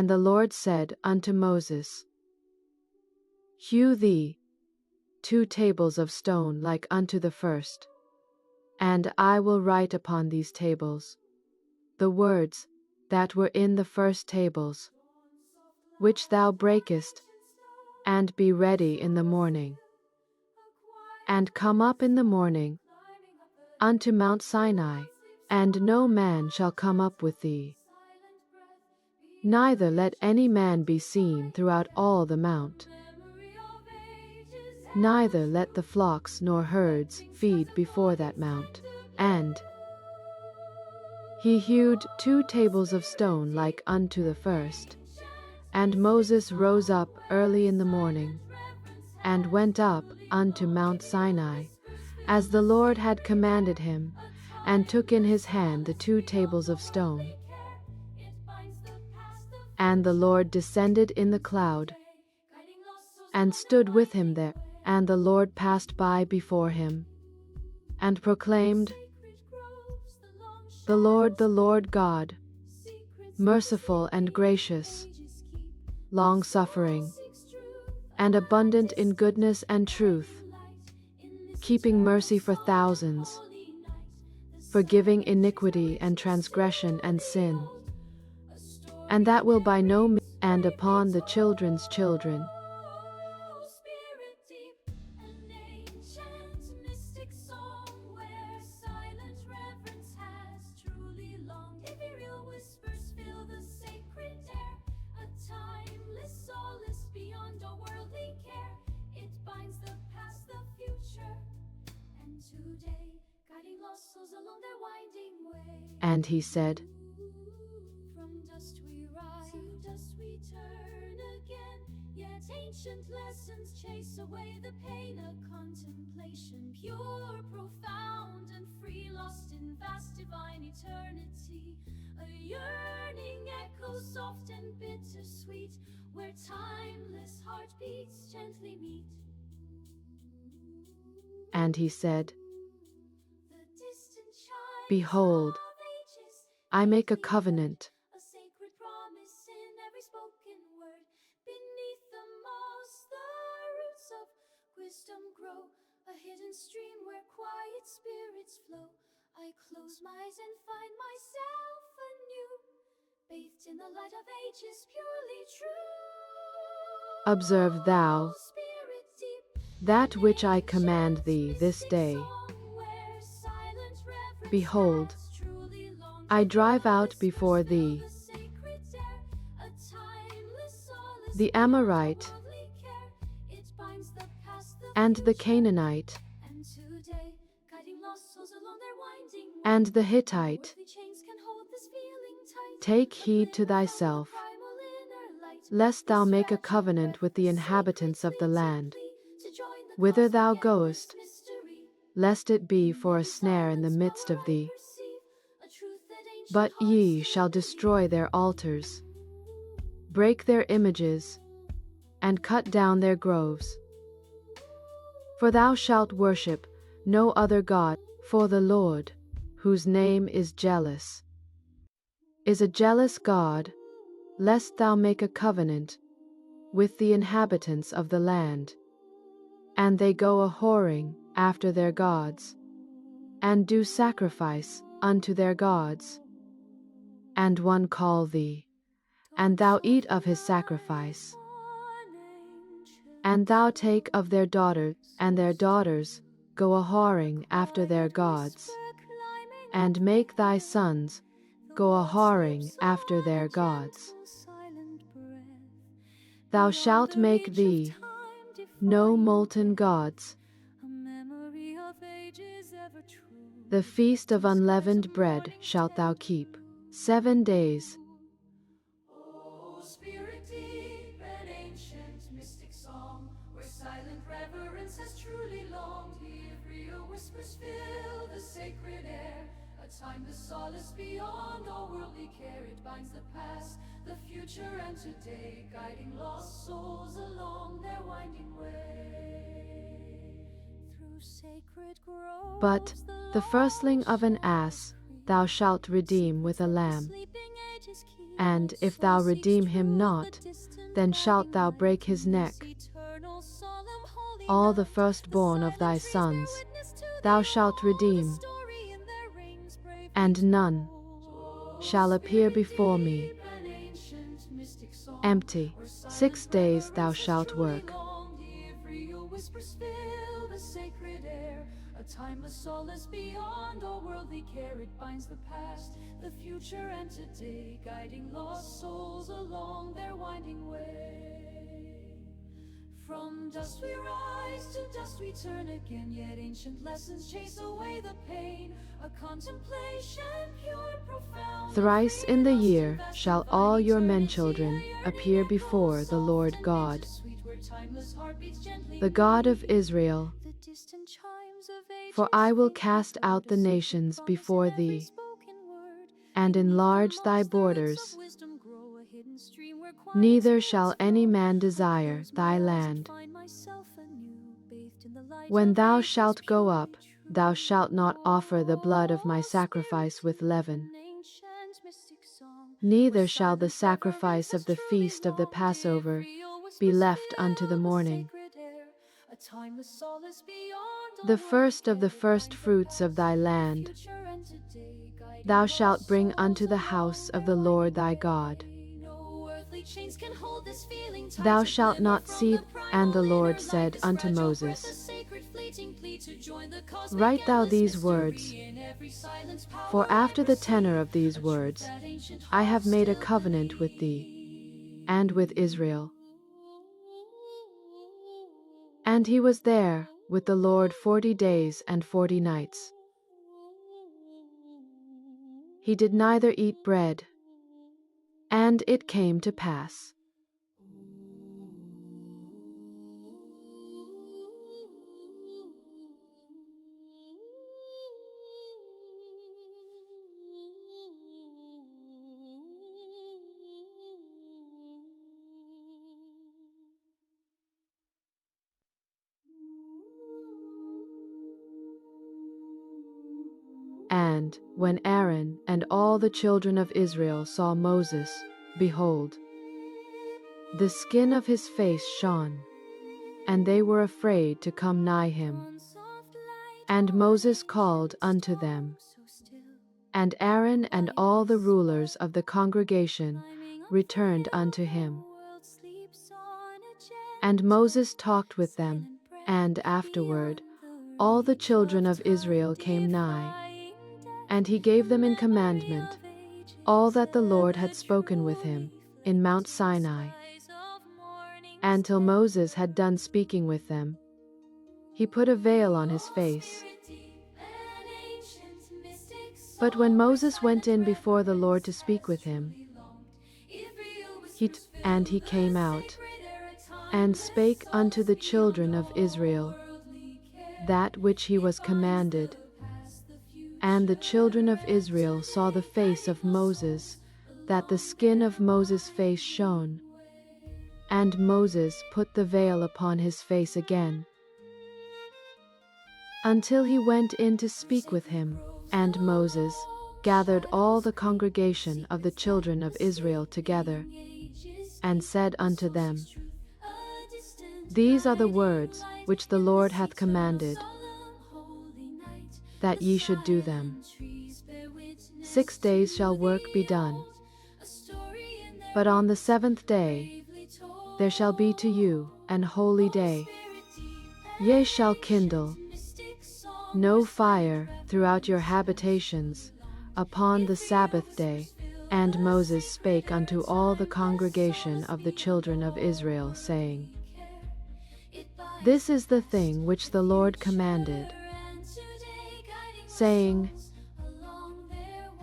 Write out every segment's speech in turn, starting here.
And the Lord said unto Moses, Hew thee 2 tables of stone like unto the first, and I will write upon these tables the words that were in the first tables, which thou breakest, and be ready in the morning. And come up in the morning unto Mount Sinai, and no man shall come up with thee. Neither let any man be seen throughout all the mount. Neither let the flocks nor herds feed before that mount. And he hewed 2 tables of stone like unto the first. And Moses rose up early in the morning, and went up unto Mount Sinai, as the Lord had commanded him, and took in his hand the 2 tables of stone. And the Lord descended in the cloud, and stood with him there, and the Lord passed by before him, and proclaimed, the Lord God, merciful and gracious, long-suffering, and abundant in goodness and truth, keeping mercy for thousands, forgiving iniquity and transgression and sin, and that will by no means, and upon the children's children. And he said, From dust we rise, to dust we turn again. Yet ancient lessons chase away the pain. A contemplation pure, profound, and free, lost in vast divine eternity. A yearning echo soft and bittersweet, where timeless heartbeats gently meet. And he said, Behold, I make a covenant. A sacred promise in every spoken word. Beneath the moss, the roots of wisdom grow. A hidden stream where quiet spirits flow. I close my eyes and find myself anew, bathed in the light of ages purely true. Observe thou Spirit deep, that which I command thee this day. Behold, I drive out before thee the Amorite, and the Canaanite, and the Hittite. Take heed to thyself, lest thou make a covenant with the inhabitants of the land, whither thou goest, lest it be for a snare in the midst of thee. But ye shall destroy their altars, break their images, and cut down their groves. For thou shalt worship no other God, for the Lord, whose name is jealous, is a jealous God, lest thou make a covenant with the inhabitants of the land, and they go a-whoring after their gods, and do sacrifice unto their gods. And one call thee, and thou eat of his sacrifice, and thou take of their daughters, and their daughters go a-whoring after their gods, and make thy sons go a-whoring after their gods. Thou shalt make thee no molten gods. The feast of unleavened bread shalt thou keep 7 days. Oh, spirit deep and ancient mystic song, where silent reverence has truly longed. Ethereal whispers fill the sacred air, a timeless solace beyond all worldly care. It binds the past, the future, and today, guiding lost souls along their winding way. Through sacred groves, But the firstling of an ass thou shalt redeem with a lamb, And if thou redeem him not, then shalt thou break his neck. All the firstborn of thy sons thou shalt redeem, and none shall appear before me empty. 6 days thou shalt work. A timeless solace beyond all worldly care. It binds the past, the future, and today, guiding lost souls along their winding way. From dust we rise, to dust we turn again, yet ancient lessons chase away the pain. A contemplation pure, profound. Thrice in the year shall all your men-children appear before the Lord God, the God of Israel. For I will cast out the nations before thee, and enlarge thy borders. Neither shall any man desire thy land. When thou shalt go up, thou shalt not offer the blood of my sacrifice with leaven. Neither shall the sacrifice of the feast of the Passover be left unto the morning. The first of the firstfruits of thy land thou shalt bring unto the house of the Lord thy God. Thou shalt not seethe. And the Lord said unto Moses, Write thou these words, for after the tenor of these words I have made a covenant with thee, and with Israel. And he was there with the Lord 40 days and 40 nights. He did neither eat bread. And it came to pass, and when Aaron and all the children of Israel saw Moses, behold, the skin of his face shone, and they were afraid to come nigh him. And Moses called unto them, and Aaron and all the rulers of the congregation returned unto him. And Moses talked with them, and afterward all the children of Israel came nigh, and he gave them in commandment all that the Lord had spoken with him in Mount Sinai. And till Moses had done speaking with them, he put a veil on his face. But when Moses went in before the Lord to speak with him, he came out, and spake unto the children of Israel that which he was commanded. And the children of Israel saw the face of Moses, that the skin of Moses' face shone. And Moses put the veil upon his face again, until he went in to speak with him. And Moses gathered all the congregation of the children of Israel together, and said unto them, These are the words which the Lord hath commanded, that ye should do them. 6 days shall work be done, but on the 7th day there shall be to you an holy day. Ye shall kindle no fire throughout your habitations upon the Sabbath day. And Moses spake unto all the congregation of the children of Israel, saying, This is the thing which the Lord commanded, saying,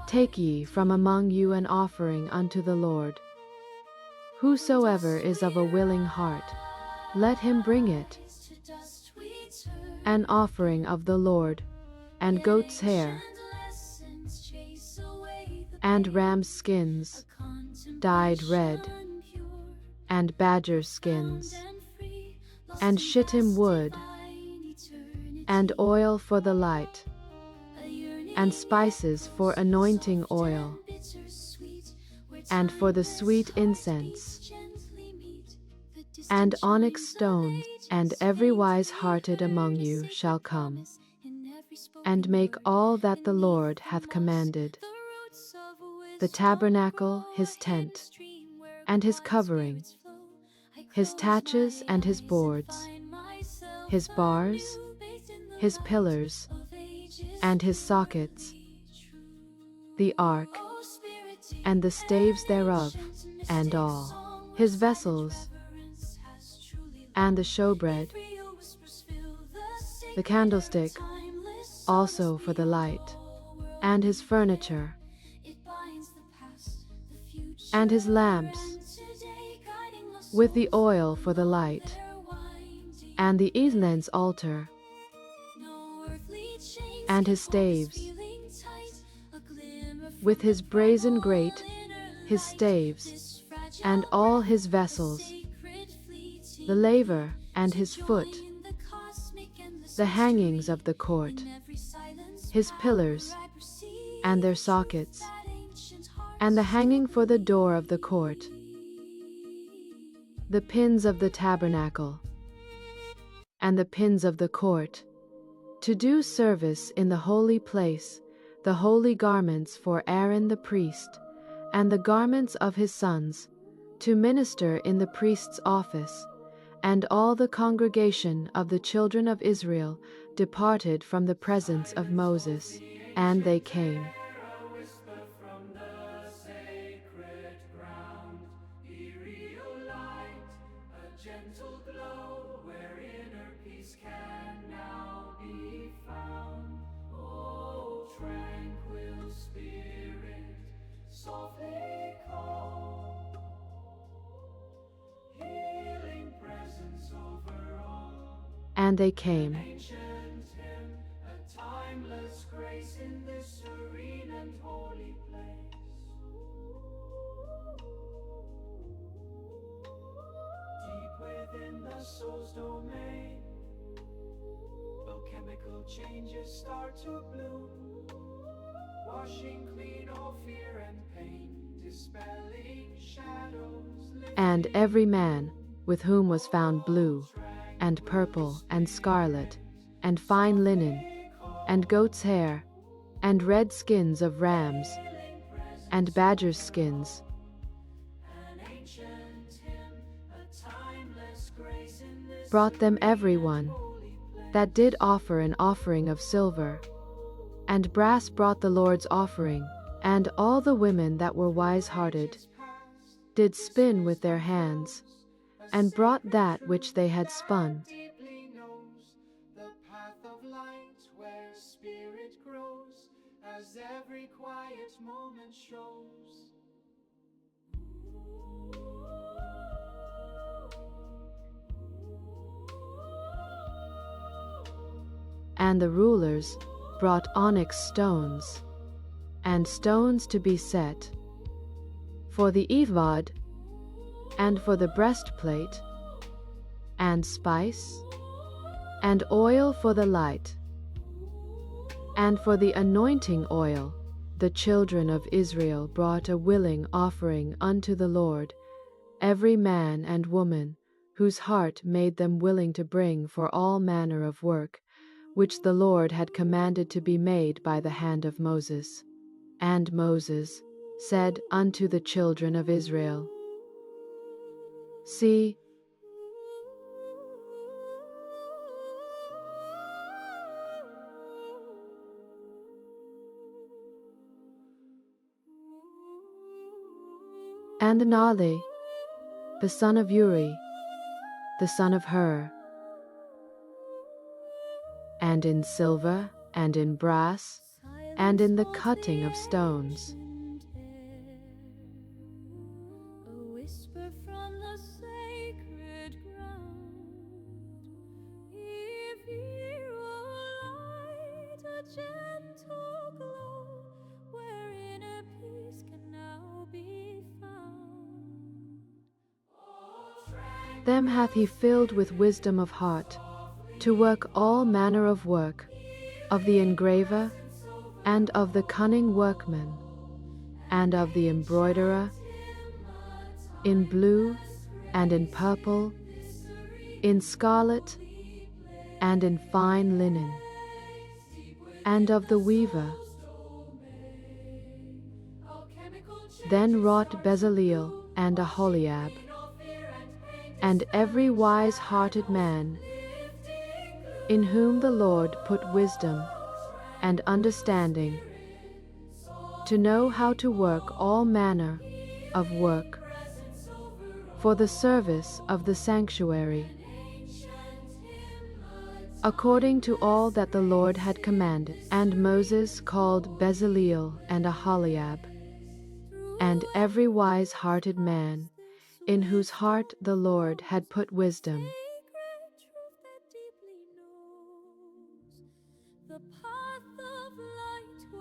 Take ye from among you an offering unto the Lord. Whosoever is of a willing heart, let him bring it. An offering of the Lord, and goat's hair, and ram's skins, dyed red, and badger skins, and shittim wood, and oil for the light, and spices for anointing oil, and for the sweet incense, and onyx stones, and every wise-hearted among you shall come, and make all that the Lord hath commanded, the tabernacle, his tent, and his covering, his taches and his boards, his bars, his pillars, and his sockets, the ark, and the staves thereof, and all his vessels, and the showbread, the candlestick, also for the light, and his furniture, and his lamps, with the oil for the light, and the incense altar, and his staves, with his brazen grate, his staves, and all his vessels, the laver and his foot, the hangings of the court, his pillars, and their sockets, and the hanging for the door of the court, the pins of the tabernacle, and the pins of the court, to do service in the holy place, the holy garments for Aaron the priest, and the garments of his sons, to minister in the priest's office. And all the congregation of the children of Israel departed from the presence of Moses, and they came. A whisper from the sacred ground, ethereal light, a gentle glow, where inner peace can now be found. Oh, tranquil spirit, softly call, healing presence over all. And they came. Ancient hymn, a timeless grace in this serene and holy place. Deep within the soul's domain, alchemical changes start to bloom, washing clean all fear and pain, dispelling shadows. And every man, with whom was found blue, and purple, and scarlet, and fine linen, and goat's hair, and red skins of rams, and badgers' skins, brought them every one that did offer an offering of silver, and brass brought the Lord's offering, and all the women that were wise-hearted did spin with their hands, and brought that which they had spun. Deeply knows the path of light where spirit grows, as every quiet moment shows. And the rulers brought onyx stones, and stones to be set, for the ephod, and for the breastplate, and spice, and oil for the light, and for the anointing oil. The children of Israel brought a willing offering unto the Lord, every man and woman, whose heart made them willing to bring for all manner of work, which the Lord had commanded to be made by the hand of Moses. And Moses said unto the children of Israel, See, and Nali, the son of Uri, the son of Hur, and in silver, and in brass, and in the cutting of stones, A whisper from the sacred ground, ethereal light, a gentle glow, where inner peace can now be found. them hath he filled with wisdom of heart, to work all manner of work, of the engraver, and of the cunning workman, and of the embroiderer, in blue and in purple, in scarlet and in fine linen, and of the weaver. Then wrought Bezaleel and Aholiab, and every wise-hearted man, in whom the Lord put wisdom and understanding, to know how to work all manner of work for the service of the sanctuary, according to all that the Lord had commanded. And Moses called Bezaleel and Aholiab, and every wise-hearted man, in whose heart the Lord had put wisdom,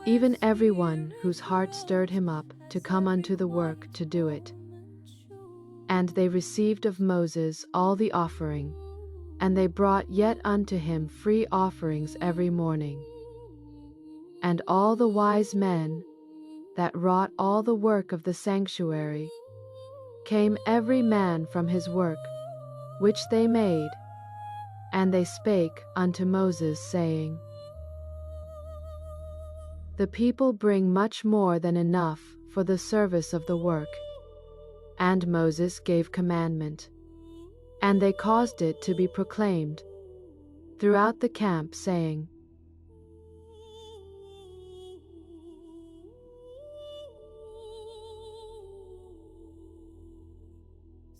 even every one whose heart stirred him up to come unto the work to do it. And they received of Moses all the offering, and they brought yet unto him free offerings every morning. And all the wise men that wrought all the work of the sanctuary came every man from his work which they made, and they spake unto Moses, saying, The people bring much more than enough for the service of the work. And Moses gave commandment, and they caused it to be proclaimed throughout the camp, saying,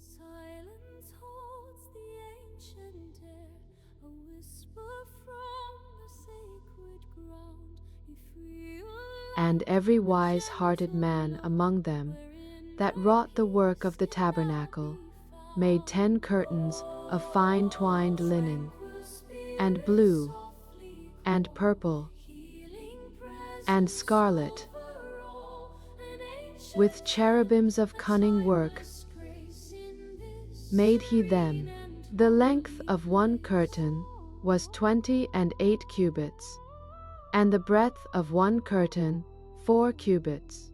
Silence holds the ancient air, a whisper from the sacred ground. If we And every wise-hearted man among them that wrought the work of the tabernacle made 10 curtains of fine twined linen, and blue, and purple, and scarlet, with cherubims of cunning work made he them. The length of one curtain was 28 cubits, and the breadth of one curtain 4 cubits.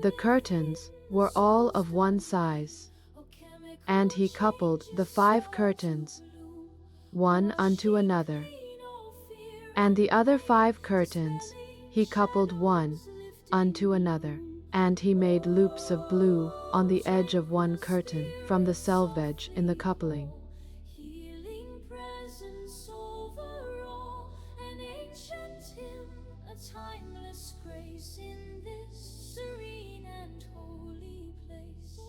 The curtains were all of one size, and he coupled the 5 curtains, one unto another, and the other 5 curtains he coupled one unto another. And he made loops of blue on the edge of one curtain from the selvage in the coupling. healing presence over all, an ancient hymn, a timeless grace in this serene and holy place.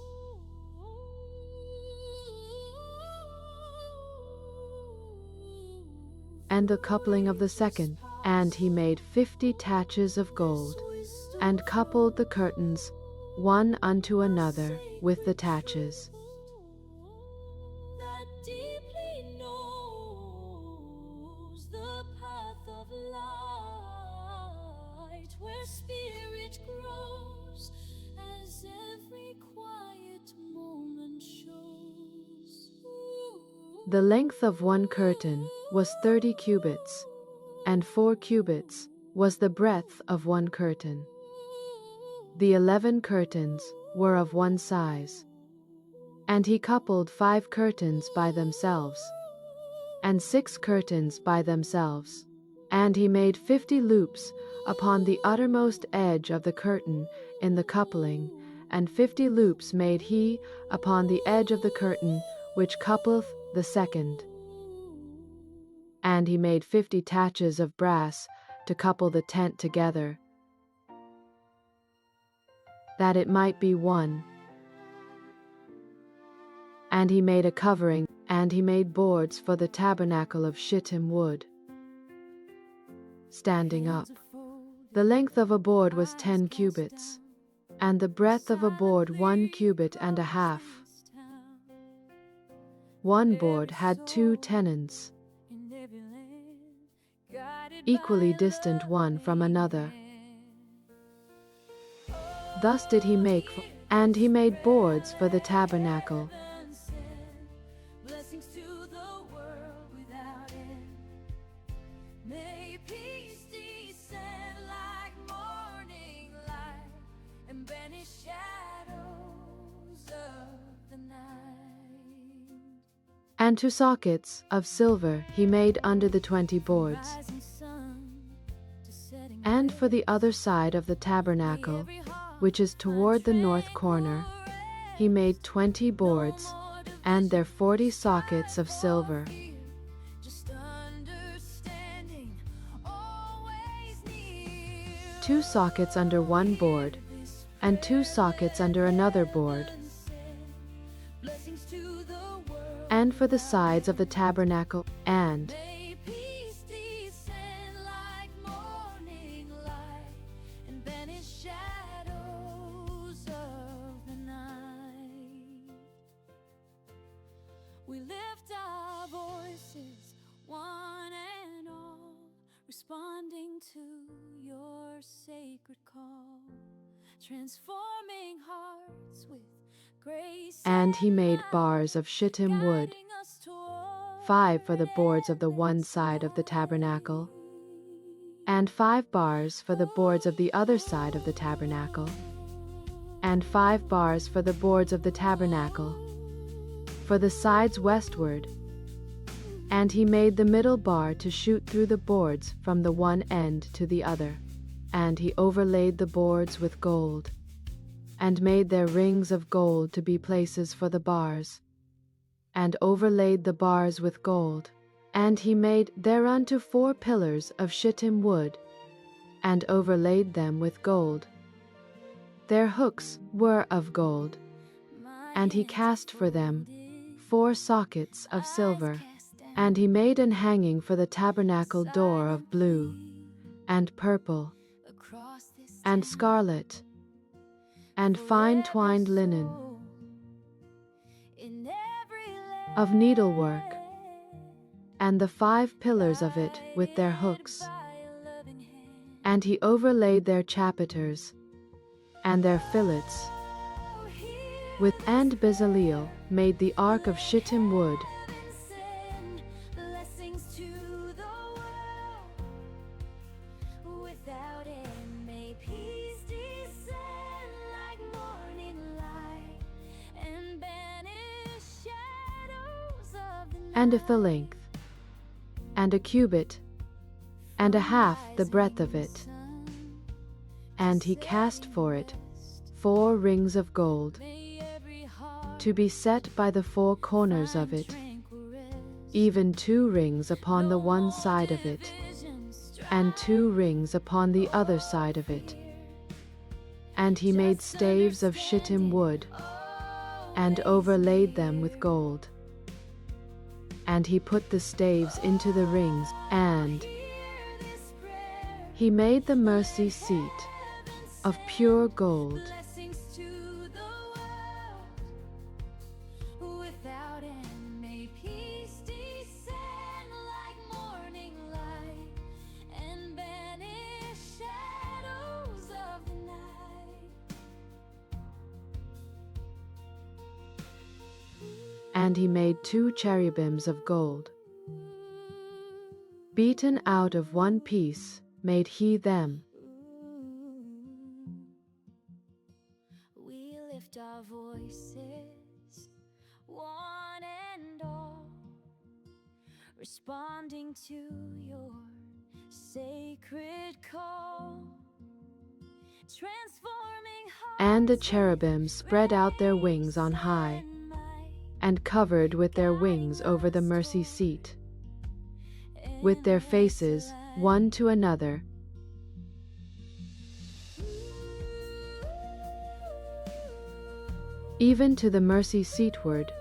And the coupling of the second, and he made 50 taches of gold, and coupled the curtains one unto another with the taches. That deeply knows the path of light, where spirit grows as every quiet moment shows. The length of one curtain was 30 cubits, and 4 cubits was the breadth of one curtain. The 11 curtains were of one size. And he coupled 5 curtains by themselves, and 6 curtains by themselves. And he made 50 loops upon the uttermost edge of the curtain in the coupling, and 50 loops made he upon the edge of the curtain which coupleth the second. And he made 50 taches of brass to couple the tent together, that it might be one. And he made a covering, and he made boards for the tabernacle of shittim wood, standing up. The length of a board was 10 cubits, and the breadth of a board 1 cubit and a half. One board had 2 tenons, equally distant one from another. Thus did he make, and he made boards for the tabernacle. Blessings to the world without end. May peace descend like morning light and banish shadows of And 2 sockets of silver he made under the 20 boards. And for the other side of the tabernacle, which is toward the north corner, he made 20 boards, and their 40 sockets of silver. 2 sockets under one board, and 2 sockets under another board. And for the sides of the tabernacle, and we lift our voices, one and all, responding to your sacred call, transforming hearts with grace. And he made bars of shittim wood, 5 for the boards of the one side of the tabernacle, and 5 bars for the boards of the other side of the tabernacle, and 5 bars for the boards of the tabernacle, for the sides westward. And he made the middle bar to shoot through the boards from the one end to the other. And he overlaid the boards with gold, and made their rings of gold to be places for the bars, and overlaid the bars with gold. And he made thereunto 4 pillars of shittim wood, and overlaid them with gold. Their hooks were of gold, and he cast for them 4 sockets of silver. And he made an hanging for the tabernacle door of blue, and purple, and scarlet, and fine twined linen, of needlework, and the 5 pillars of it with their hooks. And he overlaid their chapiters, and their fillets, with and Bezaleel made the ark of shittim wood. And a length, and a cubit, and a half the breadth of it. And he cast for it 4 rings of gold, to be set by the 4 corners of it, even 2 rings upon the one side of it, and 2 rings upon the other side of it. And he made staves of shittim wood, and overlaid them with gold. And he put the staves into the rings, and he made the mercy seat of pure gold. And he made 2 cherubims of gold. Beaten out of one piece made he them. We lift our voices, one and all, responding to your sacred call, transforming hearts. And the cherubims spread out their wings on high, and covered with their wings over the mercy seat, with their faces one to another. Even to the mercy seatward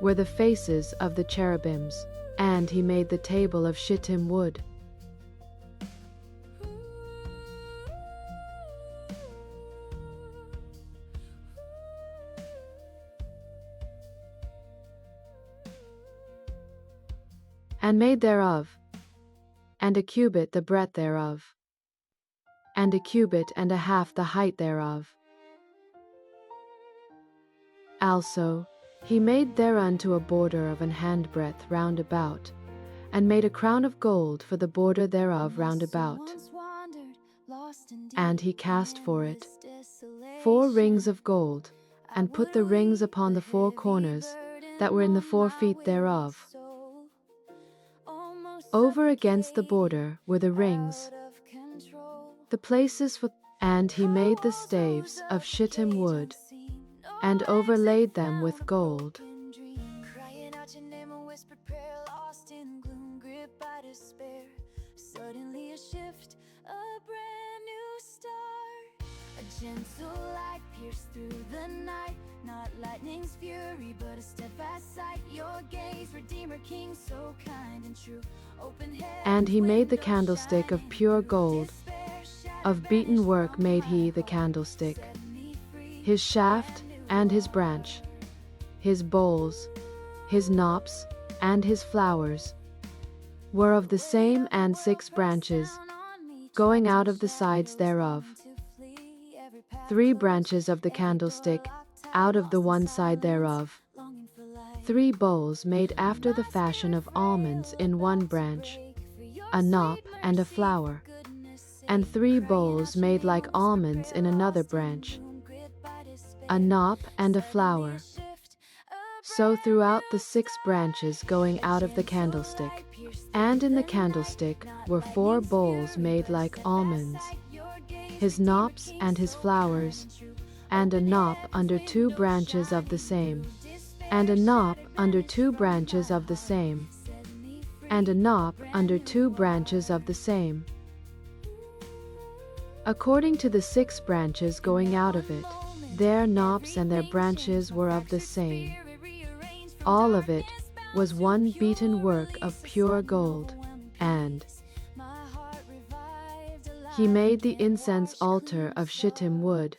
were the faces of the cherubims. And he made the table of shittim wood. And made thereof, and a cubit the breadth thereof, and a cubit and a half the height thereof. Also he made thereunto a border of an handbreadth round about, and made a crown of gold for the border thereof round about. And he cast for it 4 rings of gold, and put the rings upon the 4 corners, that were in the 4 feet thereof. Over against the border were the rings, the places for, and he made the staves of shittim wood, and overlaid them with gold. Crying out your name, a whispered prayer, lost in gloom, gripped by despair. Suddenly a shift, a brand new start. A gentle light pierced through the night, not lightning's fury, but a steadfast sight. Your gaze, Redeemer, King, so kind and true. Open heaven, And he made the candlestick of pure gold. Of beaten work made he the candlestick. His shaft and his branch, his bowls, his knops, and his flowers were of the same, and 6 branches going out of the sides thereof. 3 branches of the candlestick out of the one side thereof. 3 bowls made after the fashion of almonds in one branch, a knop and a flower. And 3 bowls made like almonds in another branch, a knop and a flower. So throughout the 6 branches going out of the candlestick. And in the candlestick were 4 bowls made like almonds, his knops and his flowers, and a knop under 2 branches of the same, and a knop under 2 branches of the same, and a knop under 2 branches of the same, according to the 6 branches going out of it. Their knops and their branches were of the same. All of it was one beaten work of pure gold. And he made the incense altar of shittim wood.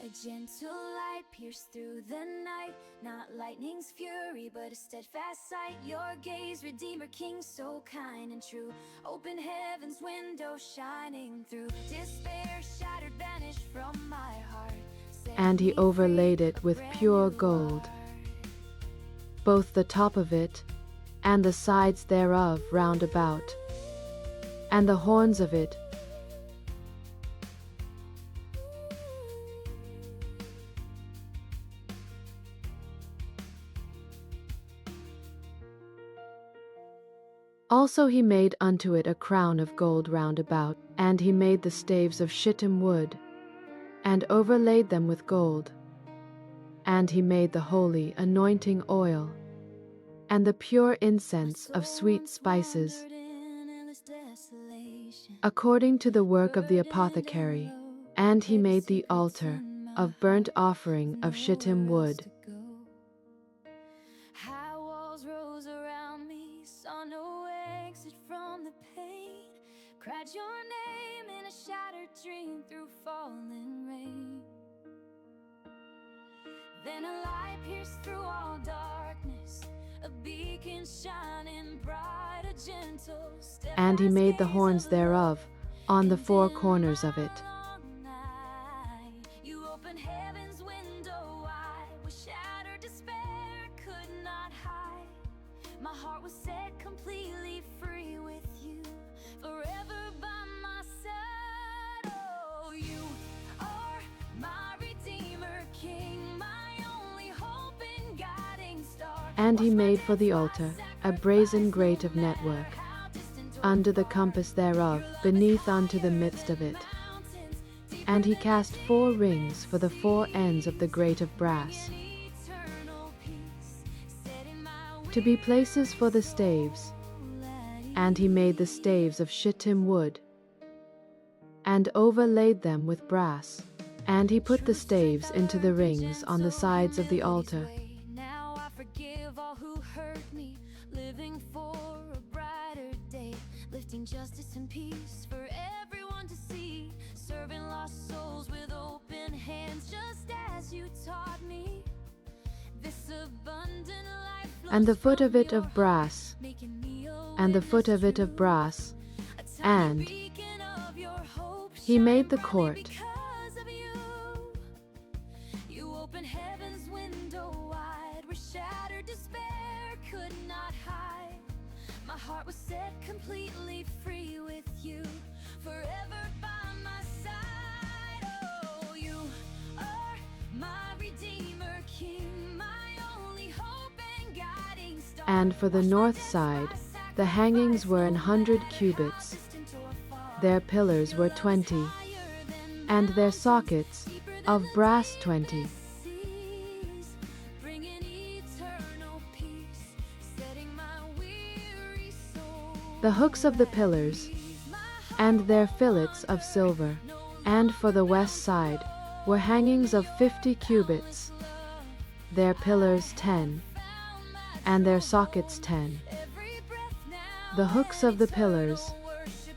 A gentle light pierced through the night, not lightning's fury, but a steadfast sight. Your gaze, Redeemer, King, so kind and true. Open heaven's window shining through. Despair shattered, vanished from my heart. And he overlaid it with pure gold, both the top of it, and the sides thereof round about, and the horns of it. Also he made unto it a crown of gold round about, and he made the staves of shittim wood, and overlaid them with gold. And he made the holy anointing oil, and the pure incense of sweet spices, according to the work of the apothecary. And he made the altar of burnt offering of shittim wood. High walls rose around me, saw no exit from the pain. Cried your name in a shattered dream through falling rain. Then a light pierced through all darkness, a beacon shining bright, a gentle step. And he made the horns thereof on the 4 corners of it. You opened heaven's window wide, with shattered despair could not hide. My heart was set completely free with you, forever by my side. Oh, you are my Redeemer, King, my only hope and guiding star. And he made for the altar a brazen grate of network, under the compass thereof, beneath unto the midst of it. And he cast 4 rings for the 4 ends of the grate of brass, to be places for the staves. And he made the staves of shittim wood, and overlaid them with brass. And he put the staves into the rings on the sides of the altar. Now I forgive all who hurt me, living for a brighter day, lifting justice and peace for everyone to see, serving lost souls with open hands, just as you taught me. This abundant life flows And the foot of from it of your brass, heart, making me a and the foot of witness it of to brass, a tiny and beacon of your hope, he made shining the brightly court. because of you. You opened heaven's window wide, where shattered despair could not hide. My heart was set completely free with you, forever by my side. Oh, you are And for the north side, the hangings were 100 cubits. Their pillars were 20, and their sockets of brass 20. The hooks of the pillars, and their fillets of silver. And for the west side were hangings of 50 cubits, their pillars 10, and their sockets 10. The hooks of the pillars,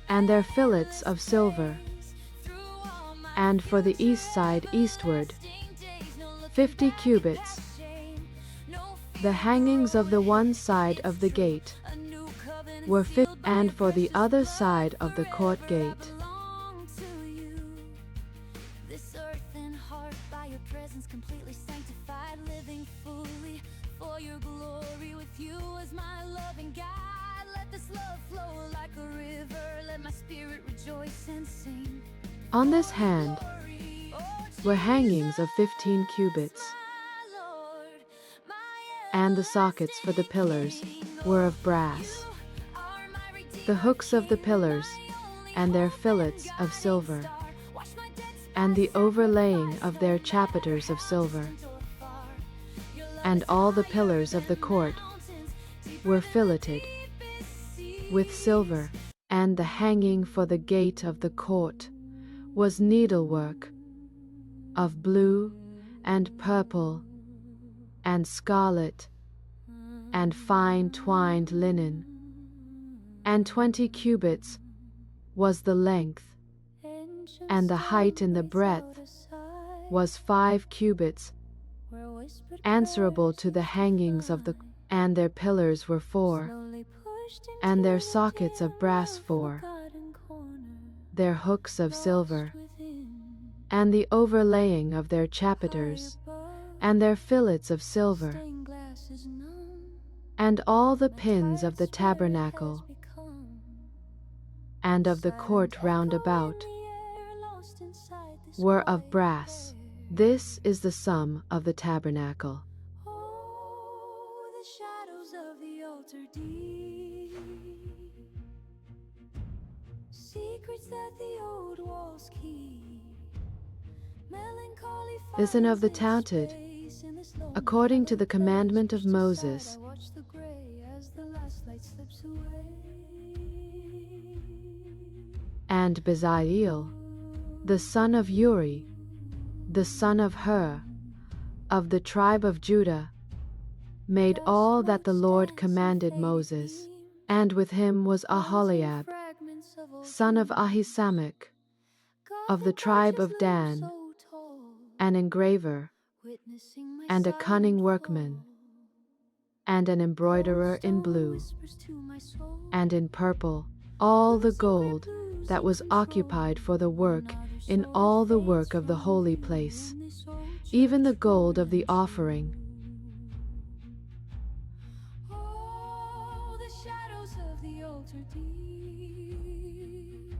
and their fillets of silver. And for the east side eastward, 50 cubits, the hangings of the one side of the gate were 50, and for the other side of the court gate. This earth and heart by your presence completely sanctified, living fully for your glory with you as my loving guide. Let this love flow like a river, let my spirit rejoice and sing. On this hand were hangings of 15 cubits, and the sockets for the pillars were of brass. The hooks of the pillars, and their fillets of silver, and the overlaying of their chapiters of silver. And all the pillars of the court were filleted with silver, and the hanging for the gate of the court was needlework of blue and purple and scarlet and fine twined linen, and 20 cubits was the length, and the height in the breadth was 5 cubits, answerable to the hangings of the, and their pillars were 4, and their sockets of brass 4, their hooks of silver, and the overlaying of their chapiters, and their fillets of silver, and all the pins of the tabernacle, and of the court round about, were of brass. This is the sum of the tabernacle. Oh, the shadows of the altar deep, secrets that the old walls keep. Melancholy Listen of the finds its touted, space in this lonely according to the valley. commandment of Just beside Moses, I watch the gray as the last light slips away. and Bezaleel, the son of Uri, the son of Hur, of the tribe of Judah, made all that the Lord commanded Moses. And with him was Aholiab, son of Ahisamach, of the tribe of Dan, an engraver, and a cunning workman, and an embroiderer in blue, and in purple, all the gold that was occupied for the work in all the work of the holy place, even the gold of the offering. Oh, the shadows of the altar deep,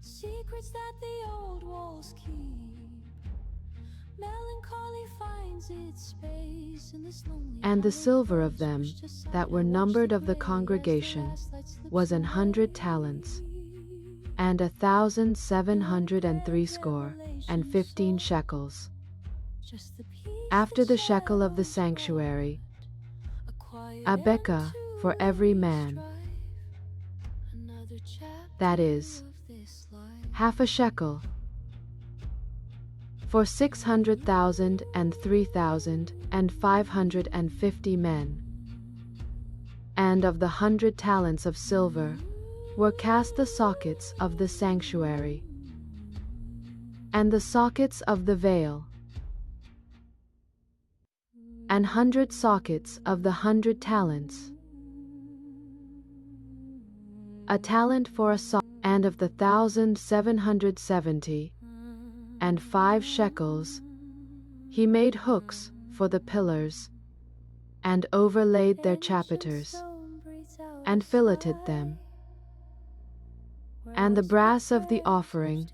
secrets that the old walls keep. Melancholy finds its space in this lonely And the valley. silver of them Just beside that I were watch numbered the of the gray as congregation last light slips was 100 away. talents, and 1,760 and 15 shekels. Just the peace After the that shekel of the shadows sanctuary, brought, a quiet a end bekah to for every weary man, strife. Another that chapter is, of this life. half a shekel, for 600,000 and 3,550 men. And of the 100 talents of silver were cast the sockets of the sanctuary, and the sockets of the veil, and 100 sockets of the 100 talents, a talent for a socket, and of the 1,770 and 5 shekels, he made hooks for the pillars, and overlaid their chapiters, and filleted them. And the brass of the offering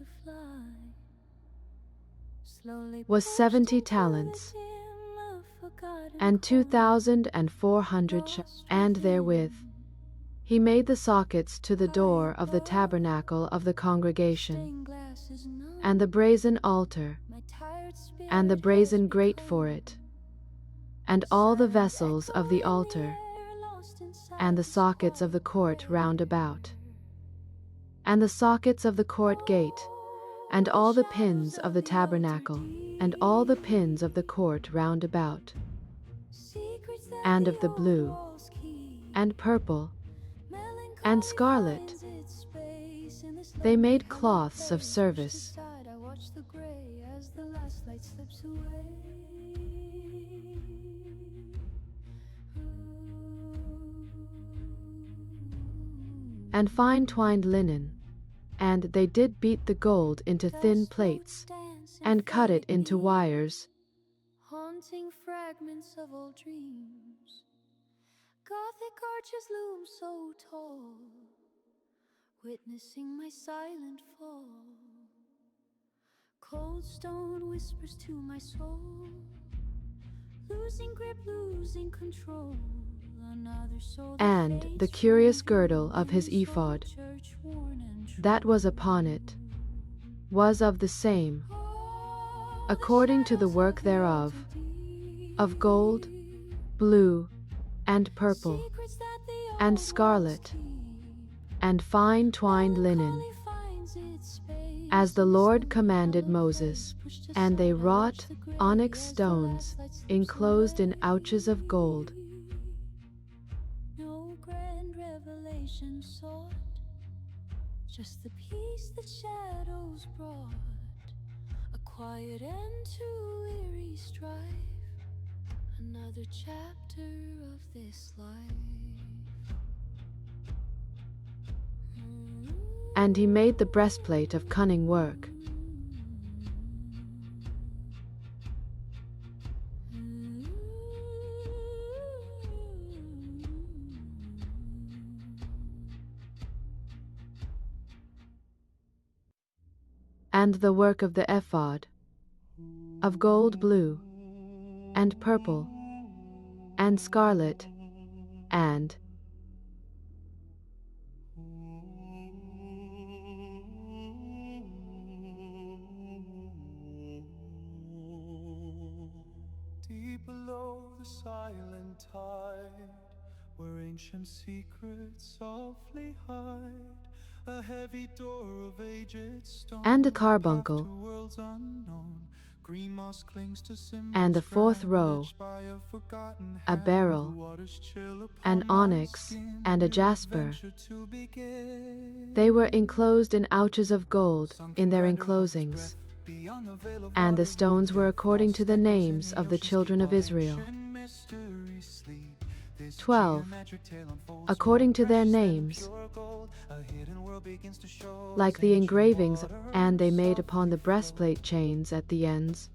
was 70 talents, and 2,400 and therewith he made the sockets to the door of the tabernacle of the congregation, and the brazen altar, and the brazen grate for it, and all the vessels of the altar, and the sockets of the court round about, and the sockets of the court gate, and all the pins of the tabernacle, and all the pins of the court round about, and of the blue, and purple, and scarlet. They made cloths of service. And fine twined linen, and they did beat the gold into thin plates, and cut it into wires. Haunting fragments of old dreams, Gothic arches loom so tall, witnessing my silent fall. Cold stone whispers to my soul, losing grip, losing control. Another soul And the curious girdle of his ephod, that was upon it, was of the same, according to the work thereof, of gold, blue, and purple, and scarlet, and fine twined linen, as the Lord commanded Moses. And they wrought onyx stones, enclosed in ouches of gold. No grand revelation sought, just the peace that shadows brought, a quiet end to weary strife, another chapter of this life. And he made the breastplate of cunning work. And the work of the ephod, of gold, blue, and purple, and scarlet, and deep below the silent tide, where ancient secrets softly hide, a heavy door of aged stone, and a path carbuncle, to worlds unknown. Green moss clings to symbols, and the fourth row, etched by a forgotten a hand. beryl, The waters chill upon an my onyx, skin. and a New jasper. adventure to begin. They were enclosed in ouches of gold in their enclosings, Beyond the veil of and the water, stones were according to the lost echoes names in of the oceans children keep of all Israel. ancient mysteries sleep. This 12, geometric tale unfolds according more to their precious than names, pure gold. A hidden world begins to show like as the ancient engravings, waters and they made upon the softly flow. breastplate chains at the ends,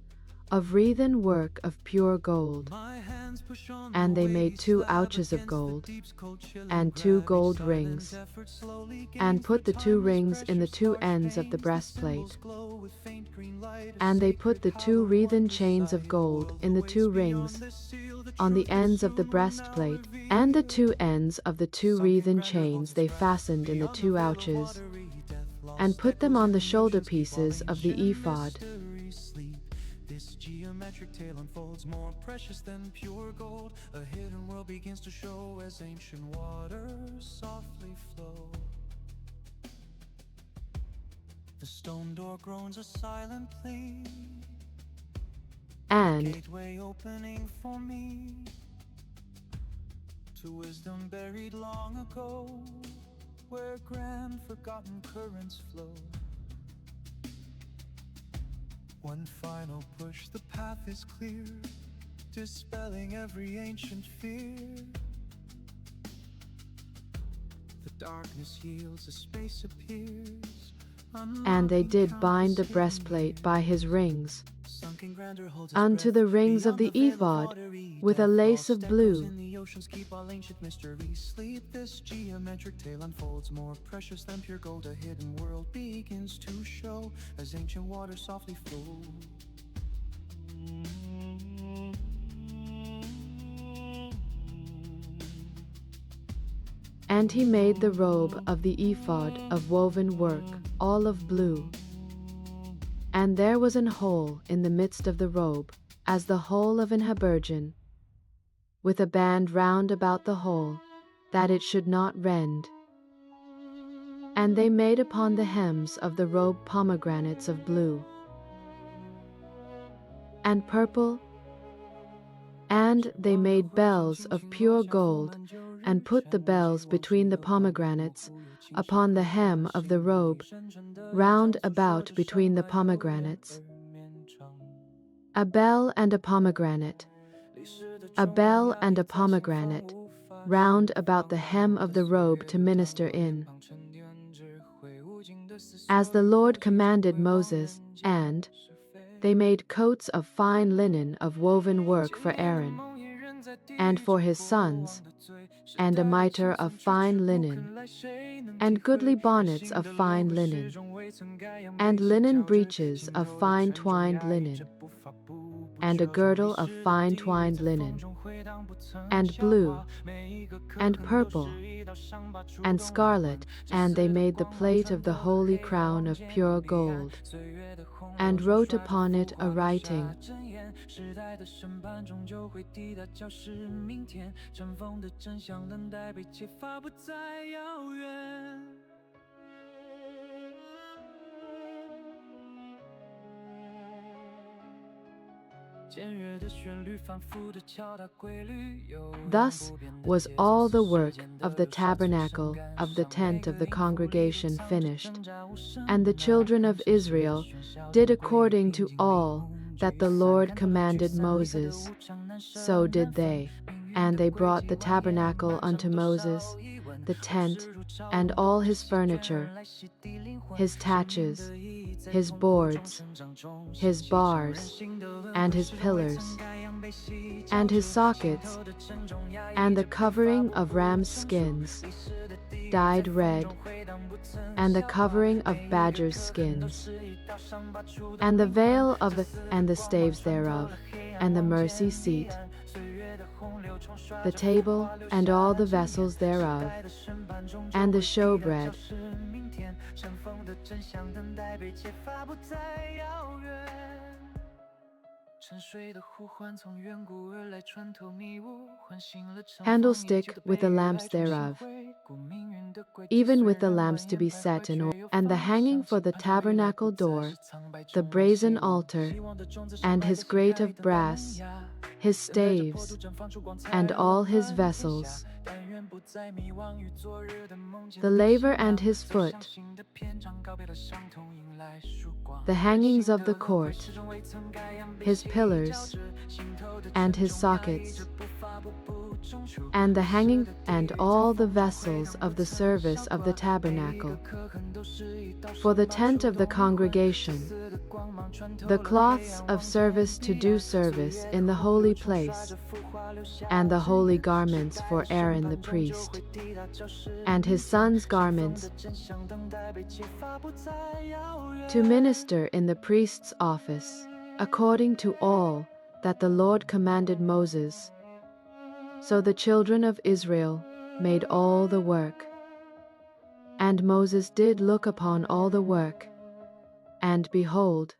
of wreathen work of pure gold. My hands push on And the they weighty made 2 slab ouches of against the gold, deep's cold chill and 2 gravity. gold Silent rings, effort slowly and gains put the 2 timeless rings in the pressure, 2 stars ends of the panes, the symbols breastplate. glow with faint green light, a And they put sacred the 2 power, wreathen one chains of desire. gold World in the awaits 2 beyond rings, this seal, the on the truth ends of the soon will now breastplate, and the 2 reveal. ends of the 2 Sunken wreathen grandeur holds chains its they breath, fastened in the beyond the 2 veil of ouches, watery death. and Lost put them echoes on in the the shoulder oceans keep all pieces of the ancient ephod. mysteries sleep. This geometric tale unfolds more precious than pure gold. A hidden world begins to show as ancient waters softly flow. The stone door groans a silent plea, And gateway opening for me to wisdom buried long ago, where grand forgotten currents flow. One final push, the path is clear, dispelling every ancient fear. The darkness yields, a space appears, and they did unlocking bind the countless hidden breastplate by his rings Sunken grandeur holds its unto breath, the rings of beyond the veil of ephod, watery with a depth. lace Lost of echoes blue. in the oceans keep all ancient mysteries sleep. This geometric tale unfolds more precious than pure gold. A hidden world begins to show as ancient waters softly flow. And he made the robe of the ephod of woven work, all of blue. And there was an hole in the midst of the robe, as the hole of an habergeon, with a band round about the hole, that it should not rend. And they made upon the hems of the robe pomegranates of blue and purple, and they made bells of pure gold, and put the bells between the pomegranates, upon the hem of the robe, round about between the pomegranates. A bell and a pomegranate, a bell and a pomegranate, round about the hem of the robe to minister in, as the Lord commanded Moses. And they made coats of fine linen of woven work for Aaron, and for his sons, and a mitre of fine linen, and goodly bonnets of fine linen, and linen breeches of fine twined linen, and a girdle of fine twined linen, and blue, and purple, and scarlet. And they made the plate of the holy crown of pure gold, and wrote upon it a writing, Thus was all the work of the tabernacle of the tent of the congregation finished. And the children of Israel did according to all that the Lord commanded Moses. So did they. And they brought the tabernacle unto Moses, the tent, and all his furniture, his taches, his boards, his bars, and his pillars, and his sockets, and the covering of ram's skins, dyed red, and the covering of badger's skins, and the veil of and the staves thereof, and the mercy seat, the table, and all the vessels thereof, and the showbread, candlestick with the lamps thereof, even with the lamps to be set in order, and the hanging for the tabernacle door, the brazen altar, and his grate of brass, his staves, and all his vessels, the laver and his foot, the hangings of the court, his pillars, and his sockets, and the hanging, and all the vessels of the service of the tabernacle, for the tent of the congregation, the cloths of service to do service in the holy place, and the holy garments for Aaron the priest, and his sons' garments, to minister in the priest's office, according to all that the Lord commanded Moses. So the children of Israel made all the work. And Moses did look upon all the work, and behold,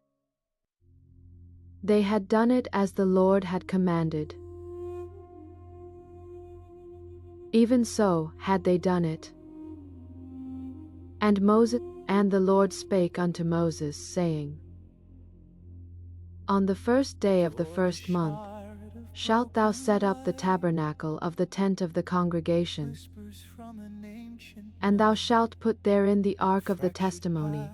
they had done it as the Lord had commanded. Even so had they done it. And the Lord spake unto Moses, saying, On the first day of the first month shalt thou set up the tabernacle of the tent of the congregation, and thou shalt put therein the ark of the testimony,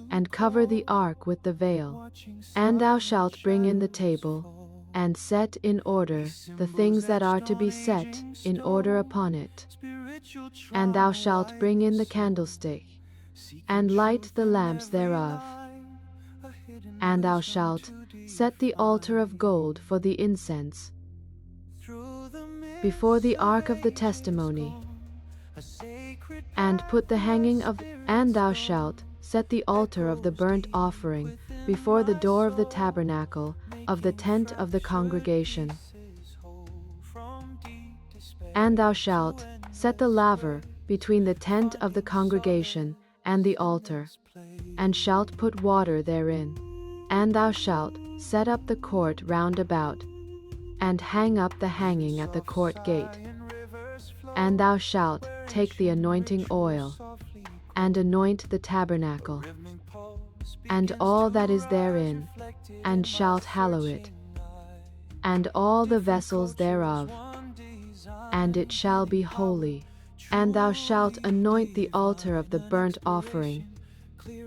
and cover the ark with the veil. And thou shalt bring in the table, and set in order the things that are to be set in order upon it. And thou shalt bring in the candlestick, and light the lamps thereof. And thou shalt set the altar of gold for the incense, before the ark of the testimony, and put the hanging of, and thou shalt set the altar of the burnt offering before the door of the tabernacle of the tent of the congregation. And thou shalt set the laver between the tent of the congregation and the altar, and shalt put water therein. And thou shalt set up the court round about, and hang up the hanging at the court gate. And thou shalt take the anointing oil, and anoint the tabernacle, and all that is therein, and shalt hallow it, and all the vessels thereof, and it shall be holy. And thou shalt anoint the altar of the burnt offering,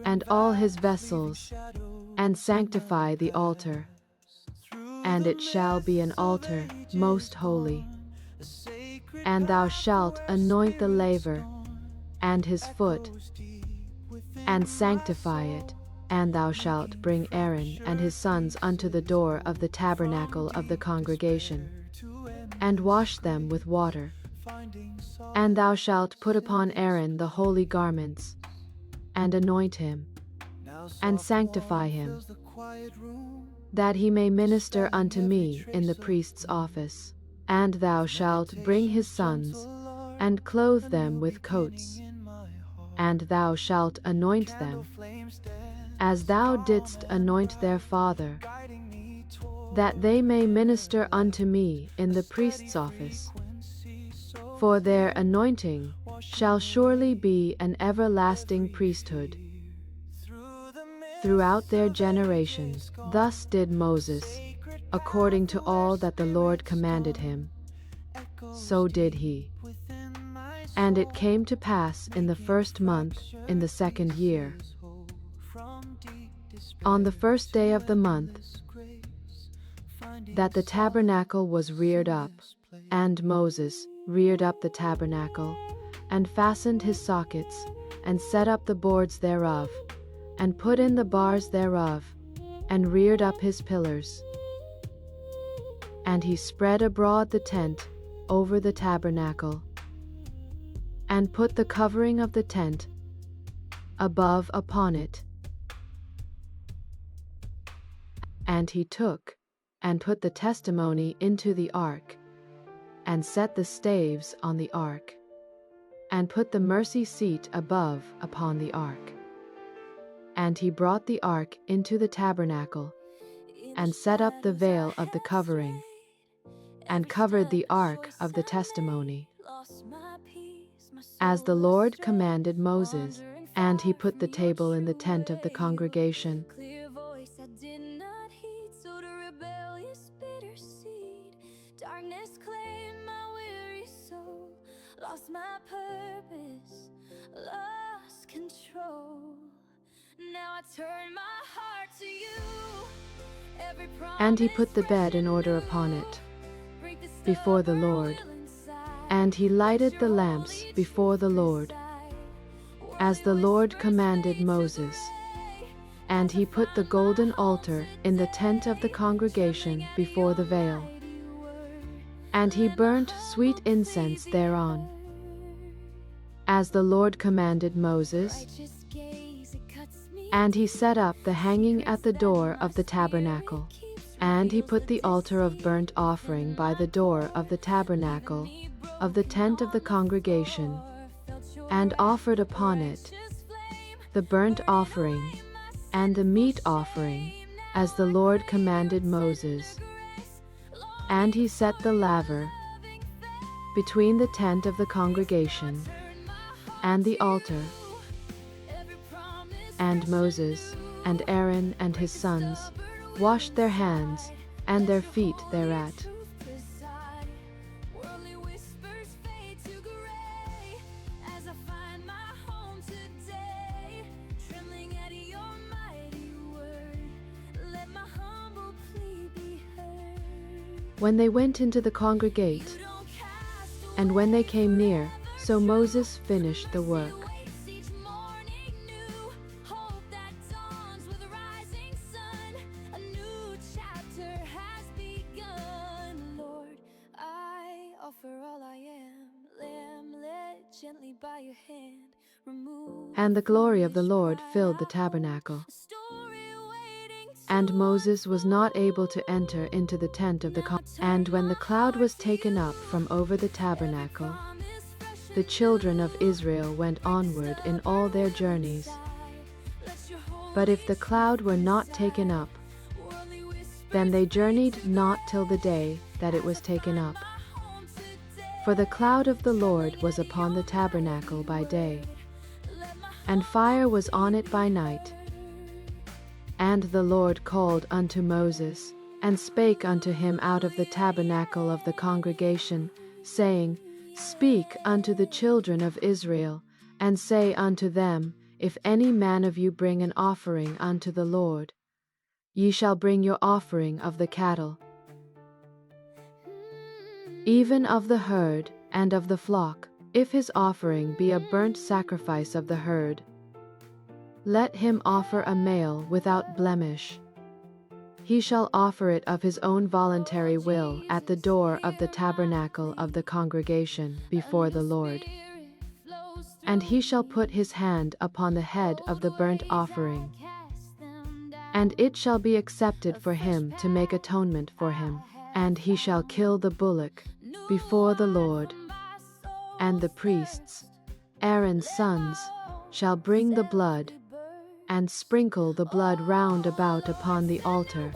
and all his vessels, and sanctify the altar. And it shall be an altar most holy. And thou shalt anoint the laver, and his foot, and sanctify it. And thou shalt bring Aaron and his sons unto the door of the tabernacle of the congregation, and wash them with water. And thou shalt put upon Aaron the holy garments, and anoint him, and sanctify him, that he may minister unto me in the priest's office. And thou shalt bring his sons, and clothe them with coats, and thou shalt anoint them, as thou didst anoint their father, that they may minister unto me in the priest's office. For their anointing shall surely be an everlasting priesthood throughout their generations. Thus did Moses, according to all that the Lord commanded him, so did he. And it came to pass in the first month, in the second year, on the first day of the month, that the tabernacle was reared up. And Moses reared up the tabernacle, and fastened his sockets, and set up the boards thereof, and put in the bars thereof, and reared up his pillars. And he spread abroad the tent over the tabernacle, and put the covering of the tent above upon it. And he took and put the testimony into the ark, and set the staves on the ark, and put the mercy seat above upon the ark. And he brought the ark into the tabernacle, and set up the veil of the covering, and covered the ark of the testimony, as the Lord commanded Moses. And he put the table in the tent of the congregation, lost my purpose, lost control. Now I turn my heart to you. Every and he put the bed in order upon it before the Lord. And he lighted the lamps before the Lord, as the Lord commanded Moses. And he put the golden altar in the tent of the congregation before the veil, and he burnt sweet incense thereon, as the Lord commanded Moses. And he set up the hanging at the door of the tabernacle. And he put the altar of burnt offering by the door of the tabernacle of the tent of the congregation, and offered upon it the burnt offering and the meat offering, as the Lord commanded Moses. And he set the laver between the tent of the congregation and the altar. And Moses and Aaron and his sons washed their hands and their feet thereat. When they went into the congregate, and when they came near, so Moses finished the work. And the glory of the Lord filled the tabernacle. And Moses was not able to enter into the tent of the congregation. And when the cloud was taken up from over the tabernacle, the children of Israel went onward in all their journeys. But if the cloud were not taken up, then they journeyed not till the day that it was taken up. For the cloud of the Lord was upon the tabernacle by day, and fire was on it by night. And the Lord called unto Moses, and spake unto him out of the tabernacle of the congregation, saying, Speak unto the children of Israel, and say unto them, If any man of you bring an offering unto the Lord, ye shall bring your offering of the cattle, even of the herd and of the flock. If his offering be a burnt sacrifice of the herd, let him offer a male without blemish. He shall offer it of his own voluntary will at the door of the tabernacle of the congregation before the Lord. And he shall put his hand upon the head of the burnt offering, and it shall be accepted for him to make atonement for him. And he shall kill the bullock before the Lord, and the priests, Aaron's sons, shall bring the blood, and sprinkle the blood round about upon the altar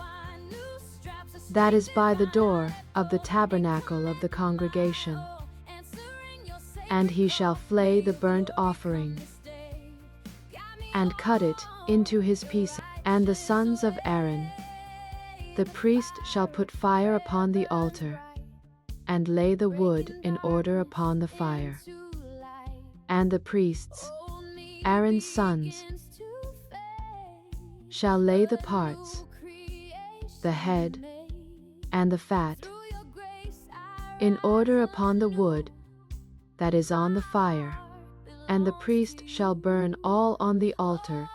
that is by the door of the tabernacle of the congregation. And he shall flay the burnt offering, and cut it into his pieces. And the sons of Aaron, the priest, shall put fire upon the altar, and lay the wood in order upon the fire. And the priests, Aaron's sons, shall lay the parts, the head, and the fat, in order upon the wood that is on the fire, and the priest shall burn all on the altar.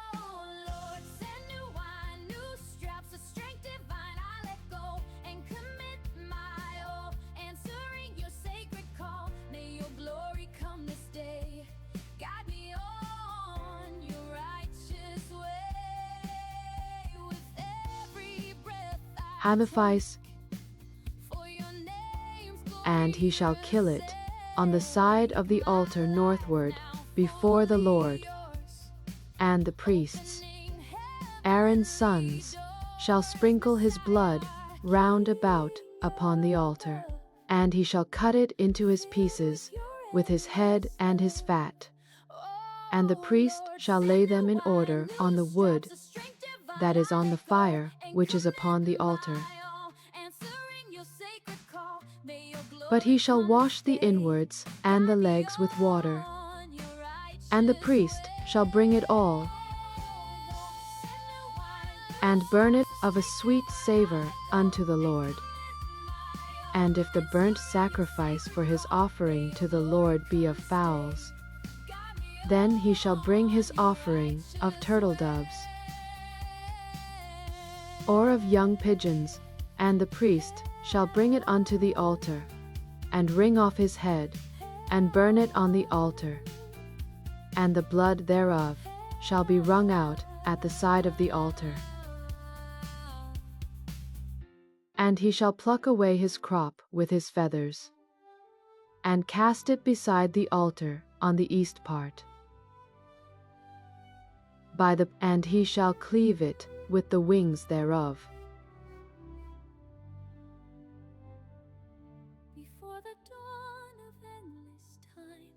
Sacrifice, and he shall kill it on the side of the altar northward before the Lord. And the priests, Aaron's sons, shall sprinkle his blood round about upon the altar, and he shall cut it into his pieces with his head and his fat. And the priest shall lay them in order on the wood that is on the fire, which is upon the altar. But he shall wash the inwards and the legs with water, and the priest shall bring it all, and burn it of a sweet savor unto the Lord. And if the burnt sacrifice for his offering to the Lord be of fowls, then he shall bring his offering of turtle doves, or of young pigeons, and the priest shall bring it unto the altar, and wring off his head, and burn it on the altar. And the blood thereof shall be wrung out at the side of the altar. And he shall pluck away his crop with his feathers, and cast it beside the altar on the east part. And he shall cleave it with the wings thereof. Before the dawn of endless time,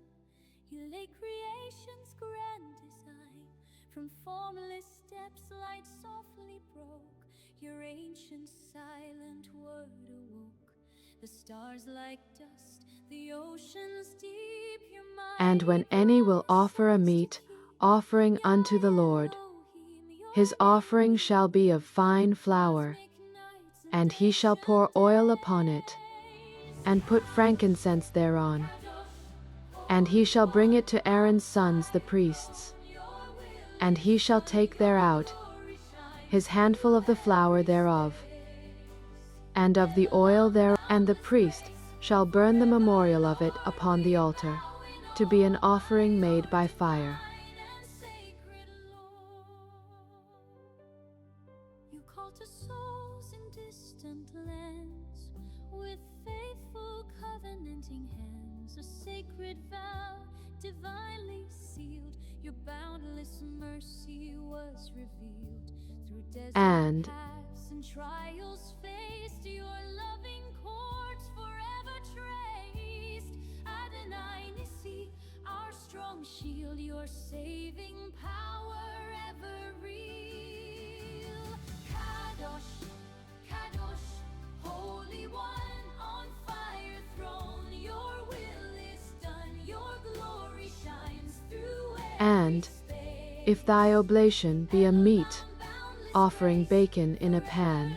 you lay creation's grand design. From formless steps light softly broke, your ancient silent word awoke. The stars like dust, the oceans deep, your mind. And when any will offer a meat offering unto the Lord, his offering shall be of fine flour, and he shall pour oil upon it, and put frankincense thereon. And he shall bring it to Aaron's sons the priests, and he shall take thereout his handful of the flour thereof, and of the oil thereof, and the priest shall burn the memorial of it upon the altar, to be an offering made by fire. You call to souls in distant lands with faithful covenanting hands. bones, a sacred vow, divinely sealed. Your boundless mercy was revealed through desert And paths and trials faced. Your loving courts forever traced. Adonai Nissi, our strong shield, your saving power ever real. Kadosh, Kadosh, Holy One, on fire throne, your will is done, your glory shines through And if thy oblation be a meat offering bacon in a pan,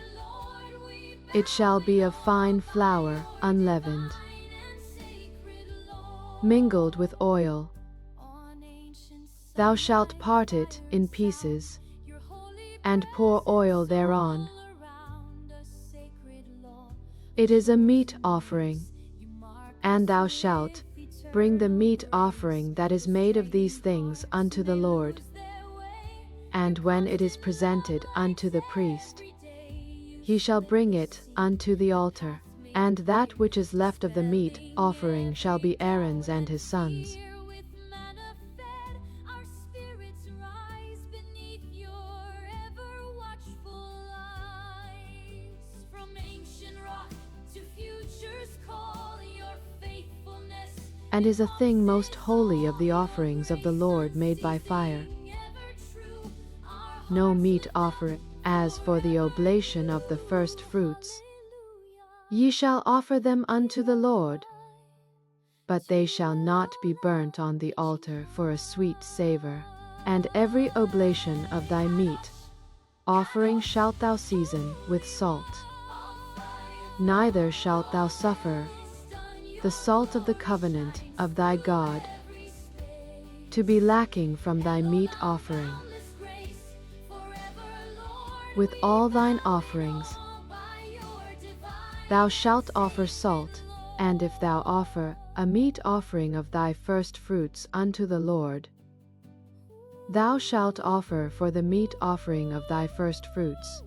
it shall be of fine flour unleavened, mingled with oil. Thou shalt part it in pieces, and pour oil thereon. It is a meat offering, and thou shalt bring the meat offering that is made of these things unto the Lord. And when it is presented unto the priest, he shall bring it unto the altar, and that which is left of the meat offering shall be Aaron's and his sons. And is a thing most holy of the offerings of the Lord made by fire. No meat offer. As for the oblation of the first fruits, ye shall offer them unto the Lord, but they shall not be burnt on the altar for a sweet savor. And every oblation of thy meat offering shalt thou season with salt. Neither shalt thou suffer the salt of the covenant of thy God to be lacking from thy meat offering. With all thine offerings thou shalt offer salt, and if thou offer a meat offering of thy first fruits unto the Lord, thou shalt offer for the meat offering of thy first fruits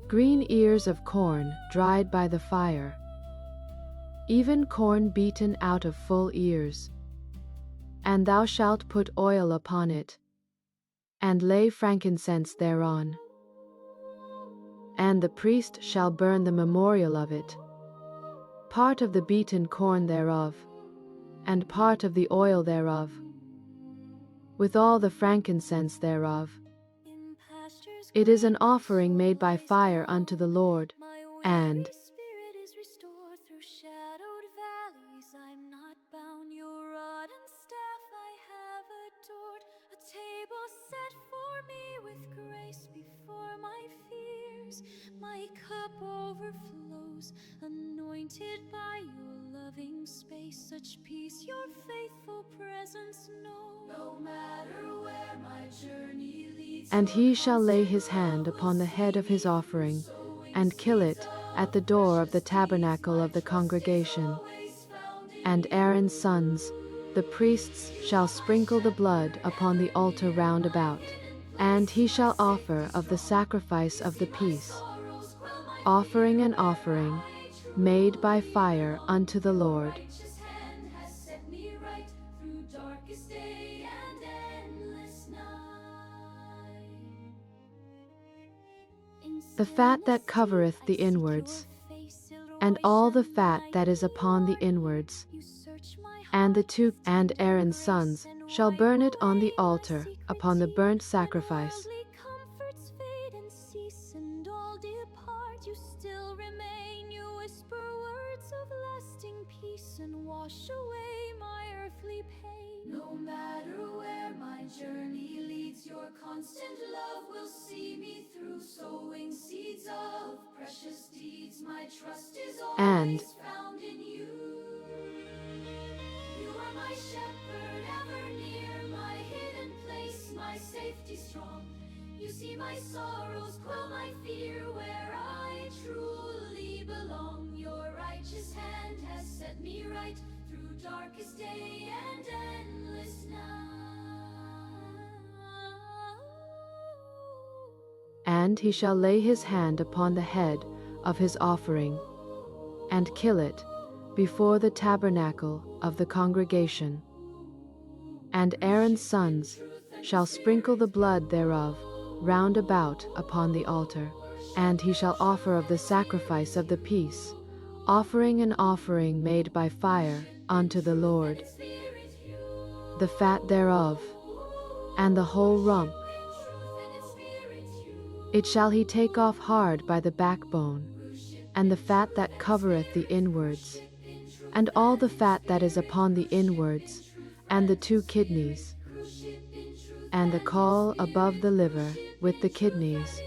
green ears of corn dried by the fire, even corn beaten out of full ears. And thou shalt put oil upon it, and lay frankincense thereon. And the priest shall burn the memorial of it, part of the beaten corn thereof, and part of the oil thereof, with all the frankincense thereof. It is an offering made by fire unto the Lord, and I'm not bound, your rod and staff I have adored. A table set for me with grace before my fears. My cup overflows, anointed by your loving space. Such peace your faithful presence knows. No matter where my journey leads. And he shall lay his hand upon the head of his offering, and kill it at the door of the tabernacle of the congregation. And Aaron's sons, the priests, shall sprinkle the blood upon the altar round about. And he shall offer of the sacrifice of the peace, offering an offering made by fire unto the Lord. The fat that covereth the inwards, and all the fat that is upon the inwards, and the two, and Aaron's sons shall burn it on the altar upon the burnt sacrifice. You still remain, you whisper words of lasting peace and wash away my earthly pain. No matter where my journey leads, your constant love will see me through. Sowing seeds of precious deeds, my trust is always found in you. You are my shepherd, ever near, my hidden place, my safety strong. You see my sorrows, quell my fear, where I truly belong. Your righteous hand has set me right through darkest day and endless night. And he shall lay his hand upon the head of his offering, and kill it before the tabernacle of the congregation. And Aaron's sons shall sprinkle the blood thereof round about upon the altar. And he shall offer of the sacrifice of the peace, offering an offering made by fire unto the Lord, the fat thereof, and the whole rump. It shall he take off hard by the backbone, and the fat that covereth the inwards, and all the fat that is upon the inwards, and the 2 kidneys, and the caul above the liver with the kidneys.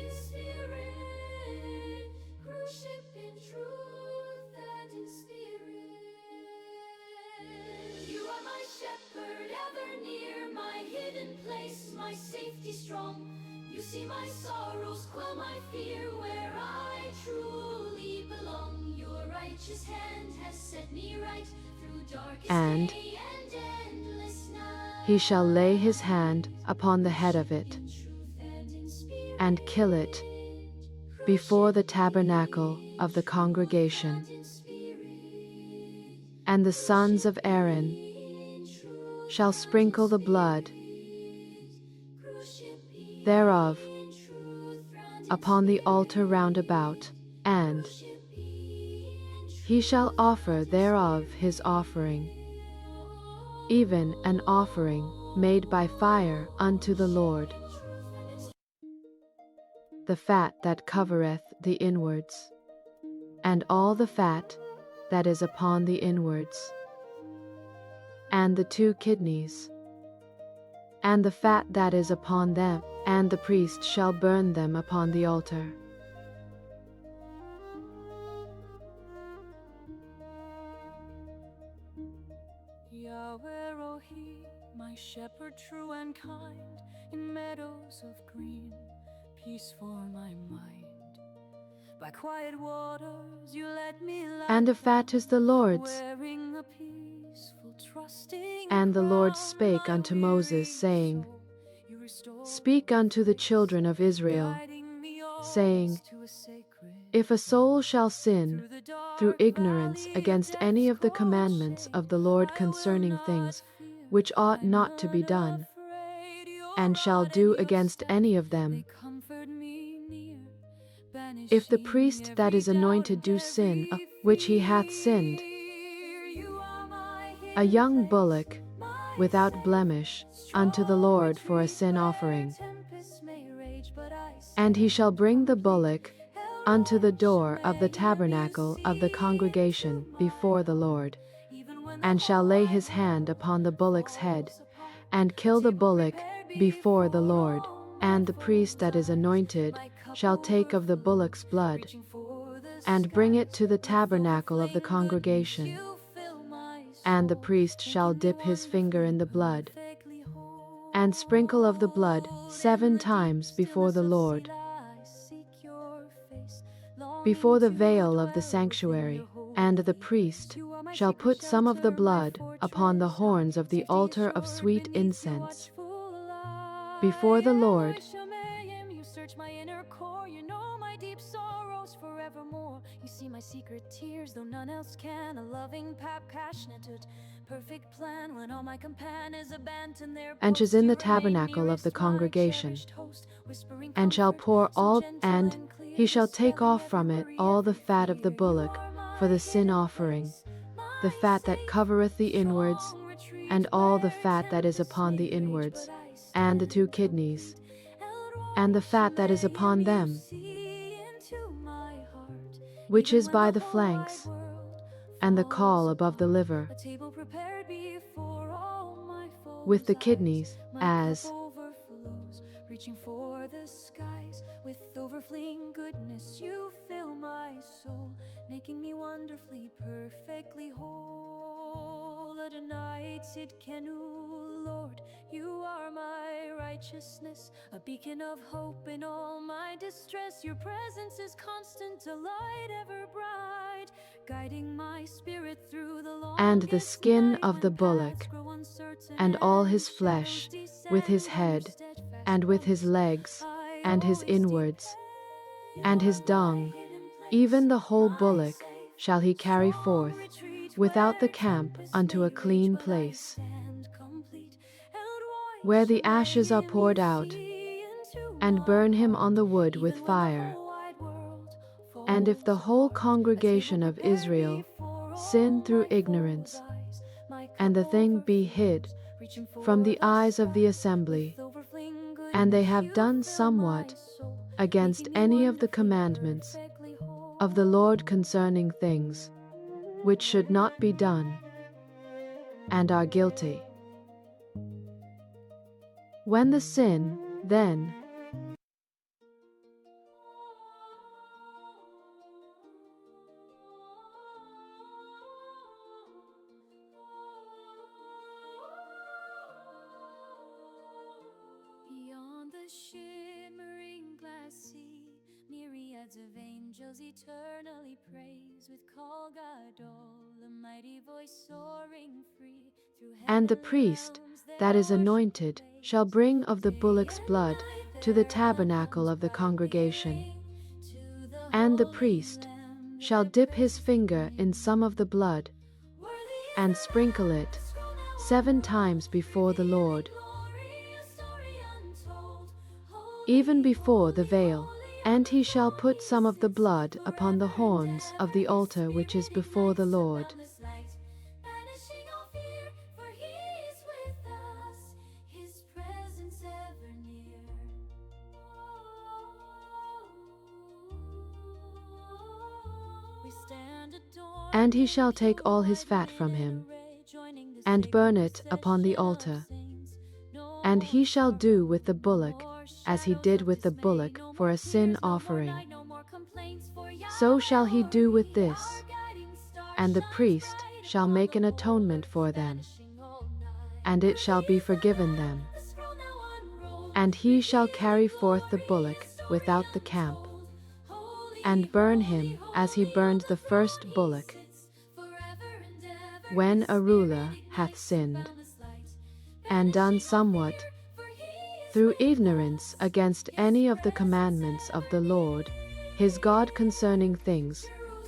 You are my shepherd, ever near, my hidden place, my safety strong. You see my sorrows, quell my fear, where I truly belong. Your righteous hand has set me right through darkest And day and endless night. he shall lay his hand upon the head of it, and kill it before the tabernacle of the congregation. And the sons of Aaron shall sprinkle the blood thereof upon the altar round about, and he shall offer thereof his offering, even an offering made by fire unto the Lord, the fat that covereth the inwards, and all the fat that is upon the inwards, and the 2 kidneys, and the fat that is upon them, and the priest shall burn them upon the altar. Yahweh Rohi, my shepherd true and kind, in meadows of green, peace for my mind. By quiet waters you let me lie, And the fat is the Lord's. wearing a peaceful, trusting And the Lord crown, spake my unto weary Moses, saying, soul. You restore Speak unto the children of Israel, guiding me saying, always to a sacred If a soul shall sin through the through dark ignorance valley of against any of the death's commandments cold of the shade, Lord I will concerning not things fear, which ought I'm not to not be done, afraid. Your and shall rod do and your against staff, any of they them, comfort me near, if the banishing priest that every is doubt anointed and do sin, every which he hath sinned, fear. You are my a hidden young place, bullock my without safe, blemish unto the strong Lord for a retreat sin where offering. tempests may rage, but I And he shall stand bring the complete. bullock El unto the Roy door of the Shamayim, you tabernacle of the see congregation into my before the heart. Lord, Even when the and shall whole lay wide his hand world upon the bullock's head, falls apart, and a kill the table bullock prepared before the before Lord. all my And the priest that is foes' eyes, anointed my cup shall take of the bullock's overflows, blood, reaching for the and bring it skies. to the With tabernacle of the overflowing goodness, congregation. you fill my And the soul, priest shall making me dip his finger in wonderfully, the blood, perfectly and sprinkle of the blood whole. In 7 the deep times before stillness the of Lord, Selah, I seek your face, longing before the to veil of the dwell within your sanctuary. And holy the place. priest You are my shall secret put some of the shelter, my blood upon the fortress, horns of the safety altar of assured sweet beneath your incense watchful before eye. the El Roy Lord. Shamayim, you search my inner core, you know my deep sorrows forevermore. You see my secret tears, though none else can. A loving passionate, perfect plan when all my companions abandon their And post. is in You the remain tabernacle of the nearest, my congregation, cherished host, whispering and shall comfort, pour so all, gentle and and clear, he shall take dispelling off every from it worry, all the every fat of the fear. You bullock are for my the sin hidden offering, place, the my fat that safe, covereth the inwards, strong retreat and all the where fat that is tempests upon may the rage, inwards, but I and the stand 2 kidneys, complete. El and Roy the fat that is Shamayim, upon you them, see into my heart, which even is when by the the whole wide flanks, world and the falls caul above the apart. liver, A table prepared before all my with foes' the eyes, kidneys, my cup as overflows, reaching for the skies. With overflowing goodness, you fill my soul, making me wonderfully, perfectly whole. Adonai Tzidkenu, Lord, you are my righteousness, a beacon of hope in all my distress. Your presence is constant, a light ever bright, guiding my spirit through the and the longest skin night. of the When paths bullock, grow uncertain and all and his shadows flesh, with his descend, on your head, steadfast and with his promise legs, I and his always inwards, depend. You and his are my dung, hidden place, even the whole my bullock, safe, shall he carry strong forth, retreat without the camp unto a clean place, where the ashes are poured out, and burn him on the wood with fire. And if the whole congregation of Israel sin through ignorance, and the thing be hid from the eyes of the assembly, and they have done somewhat against any of the commandments of the Lord concerning things which should not be done, and are guilty. When the sin, then, Beyond the shimmering glass sea, myriads of angels eternally praise with Kol Gadol, the mighty voice soaring free through and the heavenly priest realms that their is worship anointed raise. shall bring of the Day bullock's and blood night to the their tabernacle anthems of the congregation. rising to the And the Holy priest Lamb shall their dip his praises finger in bring. some of the blood, Worthy is and the sprinkle Lamb, it the scroll now 7 unrolled, times before the revealing Lord, glory, a story untold. even Holy, before the holy, veil. holy And are the he shall put 4 some of the beasts, blood upon the forever and horns of ever the his altar which is spirit before the ignites a Lord. boundless light, banishing all fear, for he is with us, his presence ever near. We stand adorned And he in shall take pure all his white fat from linen him, array, joining the and burn sacred it upon the procession of altar. saints. No And more he shall do sorrow, with the no bullock more as he shadows did of with the dismay, bullock no for more a sin tears, no more offering. night, no more complaints, for So Yahweh shall he do with glory, this. our guiding star, And the shines priest bright shall upon make the an whole atonement earth, for them, banishing all night. and it shall Worthy be is the forgiven Lamb, them. the scroll now unrolled, And he shall carry revealing forth the glory, a bullock story without the camp, untold. Holy, and burn holy, him as he holy, on burned the the throne first he bullock, sits, forever and ever when his a spirit ruler hath ignites a sinned, boundless light, and done banishing all somewhat fear, for he is through with ignorance us, against his any of the presence commandments of ever the Lord his God concerning things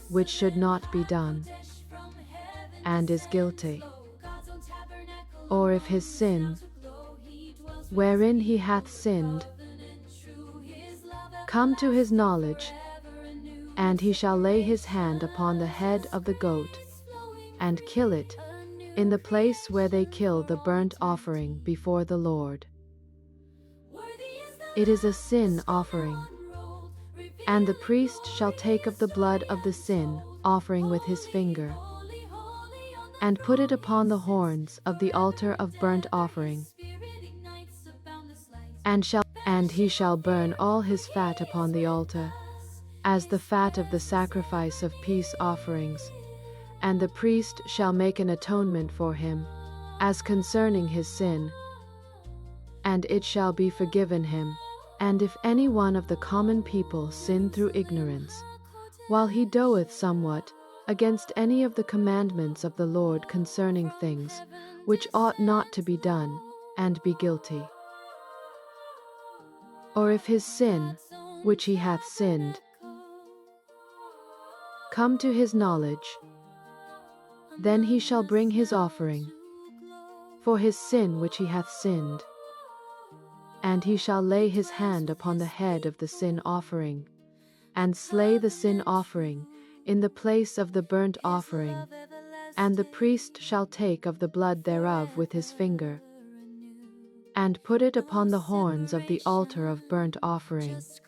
which should Jerusalem, not be high done, Kodesh, from heaven and is descends guilty. low. God's own tabernacle Or if his among us now sin, to glow. He dwells with his wherein he people, hath the sinned, covenant true, his love come to his everlasting, knowledge, forever anew. and he shall lay his hand upon the Separations, head of the goat, grace flowing and kill free, it a in new the place where they creation kill for the all burnt offering eternity. before the Lord. Worthy is the It is a Lamb, the sin scroll offering. now unrolled, And the revealing priest shall glory, take a of the blood story of the sin untold. offering with his Holy, finger, holy, holy, on the and put it throne he upon the sits, horns of the forever altar and of burnt ever his offering, spirit ignites a boundless light, and he banishing all shall burn fear, all for his he fat is upon the with altar, us, as the his fat of the presence sacrifice ever of peace offerings. near. And the priest shall make an atonement for him, as concerning his sin, and it shall be forgiven him. And if any one of the common people sin through ignorance, while he doeth somewhat against any of the commandments of the Lord concerning things which ought not to be done, and be guilty, or if his sin, God's own which he hath sinned, tabernacle, come to his knowledge, then he among shall us bring his now offering to glow. for his sin which he hath sinned, and he shall lay his hand upon the head of the sin offering, and slay the sin offering in the place of the burnt His offering, love and the everlasting, priest shall take of the blood thereof with his finger, forever anew. and put it No upon the horns of the altar of burnt separation, offering, just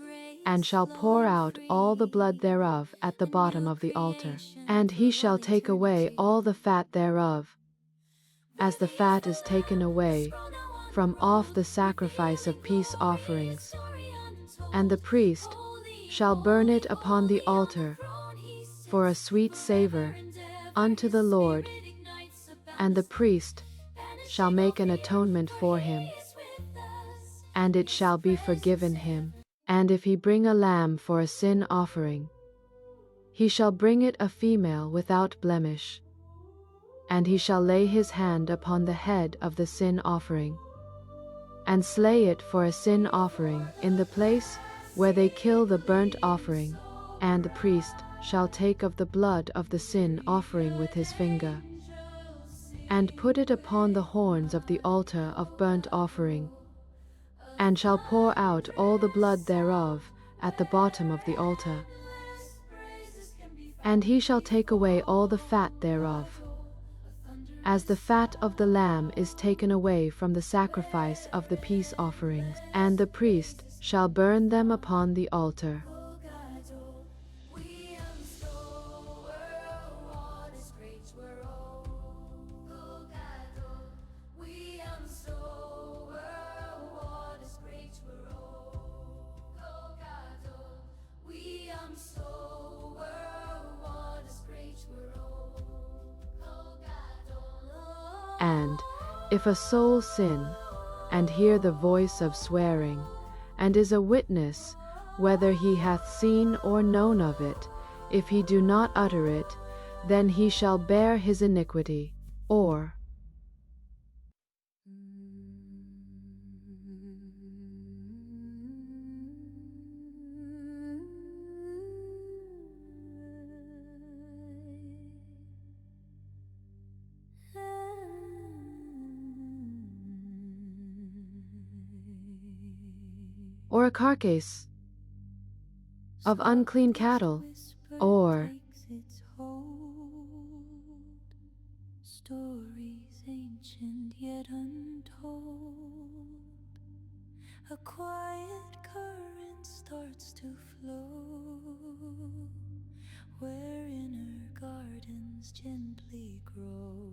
and grace shall pour flowing out all the blood free, thereof at the a bottom new of the altar. creation And for he all shall take away eternity. all the fat thereof, as the Worthy is fat the is taken Lamb, the away scroll now from off unrolled, the sacrifice revealing of peace glory, a offerings. story And the untold. priest Holy, shall burn holy, it upon the holy, on the altar throne he for a sits, sweet forever savor and ever unto his the Lord, spirit ignites a and the boundless light, priest shall banishing all make an fear, atonement for for he him, is with us, and it his shall be presence forgiven him. ever. And if he bring a lamb for a sin offering, he shall bring it a female without blemish, and he shall lay his hand upon the head of the sin offering, and slay it for a sin offering in the place where they kill the burnt offering, And the priest shall take of the blood of the sin offering with his finger, and put it upon the horns of the altar of burnt offering, and shall pour out all the blood thereof at the bottom of the altar. And he shall take away all the fat thereof, as the fat of the lamb is taken away from the sacrifice of the peace offerings, and the priest shall burn them upon the altar. And if a soul sin, and hear the voice of swearing, and is a witness, whether he hath seen or known of it, if he do not utter it, then he shall bear his iniquity. Or a carcass of unclean cattle, or stories ancient yet untold. A quiet current starts to flow, where inner gardens gently grow.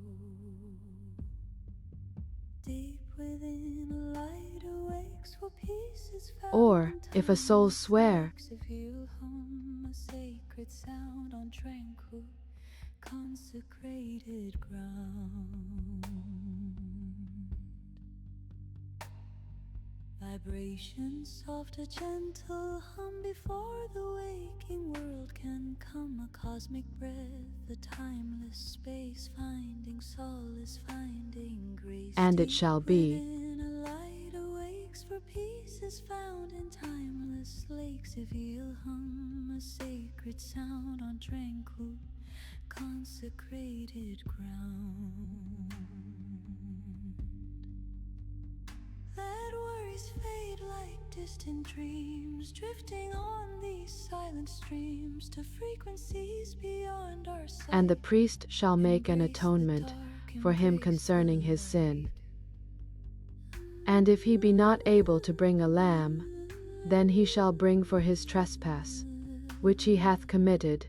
Deep within, a light awakes where peace is found. or if a soul swear, If you'll hum a sacred sound on tranquil, consecrated ground. Vibrations soft, a gentle hum before the waking world can come. A cosmic breath, a timeless space, finding solace, finding grace. and it shall be. Within, a light awakes, for peace is found in timeless lakes. If you'll hum a sacred sound on tranquil, consecrated ground. Let worries fade like distant dreams, drifting on these silent streams to frequencies beyond our sight. And the priest shall make an atonement for him concerning his sin. And if he be not able to bring a lamb, then he shall bring for his trespass, which he hath committed,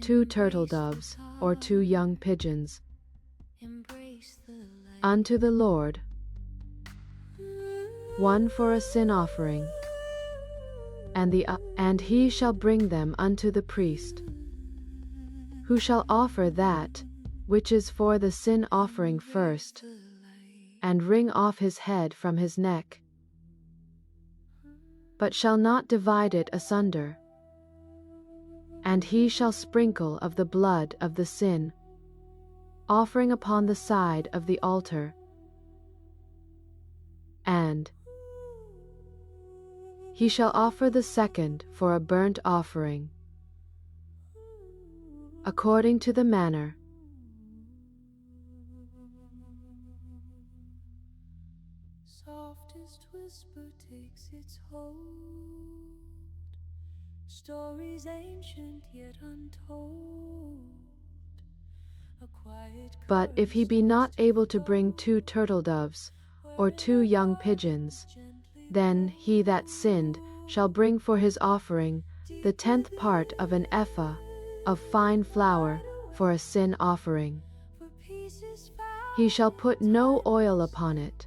2 turtle doves, or 2 young pigeons, unto the Lord, one for a sin offering, and he shall bring them unto the priest, who shall offer that which is for the sin offering first, and wring off his head from his neck, but shall not divide it asunder. And he shall sprinkle of the blood of the sin offering upon the side of the altar, and he shall offer the second for a burnt offering, according to the manner. Softest whisper takes its hold, stories ancient yet untold. A quiet But if he be not able to bring 2 turtle doves, or 2 young pigeons, then he that sinned shall bring for his offering the 10th part of an ephah of fine flour for a sin offering. He shall put no oil upon it,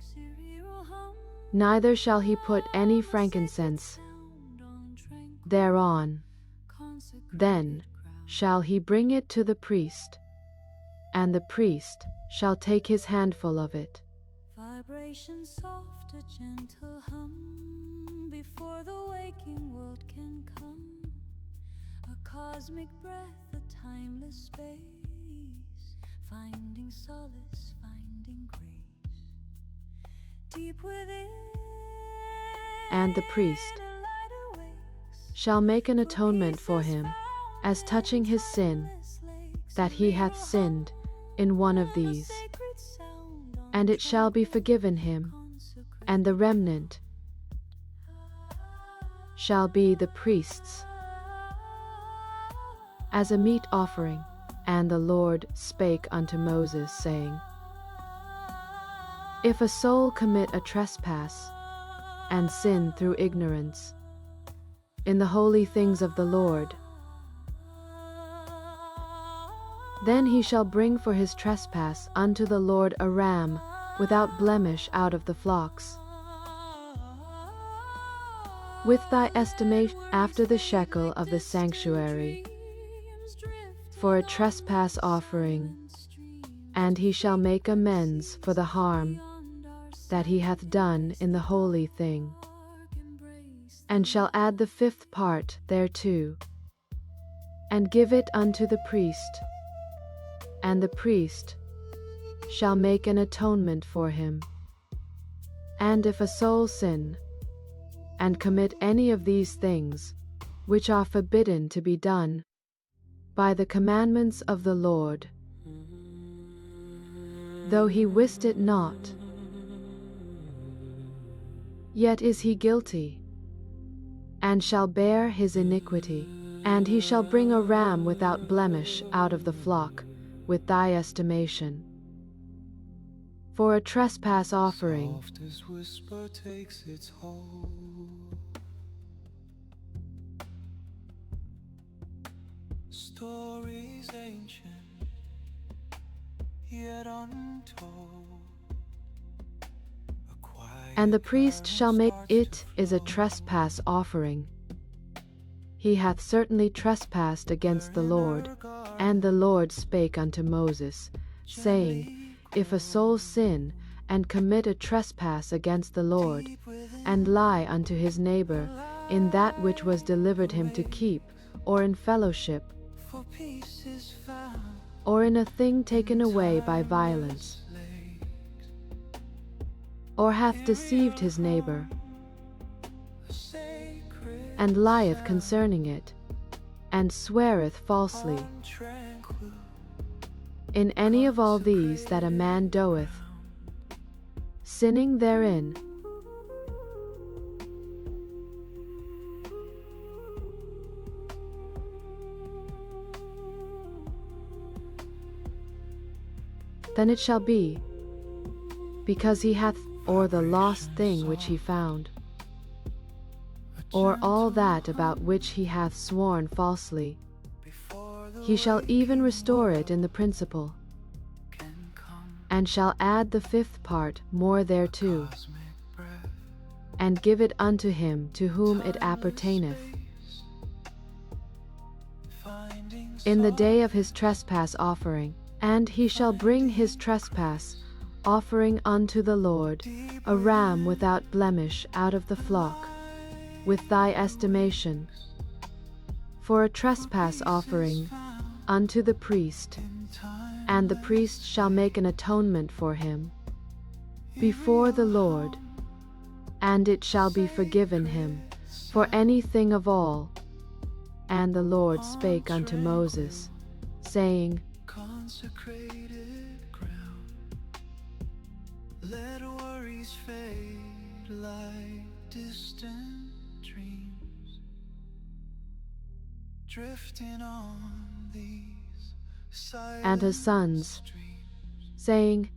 neither shall he put any frankincense thereon. Then shall he bring it to the priest, and the priest shall take his handful of it. Vibration soft, a gentle hum, before the waking world can come. A cosmic breath, a timeless space, finding solace, finding grace. Deep within, And the priest a light awakes, shall make an atonement for him, as touching his sin, that he hath sinned in one of these. And it shall be forgiven him, and the remnant shall be the priest's, as a meat offering. And the Lord spake unto Moses, saying, If a soul commit a trespass, and sin through ignorance, in the holy things of the Lord, then he shall bring for his trespass unto the Lord a ram without blemish out of the flocks, with thy estimation after the shekel of the sanctuary, for a trespass offering, and he shall make amends for the harm that he hath done in the holy thing, and shall add the fifth part thereto, and give it unto the priest, and the priest shall make an atonement for him. And if a soul sin, and commit any of these things, which are forbidden to be done by the commandments of the Lord, though he wist it not, yet is he guilty, and shall bear his iniquity. And he shall bring a ram without blemish out of the flock, with thy estimation, for a trespass offering. Softest whisper takes its hold. Stories ancient, yet untold. And the priest shall make it is a trespass offering. He hath certainly trespassed against the Lord. And the Lord spake unto Moses, saying, If a soul sin, and commit a trespass against the Lord, and lie unto his neighbor in that which was delivered him to keep, or in fellowship, or in a thing taken away by violence, or hath deceived his neighbor, and lieth concerning it, and sweareth falsely, in any of all these that a man doeth, sinning therein, then it shall be, because he hath, or the lost thing which he found, or all that about which he hath sworn falsely, he shall even restore it in the principal, and shall add the fifth part more thereto, and give it unto him to whom it appertaineth, in the day of his trespass offering. And he shall bring his trespass offering unto the Lord, a ram without blemish out of the flock, with thy estimation, for a trespass offering unto the priest. And the priest shall make an atonement for him before the Lord, and it shall be forgiven him for anything of all. And the Lord spake unto Moses, saying, Consecrated ground, let worries fade like distant dreams, drifting on these silent and his sons, saying,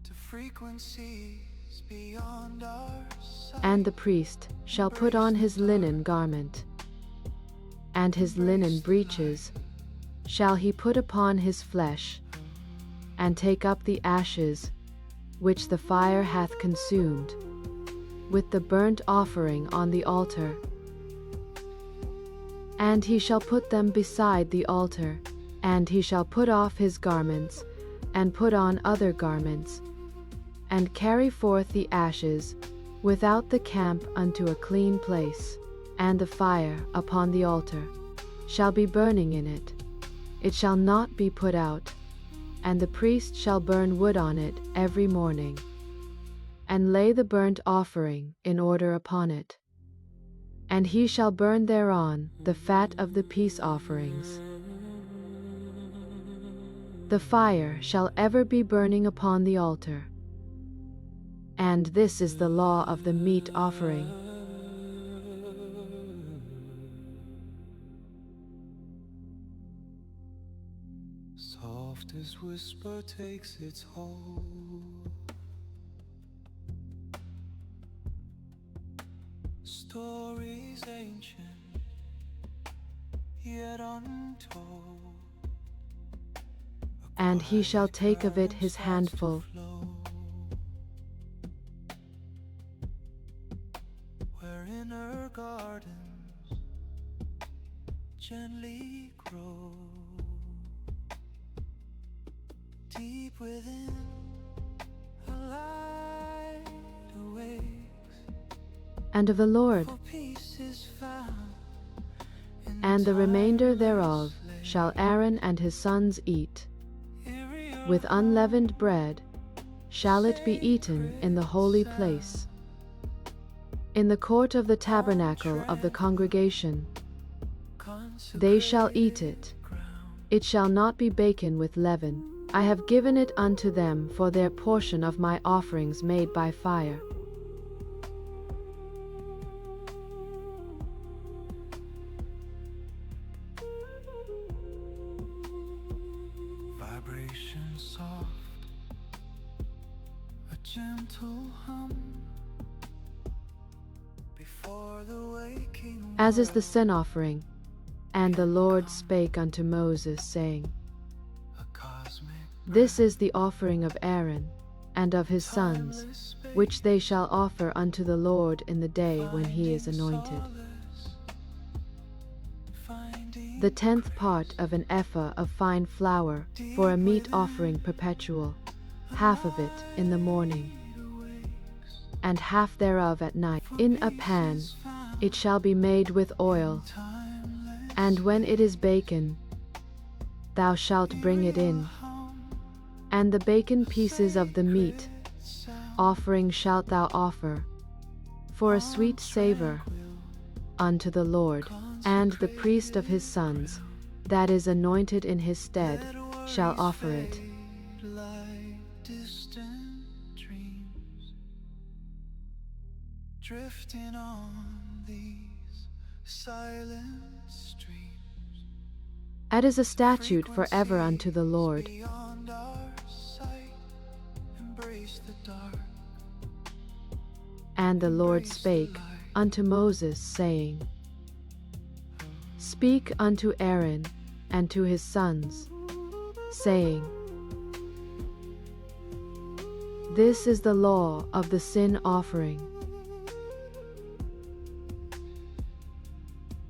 to frequencies beyond our sight. And the priest shall put on his linen garment, and his linen breeches shall he put upon his flesh, and take up the ashes which the fire hath consumed, with the burnt offering on the altar. And he shall put them beside the altar, and he shall put off his garments, and put on other garments, and carry forth the ashes without the camp unto a clean place. And the fire upon the altar shall be burning in it, it shall not be put out. And the priest shall burn wood on it every morning, and lay the burnt offering in order upon it. And he shall burn thereon the fat of the peace offerings. The fire shall ever be burning upon the altar. And this is the law of the meat offering. Softest whisper takes its hold. Stories ancient, yet untold. And he shall take of it his handful, where inner gardens gently grow. Deep within, a light awakes, and of the Lord, for peace is found in and the remainder thereof tireless shall Aaron and his sons eat. labor. With unleavened bread shall it be eaten in the holy place, in the court of the tabernacle of the congregation. They shall eat it. It shall not be baken with leaven. I have given it unto them for their portion of my offerings made by fire. Vibration soft, a gentle hum before the waking As is the world. sin offering. And the Lord spake unto Moses, saying, A cosmic This is the offering of Aaron and of his sons, timeless space, which they shall offer unto the Lord in the day when he is finding anointed. solace, finding The 10th part of an ephah of fine flour for a meat offering perpetual, half of it in the morning, awakes, and half thereof at night. In a pan is found it shall be made with oil, timeless. and when it is baken, thou shalt bring it in, and the baken pieces of the meat offering shalt thou offer for a sweet savor unto the Lord. And the priest of his sons, that is anointed in his stead, shall offer it. Like distant dreams, drifting on these silent streams. It is a statute forever unto the Lord. Beyond our sight, embrace the dark. And the Lord spake unto Moses, saying, Speak unto Aaron and to his sons, saying, This is the law of the sin offering.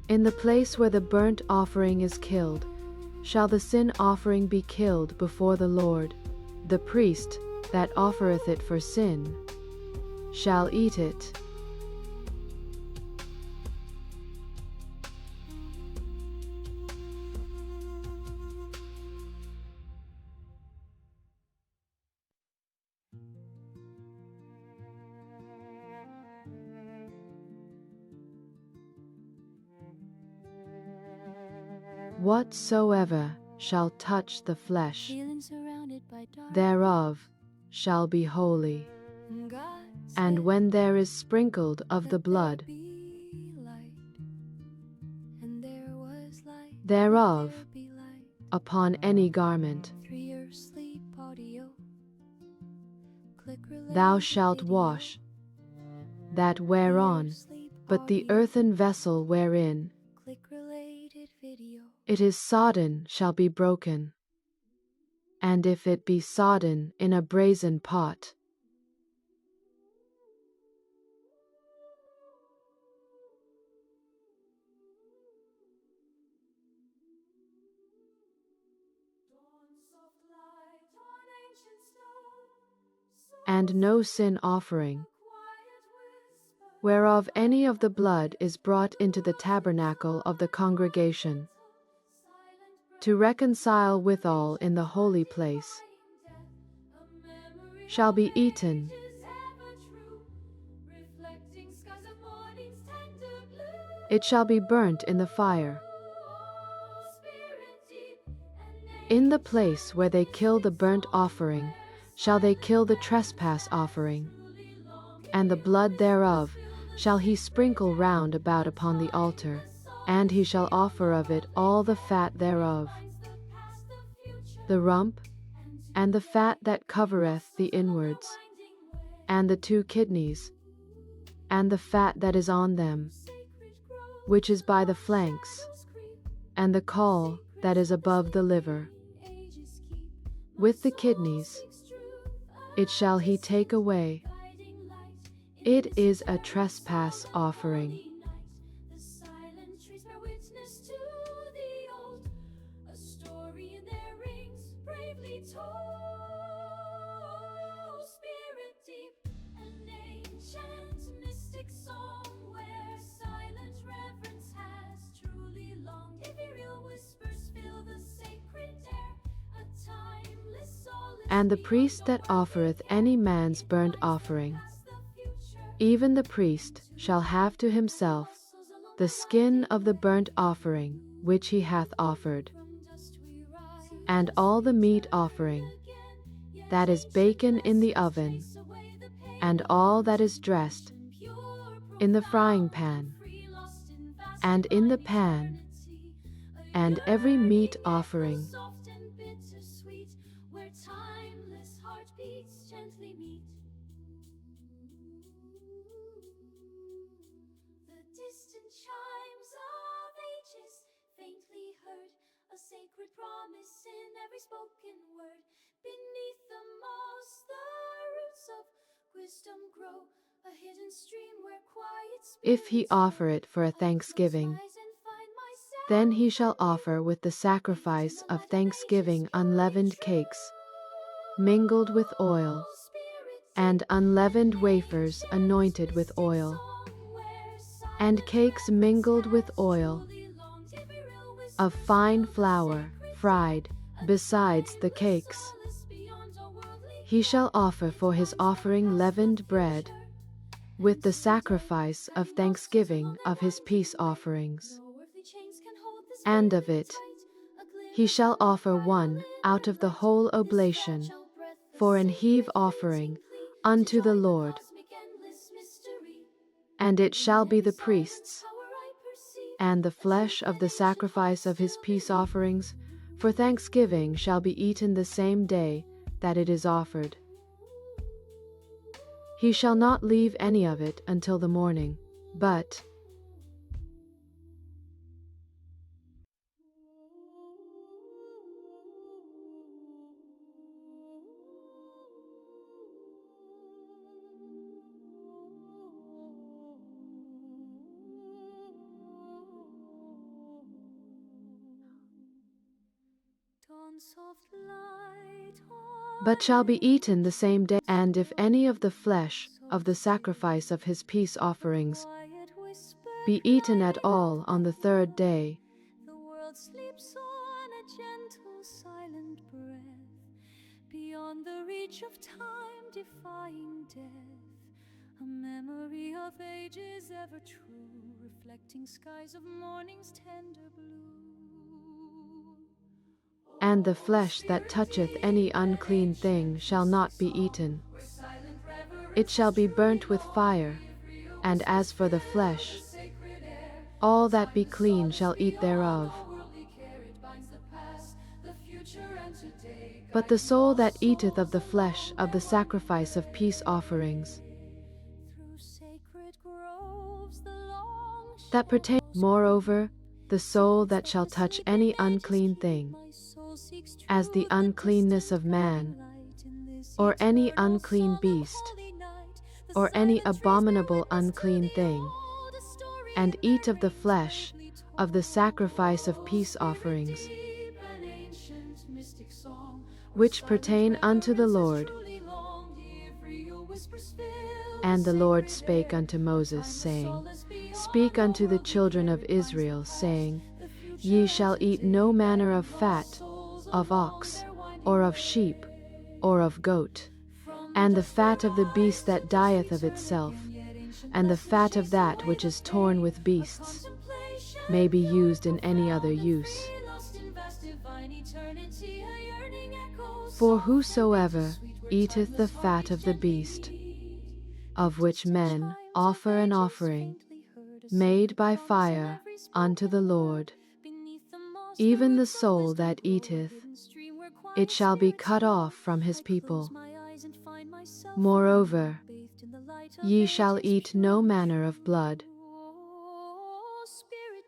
In the place where the burnt offering is killed, shall the sin offering be killed before the Lord. The priest that offereth it for sin shall eat it. Whatsoever shall touch the flesh thereof shall be holy. And when there is sprinkled of the blood thereof upon any garment, thou shalt wash that whereon, but the earthen vessel wherein it is sodden shall be broken. And if it be sodden in a brazen pot, and no sin offering, whereof any of the blood is brought into the tabernacle of the congregation, to reconcile withal in the holy place, shall be eaten. it shall be burnt in the fire. Spirit deep and In the place where they kill the burnt offering, shall they kill the trespass offering, and the blood thereof shall he sprinkle round about upon the altar, and he shall offer of it all the fat thereof, the rump, and the fat that covereth the inwards, and the 2 kidneys, and the fat that is on them, which is by the flanks, and the caul that is above the liver, with the kidneys, it shall he take away. It is a trespass offering. the silent trees bear witness to the old, a story in their rings bravely told. Spirit deep, an ancient mystic song where silent reverence has truly longed. Ethereal whispers fill the sacred air, a timeless solace. And the priest that offereth any man's burnt offering, even the priest shall have to himself the skin of the burnt offering which he hath offered, and all the meat offering that is baken in the oven, and all that is dressed in the frying pan, and in the pan, and every meat offering, where timeless heartbeats gently meet. The distant chimes of ages faintly heard, a sacred promise in every spoken word. Beneath the moss, the roots of wisdom grow, a hidden stream where quiet if he spirits offer it for a flow. thanksgiving. Rise and find myself Then he shall offer with the sacrifice of thanksgiving unleavened cakes, mingled with oil, and unleavened wafers anointed with oil, and cakes mingled with oil, of fine flour, fried, besides the cakes. He shall offer for his offering leavened bread, with the sacrifice of thanksgiving of his peace offerings. And of it he shall offer one out of the whole oblation, for an heave offering unto the Lord. And it shall be the priest's, and the flesh of the sacrifice of his peace offerings for thanksgiving shall be eaten the same day that it is offered. He shall not leave any of it until the morning, but shall be eaten the same day. And if any of the flesh of the sacrifice of his peace offerings be eaten at all on the 3rd day, the world sleeps on a gentle, silent breath, beyond the reach of time, defying death. A memory of ages ever true, reflecting skies of morning's tender blue. and the flesh that toucheth any unclean thing shall not be eaten. It shall be burnt with fire. And as for the flesh, all that be clean shall eat thereof. But the soul that eateth of the flesh of the sacrifice of peace offerings, that pertain, moreover, the soul that shall touch any unclean thing, as the uncleanness of man, or any unclean beast, or any abominable unclean thing, and eat of the flesh of the sacrifice of peace offerings, which pertain unto the Lord. And the Lord spake unto Moses, saying, Speak unto the children of Israel, saying, Ye shall eat no manner of fat, of ox, or of sheep, or of goat, and the fat of the beast that dieth of itself, and the fat of that which is torn with beasts, may be used in any other use. For whosoever eateth the fat of the beast, of which men offer an offering, made by fire unto the Lord, even the soul that eateth, it shall be cut off from his people. Moreover, ye shall eat no manner of blood,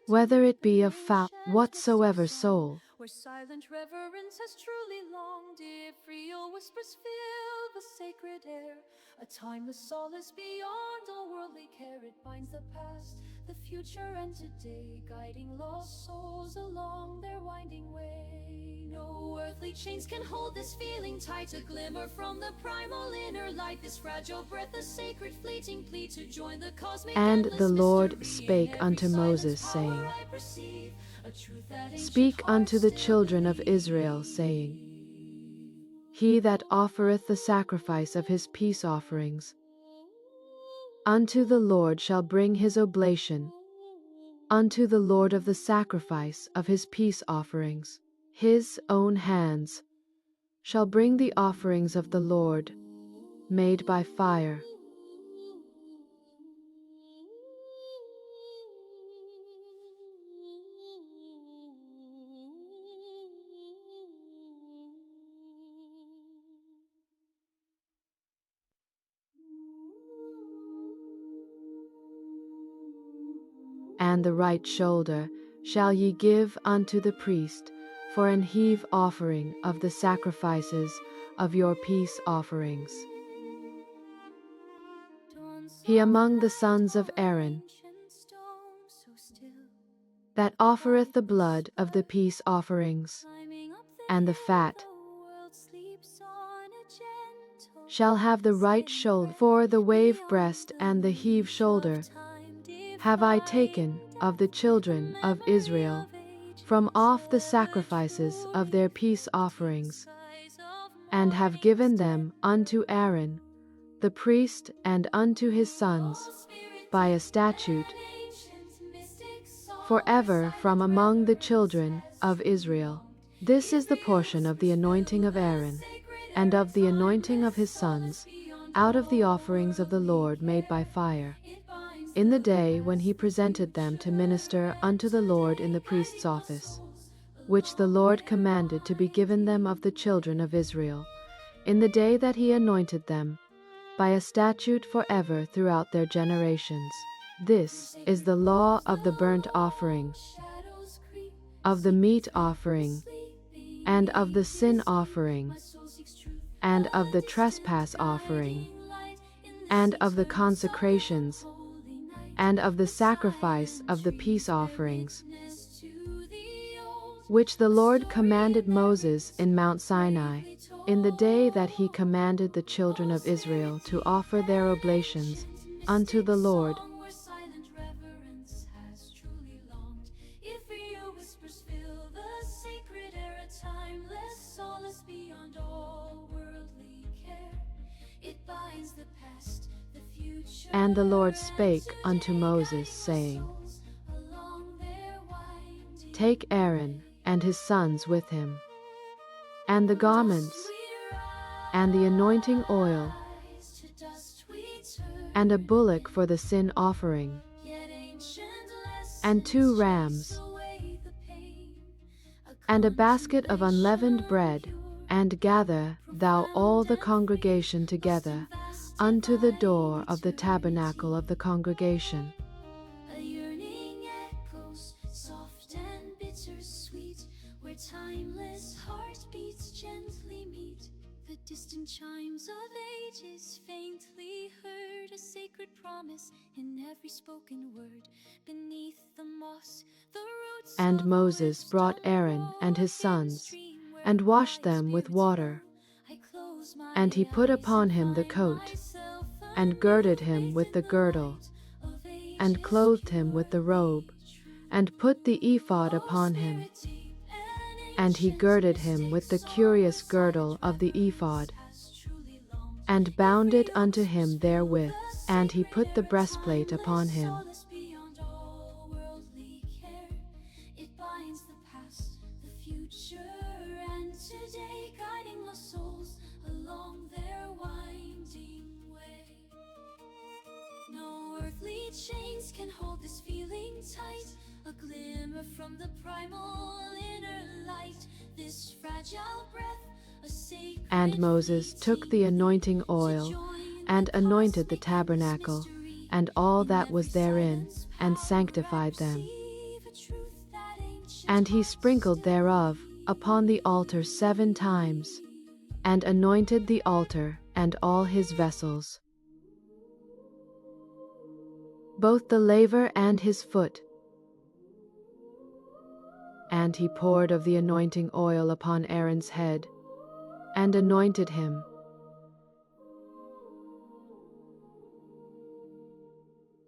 whether it be of fowl, whatsoever soul, where silent reverence has truly longed, ethereal whispers fill the sacred air, a timeless solace beyond all worldly care. It binds the past, the future, and today, guiding lost souls along their winding way. No earthly chains can hold this feeling tight, a glimmer from the primal inner light, this fragile breath, a sacred fleeting plea to join the cosmic. And endless the Lord mystery. spake In every unto silent Moses, power saying, I perceive a truth that ancient Speak unto hearts the still children of believe. Israel, saying, He that offereth the sacrifice of his peace offerings unto the Lord shall bring his oblation unto the Lord of the sacrifice of his peace offerings. His own hands shall bring the offerings of the Lord, made by fire. And the right shoulder shall ye give unto the priest for an heave offering of the sacrifices of your peace offerings. He among the sons of Aaron that offereth the blood of the peace offerings and the fat shall have the right shoulder, for the wave breast and the heave shoulder have I taken of the children of Israel from off the sacrifices of their peace offerings, and have given them unto Aaron the priest and unto his sons by a statute forever from among the children of Israel. This is the portion of the anointing of Aaron, and of the anointing of his sons, out of the offerings of the Lord made by fire, in the day when he presented them to minister unto the Lord in the priest's office, which the Lord commanded to be given them of the children of Israel, in the day that he anointed them, by a statute forever throughout their generations. This is the law of the burnt offering, of the meat offering, and of the sin offering, and of the trespass offering, and of the consecrations, and of the sacrifice of the peace offerings, which the Lord commanded Moses in Mount Sinai, in the day that he commanded the children of Israel to offer their oblations unto the Lord. And the Lord spake unto Moses, saying, Take Aaron and his sons with him, and the garments, and the anointing oil, and a bullock for the sin offering, and 2 rams, and a basket of unleavened bread, and gather thou all the congregation together unto the door of the tabernacle of the congregation. A yearning echoes, soft and bittersweet, where timeless heartbeats gently meet. The distant chimes of ages faintly heard, a sacred promise in every spoken word. Beneath the moss, the roots And of Moses wisdom brought Aaron and his grow in the sons, stream where and washed wise them with winds water. blow. I close my And he put eyes upon and him the find coat, myself and girded him with the girdle, and clothed him with the robe, and put the ephod upon him. And he girded him with the curious girdle of the ephod, and bound it unto him therewith, and he put the breastplate upon him. can hold this feeling tight, a glimmer from the primal inner light, this fragile breath, a sacred And Moses took the anointing oil, and anointed the tabernacle, and all that was therein, and sanctified them. And he sprinkled thereof upon the altar 7 times, and anointed the altar and all his vessels, both the laver and his foot. And he poured of the anointing oil upon Aaron's head, and anointed him.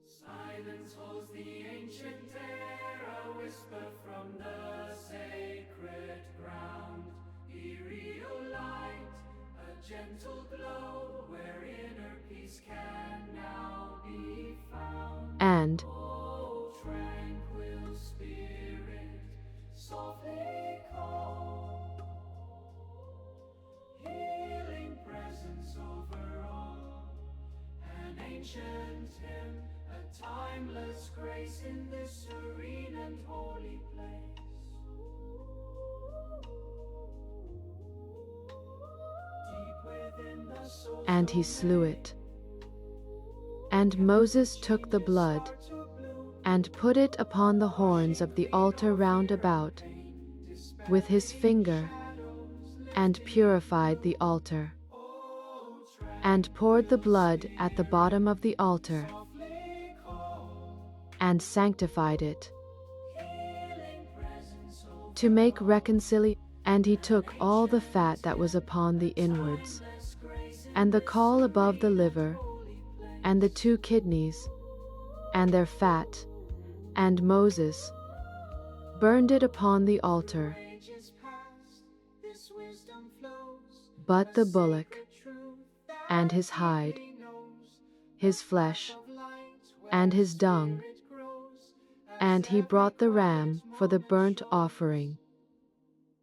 Silence holds the ancient air, a whisper from the sacred ground. Ethereal light, a gentle glow, where inner peace can now be found. And Oh, tranquil spirit, softly call. Healing presence over all, an ancient hymn, a timeless grace in this serene and holy place. Deep within the soul's and he slew it. And Moses took the blood, and put it upon the horns of the altar round about with his finger, and purified the altar, and poured the blood at the bottom of the altar, and sanctified it, to make reconciliation. And he took all the fat that was upon the inwards, and the caul above the liver, and the 2 kidneys, and their fat, and Moses burned it upon the altar. But the bullock, and his hide, his flesh, and his dung, and he brought the ram for the burnt offering.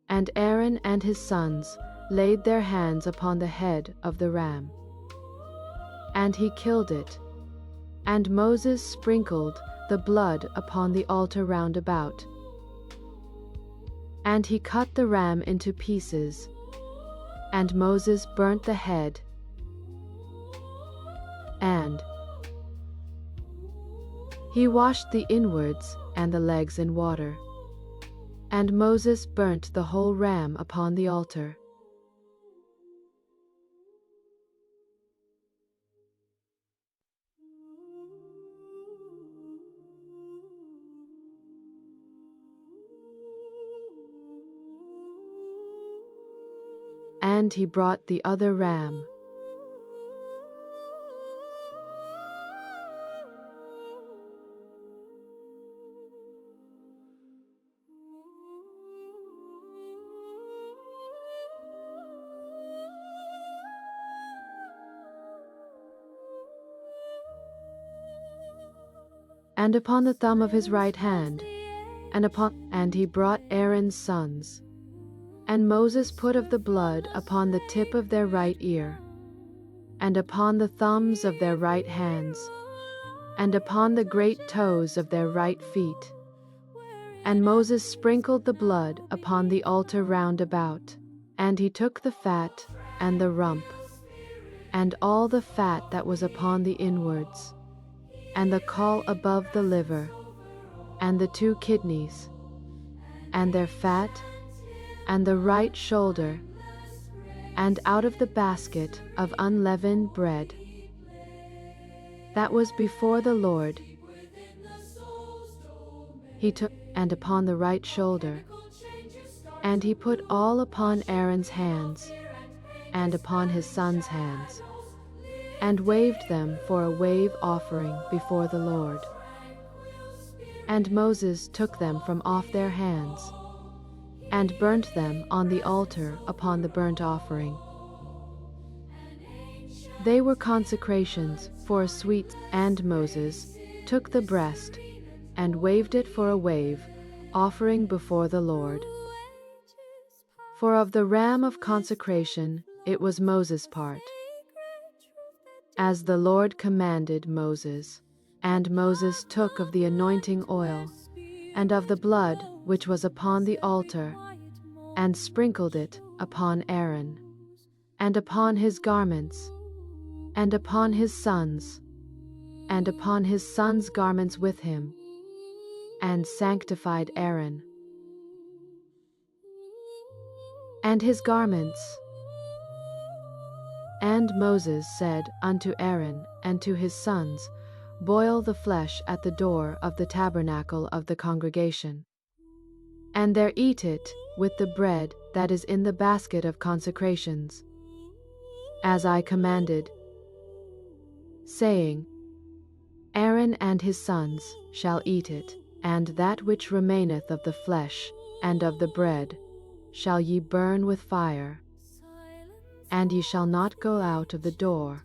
And Aaron and his sons laid their hands upon the head of the ram, and he killed it. And Moses sprinkled the blood upon the altar round about. And he cut the ram into pieces, and Moses burnt the head, and he washed the inwards and the legs in water. And Moses burnt the whole ram upon the altar. And he brought the other ram, and upon the thumb of his right hand, and he brought Aaron's sons. And Moses put of the blood upon the tip of their right ear, and upon the thumbs of their right hands, and upon the great toes of their right feet. And Moses sprinkled the blood upon the altar round about. And he took the fat, and the rump, and all the fat that was upon the inwards, and the caul above the liver, and the 2 kidneys, and their fat, and the right shoulder, and out of the basket of unleavened bread that was before the Lord, he took, and upon the right shoulder, and he put all upon Aaron's hands, and upon his sons' hands, and waved them for a wave offering before the Lord. And Moses took them from off their hands, and burnt them on the altar upon the burnt offering. They were consecrations for a sweet. And Moses took the breast, and waved it for a wave offering before the Lord. For of the ram of consecration it was Moses' part, as the Lord commanded Moses. And Moses took of the anointing oil, and of the blood which was upon the altar, and sprinkled it upon Aaron, and upon his garments, and upon his sons, and upon his sons' garments with him, and sanctified Aaron and his garments. And Moses said unto Aaron and to his sons, Boil the flesh at the door of the tabernacle of the congregation, and there eat it with the bread that is in the basket of consecrations, as I commanded, saying, Aaron and his sons shall eat it, and that which remaineth of the flesh and of the bread shall ye burn with fire, and ye shall not go out of the door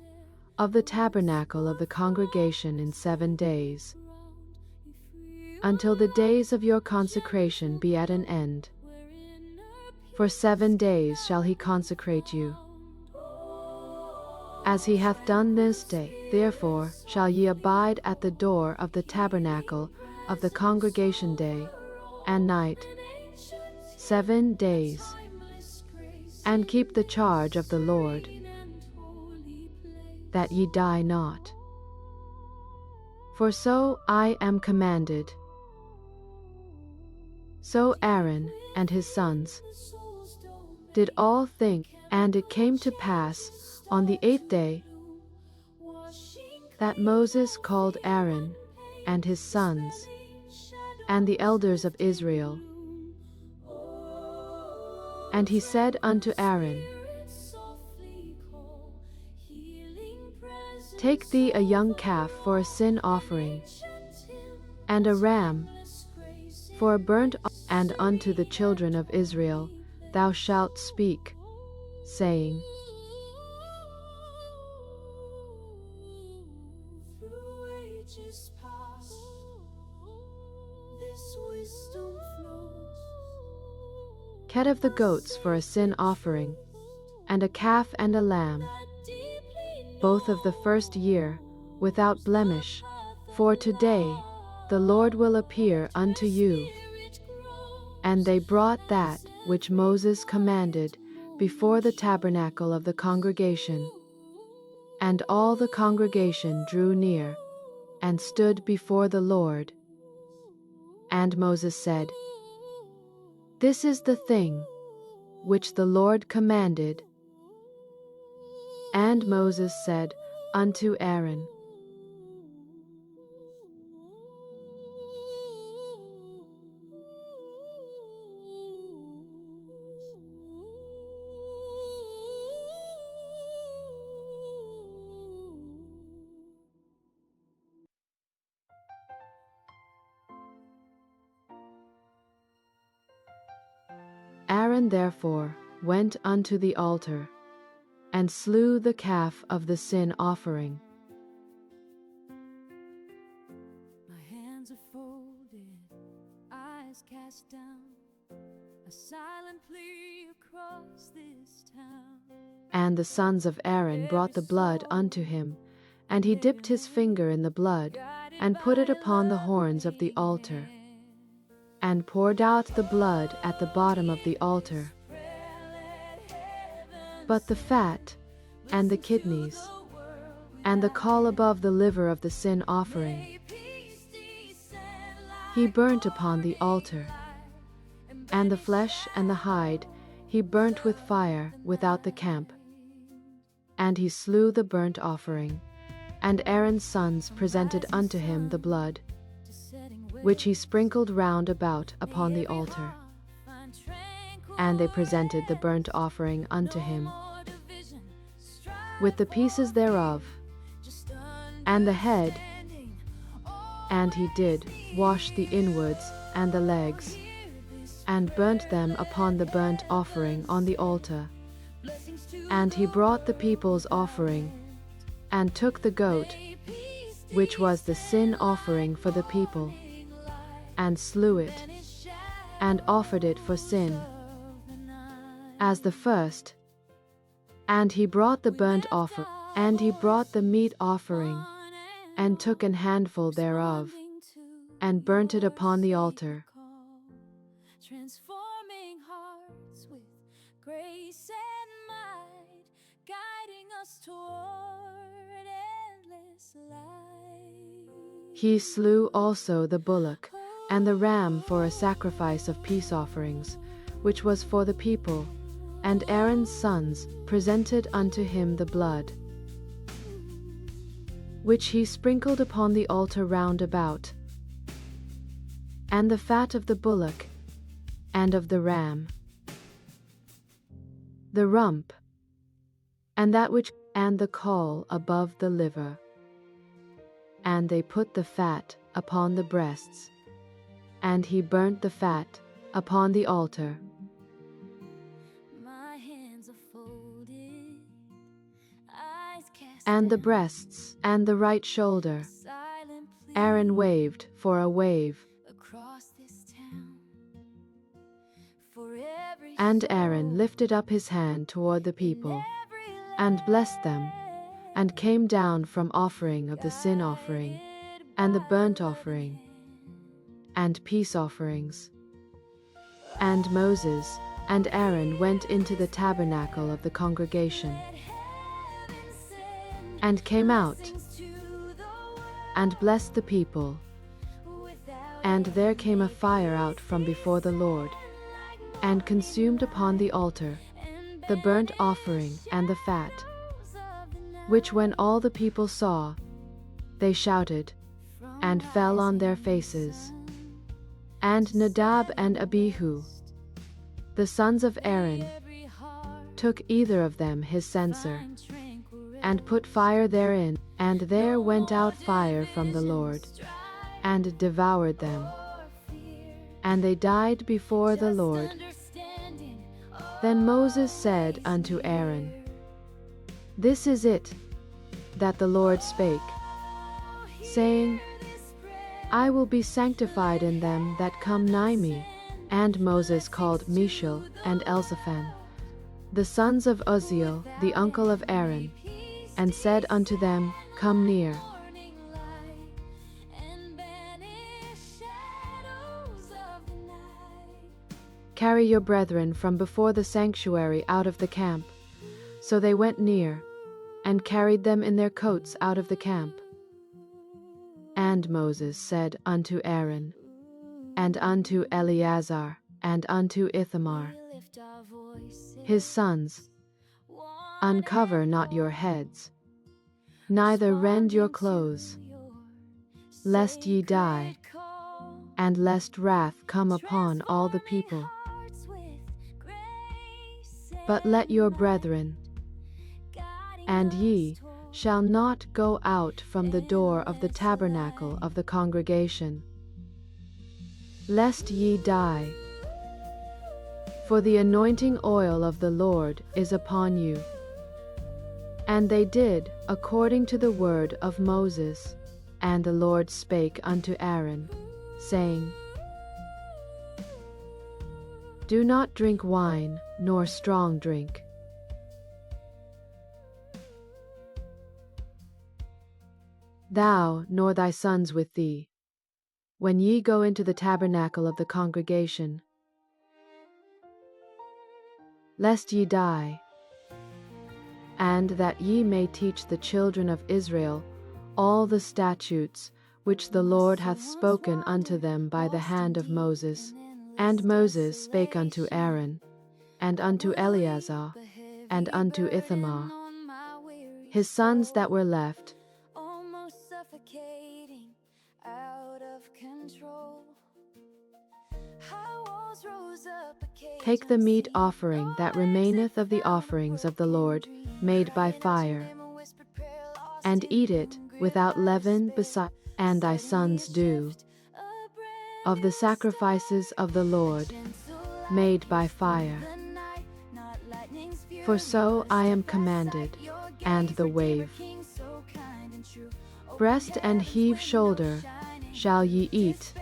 of the tabernacle of the congregation in 7 days, until the days of your consecration be at an end. For 7 days shall he consecrate you, as he hath done this day. Therefore shall ye abide at the door of the tabernacle of the congregation day and night 7 days, and keep the charge of the Lord, that ye die not. For so I am commanded. So Aaron and his sons did all things, and it came to pass on the 8th day that Moses called Aaron and his sons and the elders of Israel. And he said unto Aaron, Take thee a young calf for a sin offering, and a ram for a burnt offering, and unto the children of Israel thou shalt speak, saying, Cut of the goats for a sin offering, and a calf and a lamb, both of the first year, without blemish. For today the Lord will appear unto you. And they brought that which Moses commanded before the tabernacle of the congregation. And all the congregation drew near, and stood before the Lord. And Moses said, This is the thing which the Lord commanded. And Moses said unto Aaron, Aaron therefore went unto the altar, and slew the calf of the sin offering. My hands are folded, eyes cast down, a silent plea across this town. And the sons of Aaron brought the blood unto him, and he dipped his finger in the blood, and put it upon the horns of the altar, and poured out the blood at the bottom of the altar. But the fat, and the kidneys, and the caul above the liver of the sin offering, he burnt upon the altar, and the flesh and the hide he burnt with fire without the camp. And he slew the burnt offering, and Aaron's sons presented unto him the blood, which he sprinkled round about upon the altar. And they presented the burnt offering unto him, with the pieces thereof, and the head, and he did wash the inwards and the legs, and burnt them upon the burnt offering on the altar. And he brought the people's offering, and took the goat, which was the sin offering for the people, and slew it, and offered it for sin, as the first. And he brought the burnt offering, and he brought the meat offering, and took an handful thereof, and burnt it upon the altar. Transforming hearts with grace and might, guiding us toward endless light. He slew also the bullock and the ram for a sacrifice of peace offerings, which was for the people, and Aaron's sons presented unto him the blood, which he sprinkled upon the altar round about, and the fat of the bullock and of the ram, the rump, and that which, and the caul above the liver. And they put the fat upon the breasts, and he burnt the fat upon the altar. My hands are folded, eyes cast And the down, breasts and the right shoulder silent plea Aaron waved for a wave, across this town. For every and soul, Aaron lifted up his hand toward the people, every and blessed them, and came down from offering of the sin offering, and the burnt offering, and peace offerings. And Moses and Aaron went into the tabernacle of the congregation, and came out, and blessed the people. And there came a fire out from before the Lord, and consumed upon the altar the burnt offering and the fat, which when all the people saw, they shouted, and fell on their faces. And Nadab and Abihu, the sons of Aaron, took either of them his censer, and put fire therein, and there went out fire from the Lord, and devoured them. And they died before the Lord. Then Moses said unto Aaron, This is it that the Lord spake, saying, I will be sanctified in them that come nigh me. And Moses called Mishael and Elzaphan, the sons of Uzziel, the uncle of Aaron, and said unto them, Come near. Carry your brethren from before the sanctuary out of the camp. So they went near, and carried them in their coats out of the camp. And Moses said unto Aaron, and unto Eleazar, and unto Ithamar, his sons, Uncover not your heads, neither rend your clothes, lest ye die, and lest wrath come upon all the people. But let your brethren and ye shall not go out from the door of the tabernacle of the congregation, lest ye die. For the anointing oil of the Lord is upon you. And they did according to the word of Moses. And the Lord spake unto Aaron, saying, Do not drink wine, nor strong drink. Thou nor thy sons with thee, when ye go into the tabernacle of the congregation, lest ye die, and that ye may teach the children of Israel all the statutes which the Lord hath spoken unto them by the hand of Moses. And Moses spake unto Aaron, and unto Eleazar, and unto Ithamar, his sons that were left, almost suffocating, out of control. High walls rose up, Take the meat offering that remaineth of the offerings of the Lord, made by fire, and eat it without leaven beside, and thy sons do, of the sacrifices of the Lord, made by fire. For so I am commanded, and the wave, breast and heave shoulder, shall ye eat.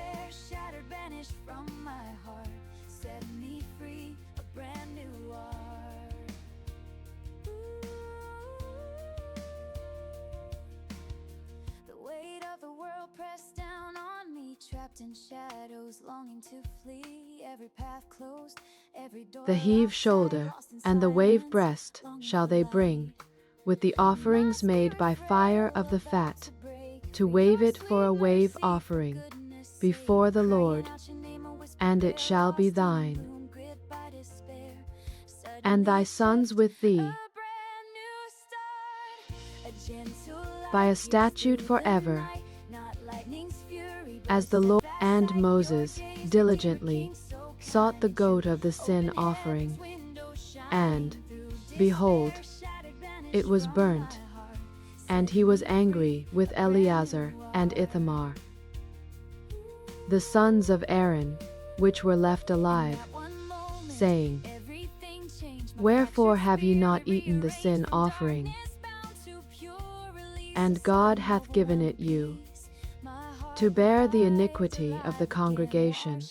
trapped in shadows, longing to flee, every path closed, every door The heave locked, shoulder lost in and the wave silence, breast longing shall for they light. bring, with the offerings made by fire of the fat, to wave it for a wave offering before the Lord, and it shall be thine, and thy sons with thee, by a statute forever, as the Lord and Moses diligently sought the goat of the sin offering, and, behold, it was burnt, and he was angry with Eleazar and Ithamar, the sons of Aaron, which were left alive, saying, Wherefore have ye not eaten the sin offering? And God hath given it you, to bear the iniquity of the congregation.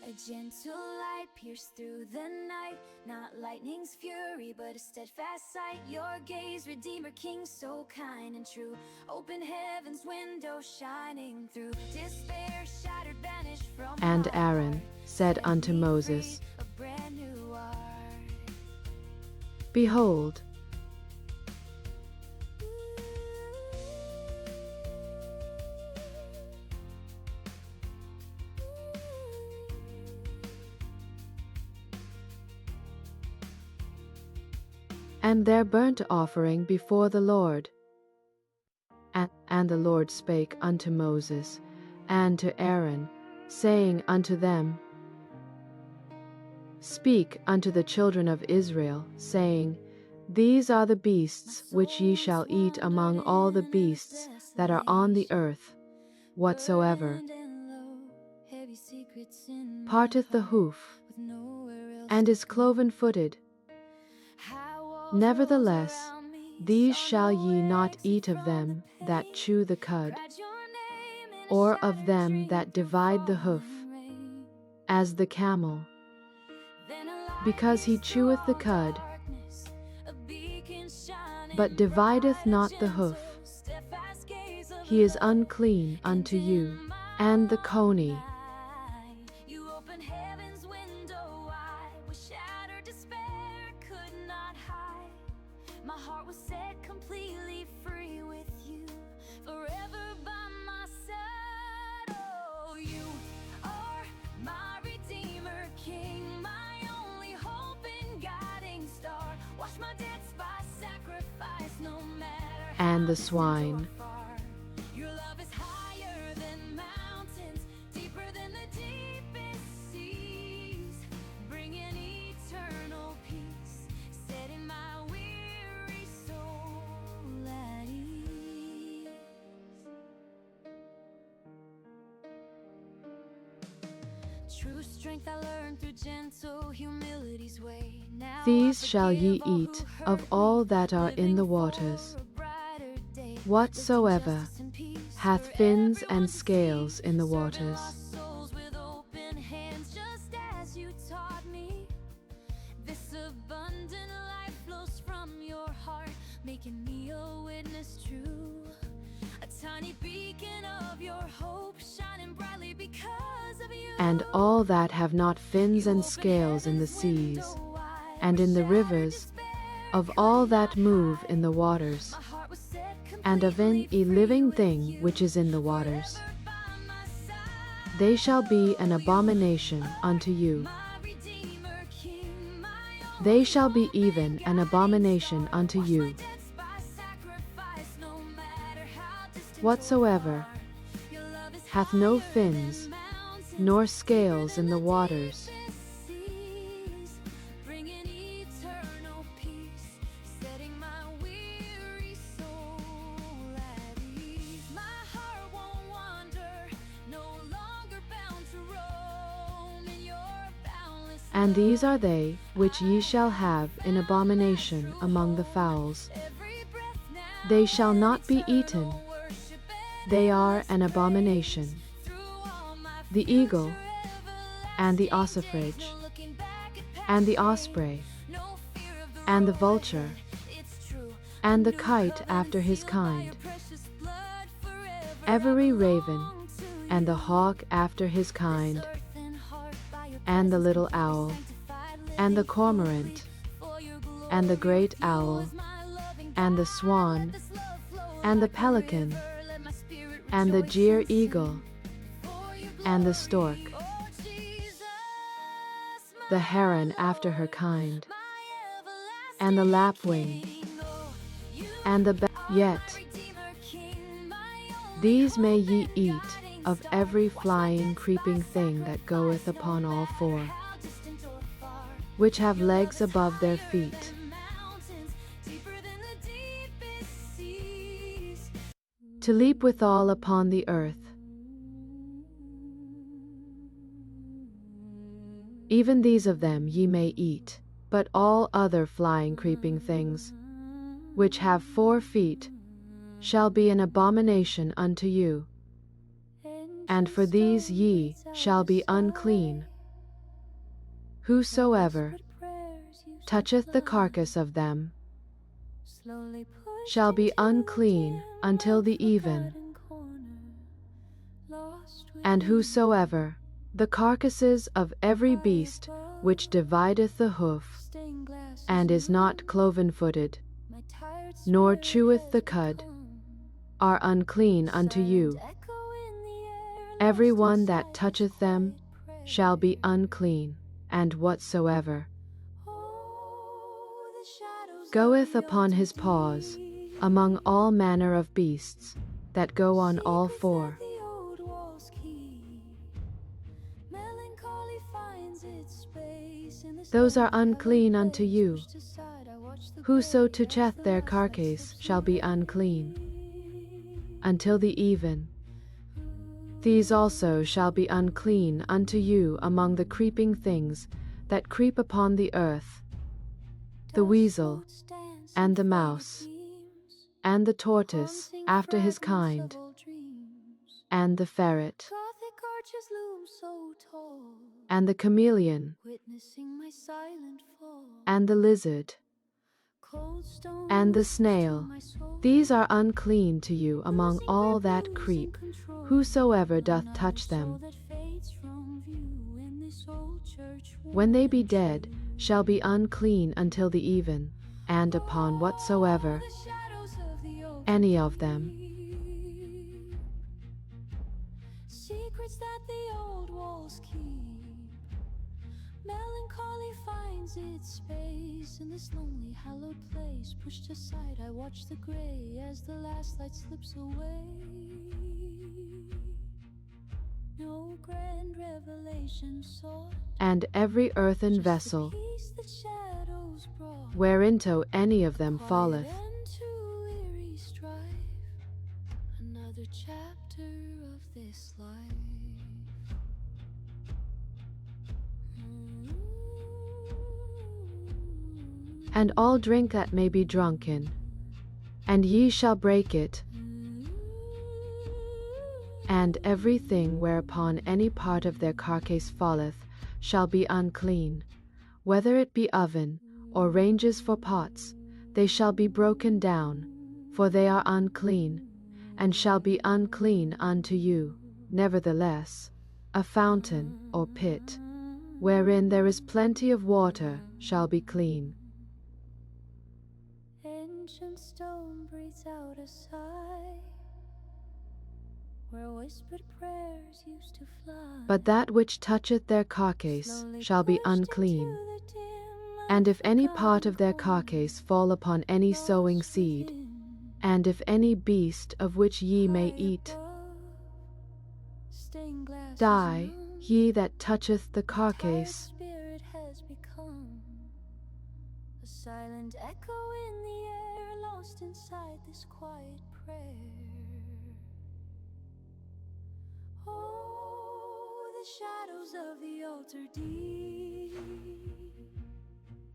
A gentle light pierced through the night, not lightning's fury, but a steadfast sight. Your gaze, Redeemer, King, so kind and true. Open heaven's window shining through. Despair shattered, banished from And my Aaron heart. said Set unto me Moses, free, a brand new art. Behold, and their burnt offering before the Lord. And the Lord spake unto Moses and to Aaron, saying unto them, Speak unto the children of Israel, saying, These are the beasts which ye shall eat among all the beasts that are on the earth. Whatsoever parteth the hoof, and is cloven-footed, nevertheless, these shall ye not eat of them that chew the cud, or of them that divide the hoof, as the camel, because he cheweth the cud, but divideth not the hoof. He is unclean unto you. And the coney, You open heaven's window wide, with shattered despair could not hide. My heart was set completely free with you, forever by my side. Oh, you are my Redeemer, King, my only hope and guiding star. Wash my debts by sacrifice, no matter and the how swine, distant or far. Your love is higher than mountains, deeper than the deepest seas, bringing eternal peace, setting my weary soul at ease. True strength I learned through gentle humility's way. Now these I shall ye forgive all who eat hurt of me, all that are in the living waters. for a brighter day, Whatsoever lifting justice and peace hath for fins everyone and to see, scales in the serving waters, lost souls with open hands, just as you taught me. This abundant life flows from your heart, making me a witness true, a tiny beacon of your hope, shining brightly because of you. and all that have not fins and scales in the seas, and in the rivers, of all that move in the waters, and of any living thing which is in the waters. They shall be an abomination unto you. They shall be even an abomination unto you. Whatsoever hath no fins, nor scales in the waters, Bringing eternal peace, setting my weary soul at ease. My heart won't wander, no longer bound to roam in your boundless and these are they which ye shall have in abomination among the fowls. every breath now. They shall not be eaten, Worship they are an abomination. through all my The eagle, everlasting and the days, ossifrage, no looking back at and the past osprey, no fear of the and the road vulture, ahead. It's true, and the kite after his kind, every raven, and the hawk after his kind, and the little owl, and the cormorant, and the great owl, and the swan, and the pelican, and the gier eagle, and the stork, the heron after her kind, and the lapwing, and the yet these may ye eat of every flying creeping thing that goeth upon all four, which have legs above their feet, to leap withal upon the earth. Even these of them ye may eat, but all other flying creeping things, which have 4 feet, shall be an abomination unto you, and for these ye shall be unclean. Whosoever toucheth the carcass of them shall be unclean until the even, and whosoever the carcasses of every beast which divideth the hoof, and is not cloven-footed, nor cheweth the cud, are unclean unto you. Every one that toucheth them shall be unclean, and whatsoever goeth upon his paws among all manner of beasts that go on all 4, those are unclean unto you. Whoso toucheth their carcase shall be unclean until the even. These also shall be unclean unto you among the creeping things that creep upon the earth, the weasel, and the mouse, and the tortoise after his kind, and the ferret, and the chameleon, and the lizard, and the snail. These are unclean to you among all that creep. Whosoever doth touch them, when they be dead, shall be unclean until the even, and upon whatsoever any of them. Secrets that the old walls keep. Melancholy finds its space in this lonely hallowed place. Pushed aside, I watch the gray as the last light slips away. No grand revelation sought, and every earthen vessel whereinto any of them falleth, another chapter of this life. And all drink that may be drunken, and ye shall break it. And everything whereupon any part of their carcase falleth shall be unclean, whether it be oven, or ranges for pots, they shall be broken down, for they are unclean, and shall be unclean unto you. Nevertheless, a fountain, or pit, wherein there is plenty of water, shall be clean. Ancient stone breathes out a sigh, where whispered prayers used to fly. But that which toucheth their carcase shall be unclean. And if any part of their carcase fall upon any sowing seed, and if any beast of which ye may eat die, he that toucheth the carcase, a silent echo in the air, lost inside this quiet prayer. Oh, the shadows of the altar deep,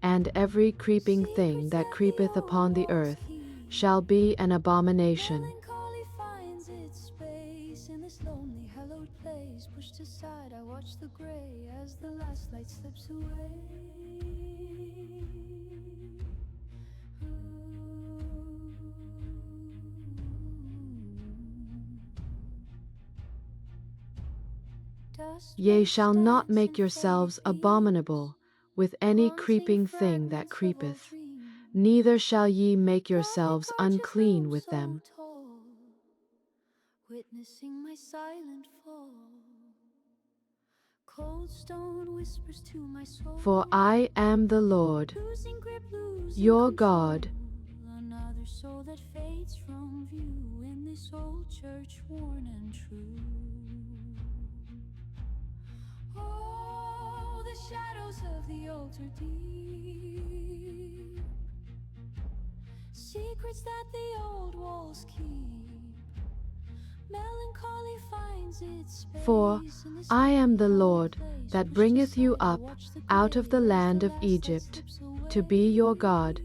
and every creeping thing that creepeth upon the earth shall be an abomination. Melancholy finds its space in this lonely hallowed place. Pushed aside, I watch the gray as the last light slips away. Ye shall not make yourselves abominable with any creeping thing that creepeth, neither shall ye make yourselves unclean with them. Witnessing my silent fall. Cold stone whispers to my soul. For I am the Lord, Losing grip, losing your control. God. Another soul that fades from view in this old church worn and true. Oh, the shadows of the altar deep. Secrets that the old walls keep. Melancholy finds its space. For in this I am the hallowed Lord place. that Pushed bringeth you aside, up watch the out of the grave as land the of last light Egypt, slips to be your away. God.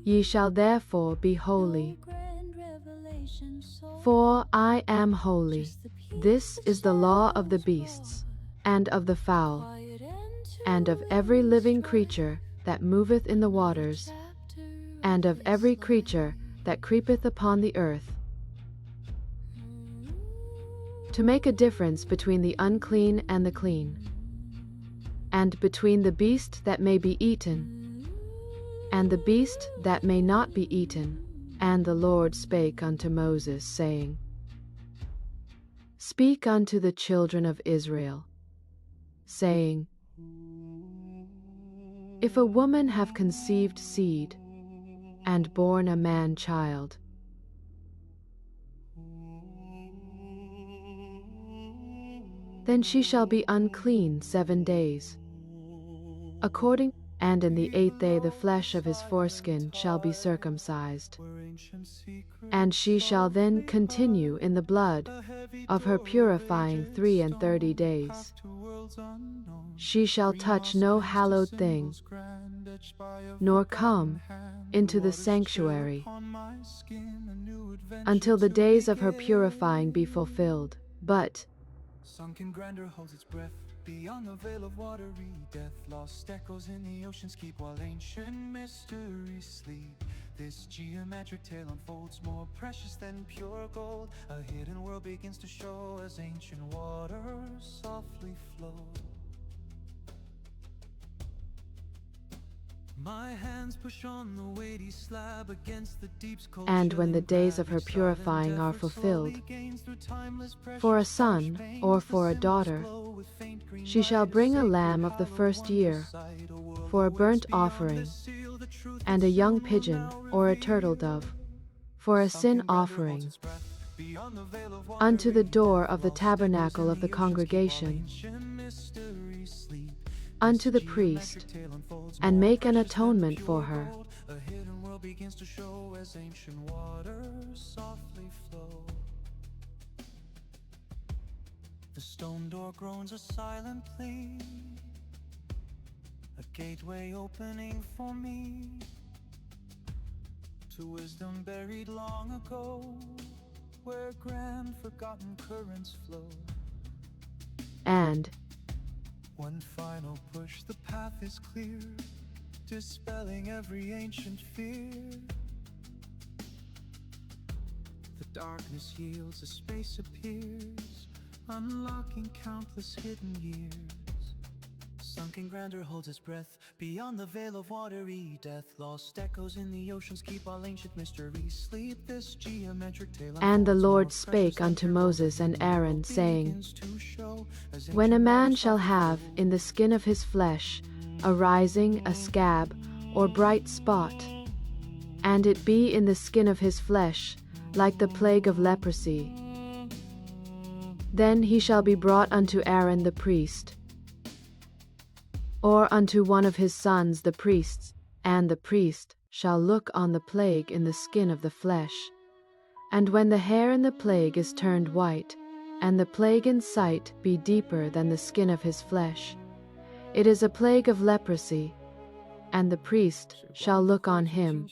Ye shall therefore be No holy, grand revelation sought, for I am holy. just the peace This the is the law of the shadows beasts, brought. and of the fowl, Quiet and of enter every in living strife. creature that moveth in the Another waters, chapter and of this every life. creature that creepeth upon the earth, to make a difference between the unclean and the clean, and between the beast that may be eaten, and the beast that may not be eaten. And the Lord spake unto Moses, saying, Speak unto the children of Israel, saying, If a woman have conceived seed, and born a man child, then she shall be unclean 7 days. And in the 8th day the flesh of his foreskin shall be circumcised. And she shall then continue in the blood of her purifying 33 days. She shall touch no hallowed thing, nor come into the sanctuary, until the days of her purifying be fulfilled. But sunken grandeur holds its breath beyond the veil of watery death. Lost echoes in the oceans keep while ancient mysteries sleep. This geometric tale unfolds, more precious than pure gold. A hidden world begins to show as ancient waters softly flow. My hands push on the weighty slab against the deep's cold. and when the days of her purifying are fulfilled, for a son or for a daughter, she shall bring a lamb of the first year for a burnt offering, and a young pigeon or a turtle dove for a sin offering, unto the door of the tabernacle of the congregation, unto the priest, and make an atonement for her. A hidden world begins to show as ancient waters softly flow. The stone door groans a silent plea, a gateway opening for me to wisdom buried long ago, where grand forgotten currents flow. And One final push, the path is clear, dispelling every ancient fear. The darkness yields, a space appears, unlocking countless hidden years. Sunken grandeur holds its breath beyond the veil of watery death. Lost echoes in the oceans keep all ancient mysteries sleep. This geometric tale And the unfolds, Lord more spake precious than unto pure gold. Moses and The hidden Aaron, world saying, begins to show as When a ancient man waters shall softly have flow. in the skin of his flesh a rising, a scab, or bright spot, and it be in the skin of his flesh, like the plague of leprosy, then he shall be brought unto Aaron the priest, or unto one of his sons the priests, and the priest shall look on the plague in the skin of the flesh. And when the hair in the plague is turned white, and the plague in sight be deeper than the skin of his flesh, it is a plague of leprosy, and the priest shall look on him,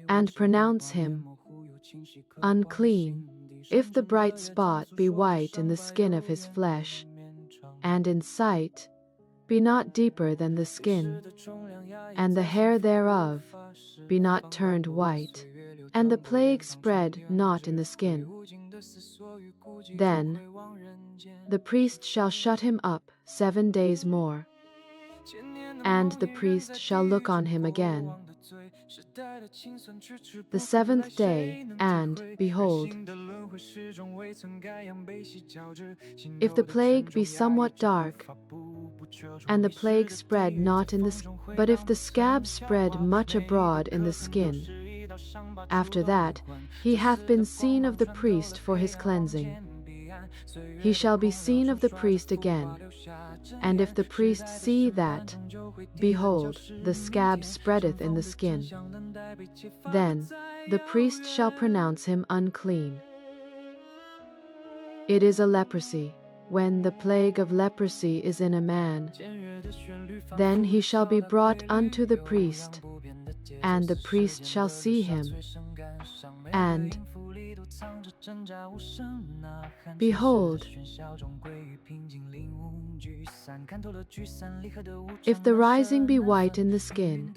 and pronounce him unclean, if the bright spot be white in the skin of his flesh, and in sight be not deeper than the skin, and the hair thereof be not turned white, and the plague spread not in the skin. Then the priest shall shut him up 7 days more, and the priest shall look on him again the 7th day, and, behold, if the plague be somewhat dark, and the plague spread not in the skin, but if the scab spread much abroad in the skin, after that he hath been seen of the priest for his cleansing, he shall be seen of the priest again. And if the priest see that, behold, the scab spreadeth in the skin, then the priest shall pronounce him unclean. It is a leprosy. When the plague of leprosy is in a man, then he shall be brought unto the priest, and the priest shall see him, and behold, if the rising be white in the skin,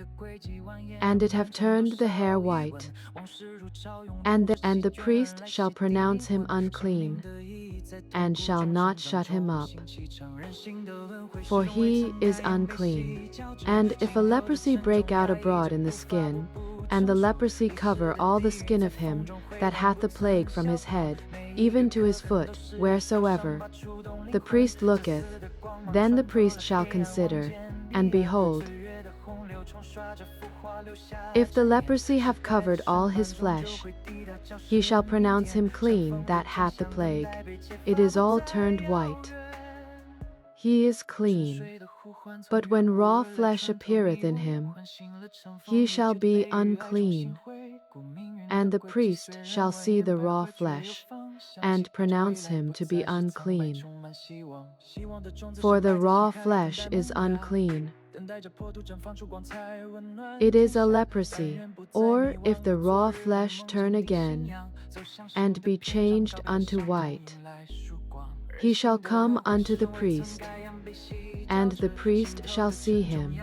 and it have turned the hair white, and the priest shall pronounce him unclean, and shall not shut him up, for he is unclean. And if a leprosy break out abroad in the skin, and the leprosy cover all the skin of him that hath the plague from his head, even to his foot, wheresoever the priest looketh, then the priest shall consider, and behold, if the leprosy have covered all his flesh, he shall pronounce him clean that hath the plague. It is all turned white. He is clean. But when raw flesh appeareth in him, he shall be unclean. And the priest shall see the raw flesh, and pronounce him to be unclean. For the raw flesh is unclean. It is a leprosy. Or if the raw flesh turn again, and be changed unto white, he shall come unto the priest, and the priest shall see him,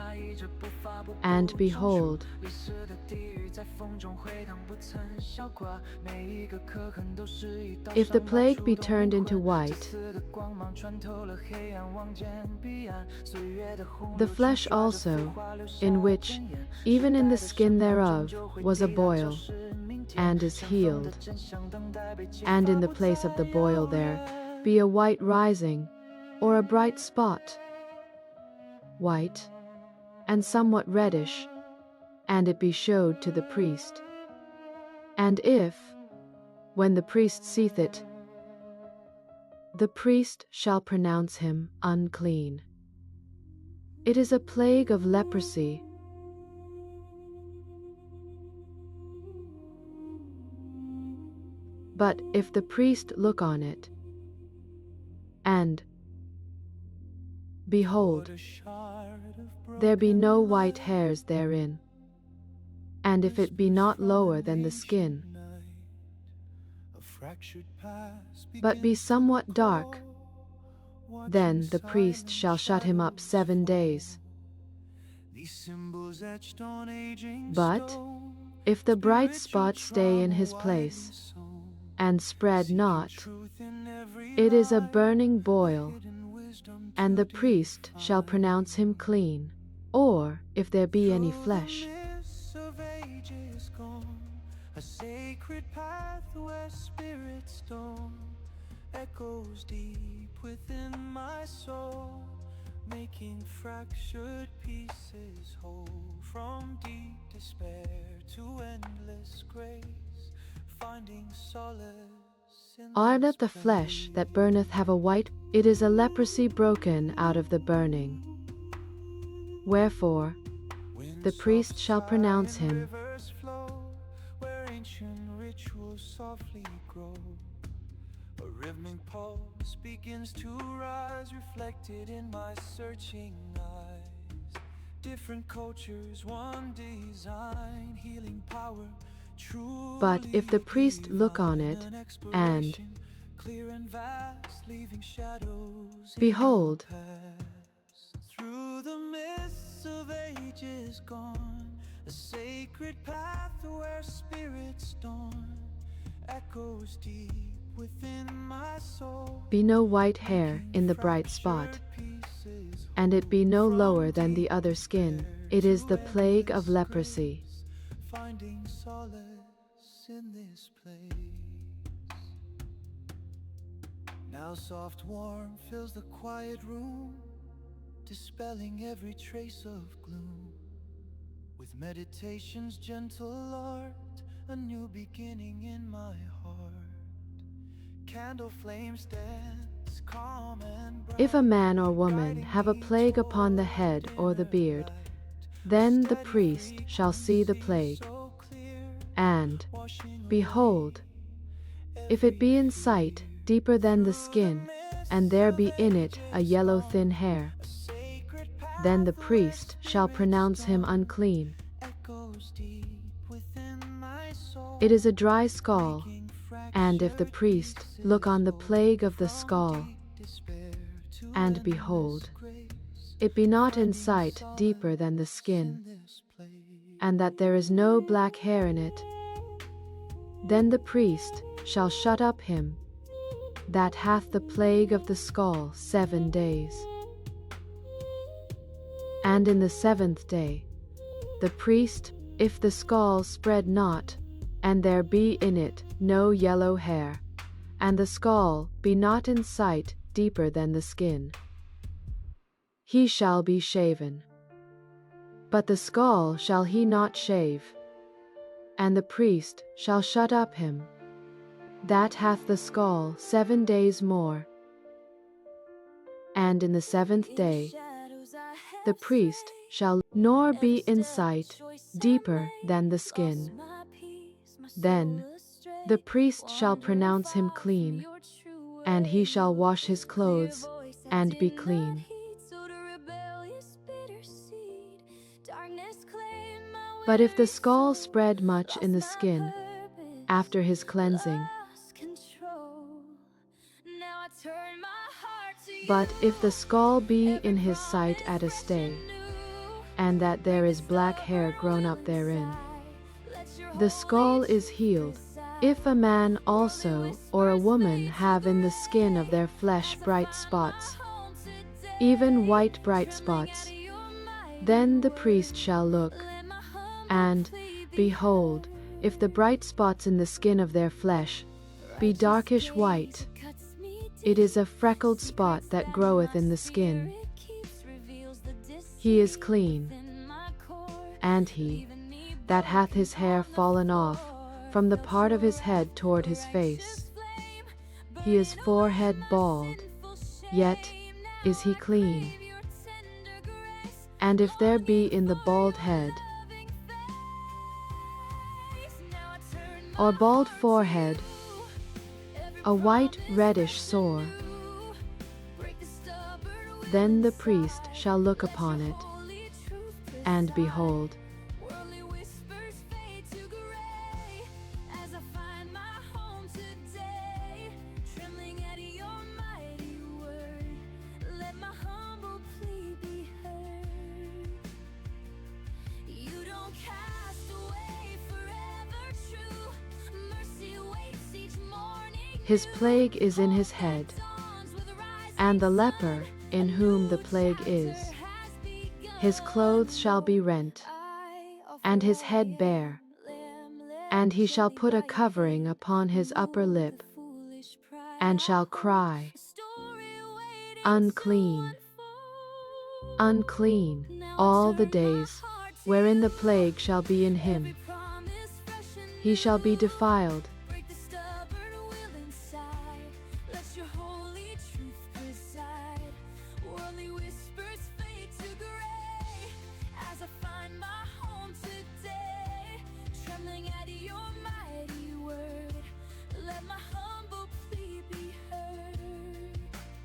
and behold, if the plague be turned into white, the flesh also, in which, even in the skin thereof, was a boil, and is healed, and in the place of the boil there be a white rising, or a bright spot, white, and somewhat reddish, and it be showed to the priest. And if, when the priest seeth it, the priest shall pronounce him unclean. It is a plague of leprosy. But if the priest look on it, and, behold, there be no white hairs therein, and if it be not lower than the skin, but be somewhat dark, then the priest shall shut him up 7 days. But if the bright spot stay in his place, and spread not, it is a burning boil, and the priest shall pronounce him clean. Or if there be any flesh, a sacred path where spirit storm echoes deep within my soul, making fractured pieces whole, from deep despair to endless grace, finding solace in are not the flesh that burneth have a white? It is a leprosy broken out of the burning. Wherefore the priest shall pronounce him softly grow. A rhythmic pulse begins to rise, reflected in my searching eyes. Different cultures, one design, healing power, true. But if the priest look on it, and clear and vast, leaving shadows, behold, through the mists of ages gone, a sacred path where spirits storm echoes deep be no white hair in the bright spot, and it be no lower than the other skin. It is the plague of leprosy. Finding solace in this place. Now soft warmth fills the quiet room, dispelling every trace of gloom. With meditation's gentle art, a new beginning in my heart. Candle flames dance, calm and bright. If a man or woman have a plague upon the head or the beard, then the priest shall see the plague, and, behold, if it be in sight deeper than the skin, and there be in it a yellow thin hair, then the priest shall pronounce him unclean. It is a dry skull, and if the priest look on the plague of the skull, and behold, it be not in sight deeper than the skin, and that there is no black hair in it, then the priest shall shut up him that hath the plague of the skull 7 days. And in the 7th day, the priest, if the skull spread not, and there be in it no yellow hair, and the skull be not in sight deeper than the skin, he shall be shaven. But the skull shall he not shave, and the priest shall shut up him that hath the skull 7 days more. And in the 7th day, the priest shall nor be in sight deeper than the skin. Then the priest shall pronounce him clean, and he shall wash his clothes and be clean. But if the skull spread much in the skin after his cleansing, but if the skull be in his sight at a stay, and that there is black hair grown up therein, the skull is healed. If a man also or a woman have in the skin of their flesh bright spots, even white bright spots, then the priest shall look, and, behold, if the bright spots in the skin of their flesh be darkish white, it is a freckled spot that groweth in the skin. He is clean. And he that hath his hair fallen off from the part of his head toward his face, he is forehead bald, yet is he clean. And if there be in the bald head or bald forehead a white reddish sore, then the priest shall look upon it, and behold, his plague is in his head, and the leper in whom the plague is, his clothes shall be rent, and his head bare, and he shall put a covering upon his upper lip, and shall cry, Unclean, unclean, all the days wherein the plague shall be in him. He shall be defiled.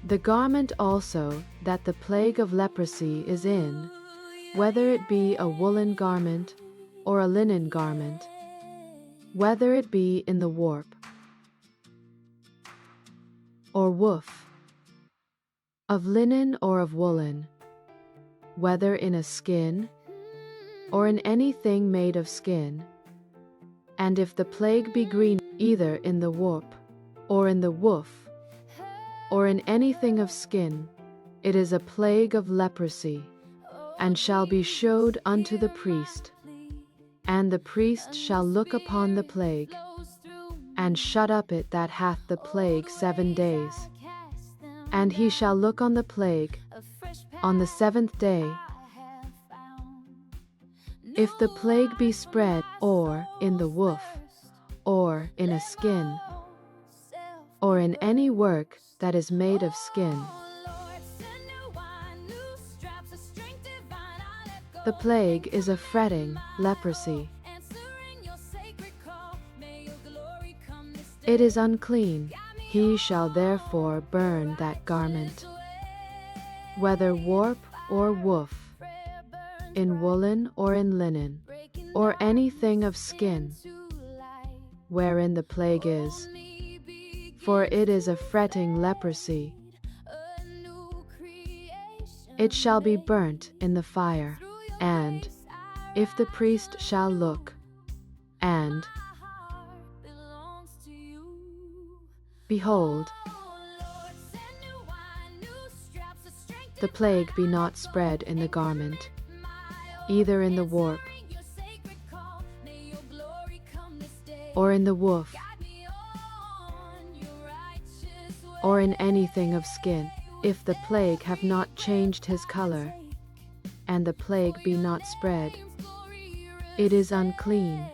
The garment also that the plague of leprosy is in, whether it be a woolen garment or a linen garment, whether it be in the warp or woof, of linen or of woolen, whether in a skin or in anything made of skin, and if the plague be green either in the warp or in the wolf, or in anything of skin, it is a plague of leprosy, and shall be showed unto the priest. And the priest shall look upon the plague, and shut up it that hath the plague 7 days. And he shall look on the plague on the 7th day. If the plague be spread, or in the wolf, or in a skin, or in any work that is made of skin, the plague is a fretting leprosy. It is unclean. He shall therefore burn that garment, whether warp or woof, in woolen or in linen, or anything of skin, wherein the plague is, for it is a fretting leprosy. It shall be burnt in the fire, and if the priest shall look, and behold, the plague be not spread in the garment, either in the warp, or in the woof, or in anything of skin, if the plague have not changed his color, and the plague be not spread, it is unclean.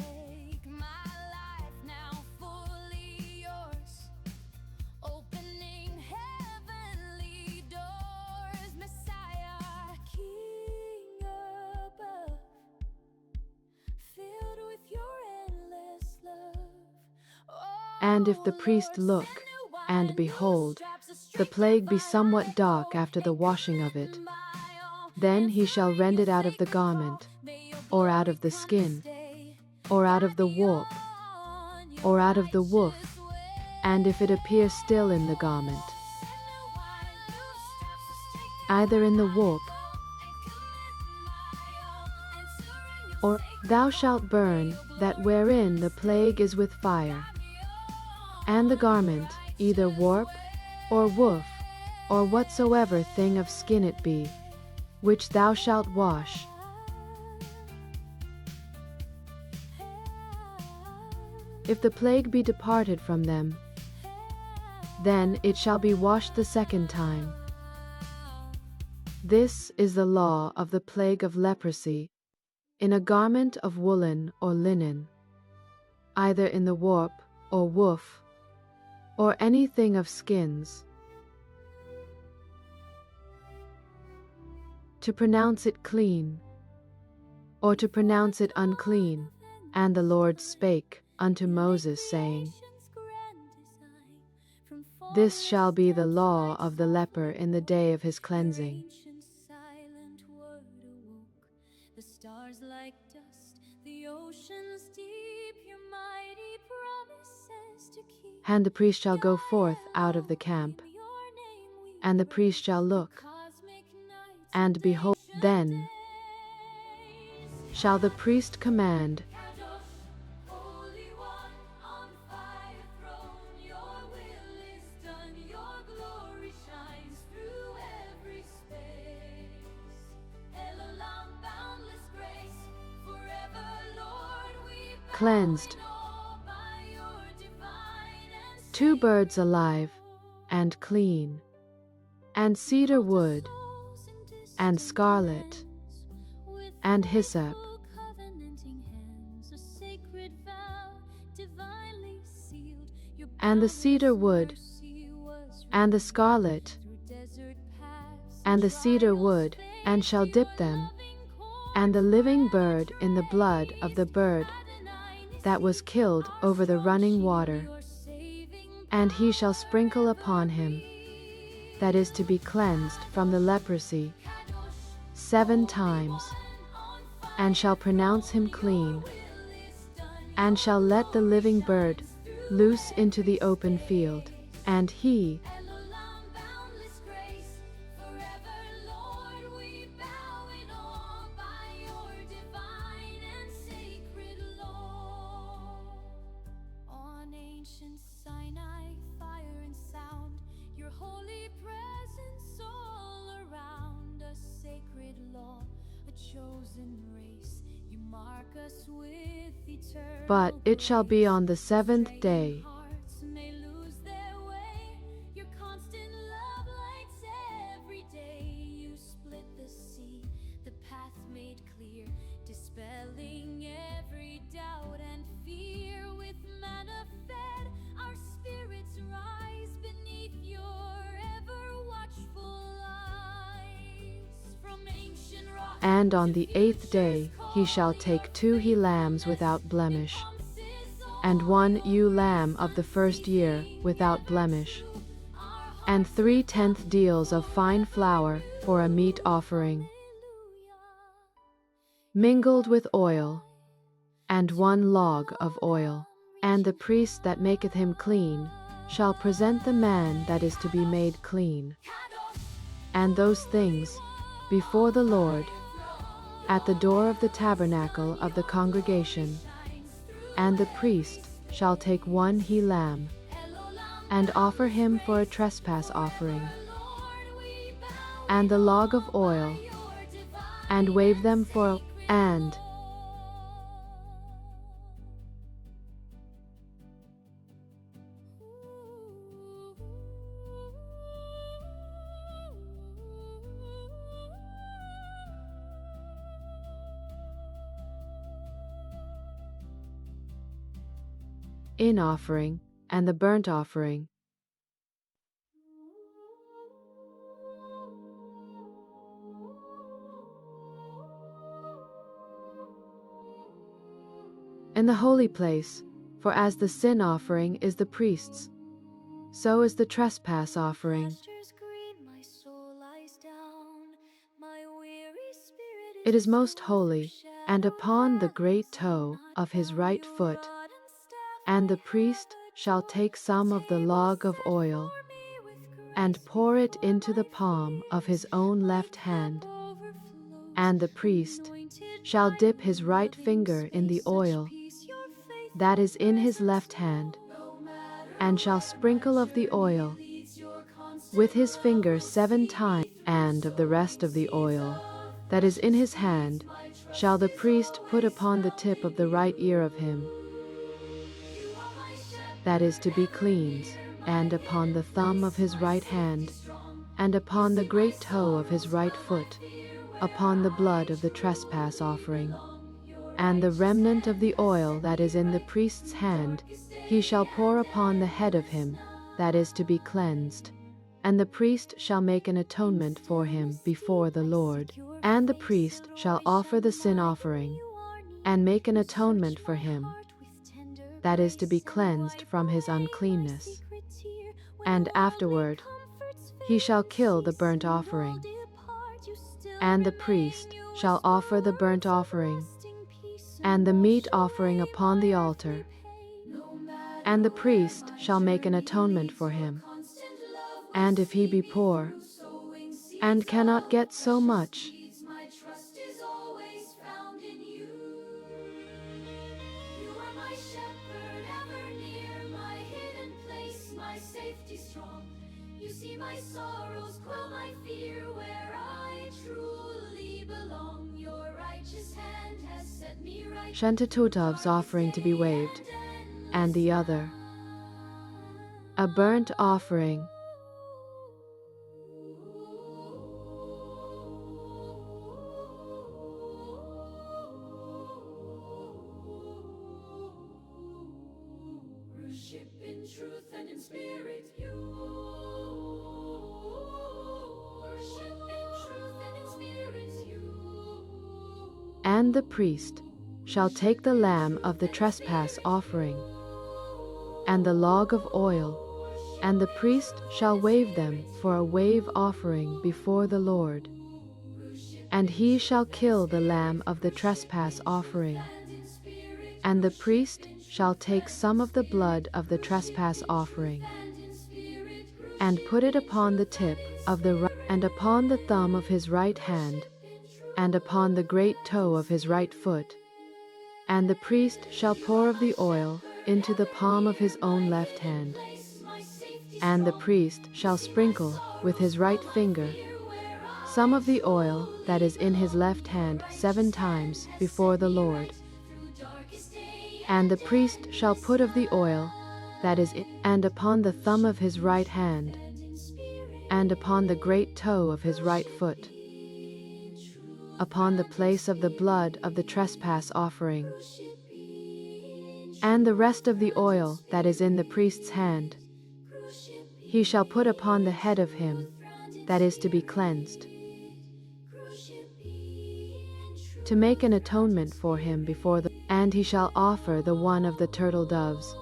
And if the priest look, and behold, the plague be somewhat dark after the washing of it, then he shall rend it out of the garment, or out of the skin, or out of the warp, or out of the woof, and if it appear still in the garment, either in the warp, or thou shalt burn that wherein the plague is with fire, and the garment, either warp, or woof, or whatsoever thing of skin it be, which thou shalt wash. If the plague be departed from them, then it shall be washed the 2nd time. This is the law of the plague of leprosy, in a garment of woolen or linen, either in the warp or woof, or anything of skins, to pronounce it clean, or to pronounce it unclean. And the Lord spake unto Moses, saying, This shall be the law of the leper in the day of his cleansing. And the priest shall go forth out of the camp, and the priest shall look, and behold, then shall the priest command, cleansed, 2 birds alive, and clean, and cedar wood, and scarlet, and hyssop, and the cedar wood, and the scarlet, and the cedar wood, and shall dip them, and the living bird in the blood of the bird that was killed over the running water. And he shall sprinkle upon him that is to be cleansed from the leprosy 7 times, and shall pronounce him clean, and shall let the living bird loose into the open field, and he us with eternal But it shall be on the seventh day, hearts may lose their way. Your constant love lights every day. You split the sea, the path made clear, dispelling every doubt and fear. With manna fed, our spirits rise beneath your ever watchful eyes. From ancient rock and on the eighth day he shall take 2 he-lambs without blemish, and 1 ewe lamb of the first year without blemish, and 3/10 deals of fine flour for a meat offering, mingled with oil, and 1 log of oil. And the priest that maketh him clean shall present the man that is to be made clean, and those things, before the Lord, at the door of the tabernacle of the congregation. And the priest shall take 1 he-lamb, and offer him for a trespass offering, and the log of oil, and wave them for, and in offering, and the burnt offering. In the holy place, for as the sin offering is the priest's, so is the trespass offering. pastures green, my soul lies down. My weary spirit It is most still holy, under and shadow upon the hands. great toe Not of his now right your foot, rod and staff and the I priest have shall adored. take some of the Tables log of set oil, for me with and grace pour it before into the my palm of fears. his own My left cup hand, overflows, and the priest anointed shall by dip his your right loving finger in the space. Such oil peace your that faithful is in his presence left hand, knows. No matter and shall where my sprinkle of the journey oil leads, your with constant his love finger will 7 see times, me through. and of the rest Sowing of the seeds oil of that is in precious his deeds, hand my shall trust the is priest put always upon the found tip in of the right ear of him you. Are my that is shepherd, to be ever cleansed, near, my and upon the hidden thumb of place, his my right safety hand, strong. and You upon the see my great toe of his sorrows, right quell my foot, fear. Where upon the I blood of the trespass truly offering. belong, your And the righteous remnant of hand the has oil set that me is in the right priest's through hand darkest he day shall pour and upon the head of endless him that is to be night. cleansed. And the priest shall make an atonement for him before the Lord. And the priest shall offer the sin offering, and make an atonement for him that is to be cleansed from his uncleanness. And afterward he shall kill the burnt offering. And the priest shall offer the burnt offering, and the meat offering upon the altar. And the priest shall make an atonement for him. And if he be poor, and cannot get so much, My trust is always found in you. You are my shepherd, ever near, my hidden place, my safety strong. You see my sorrows, quell my fear, where I truly belong. Your righteous hand has set me right. Shentatutav's offering to be waved, and the other, a burnt offering. Worship in truth and in spirit, you. Worship in truth and in spirit, you. And the priest shall take the lamb of the trespass offering, and the log of oil, and the priest shall wave them for a wave offering before the Lord. And he shall kill the lamb of the trespass offering. And the priest shall take some of the blood of the trespass offering, and put it upon the tip of the right, and upon the thumb of his right hand, and upon the great toe of his right foot. And the priest shall pour of the oil into the palm of his own left hand. And the priest shall sprinkle with his right finger some of the oil that is in his left hand 7 times before the Lord. And the priest shall put of the oil that is in, and upon the thumb of his right hand, and upon the great toe of his right foot, upon the place of the blood of the trespass offering. And the rest of the oil that is in the priest's hand, he shall put upon the head of him that is to be cleansed, to make an atonement for him before the, and he shall offer the one of the turtle doves.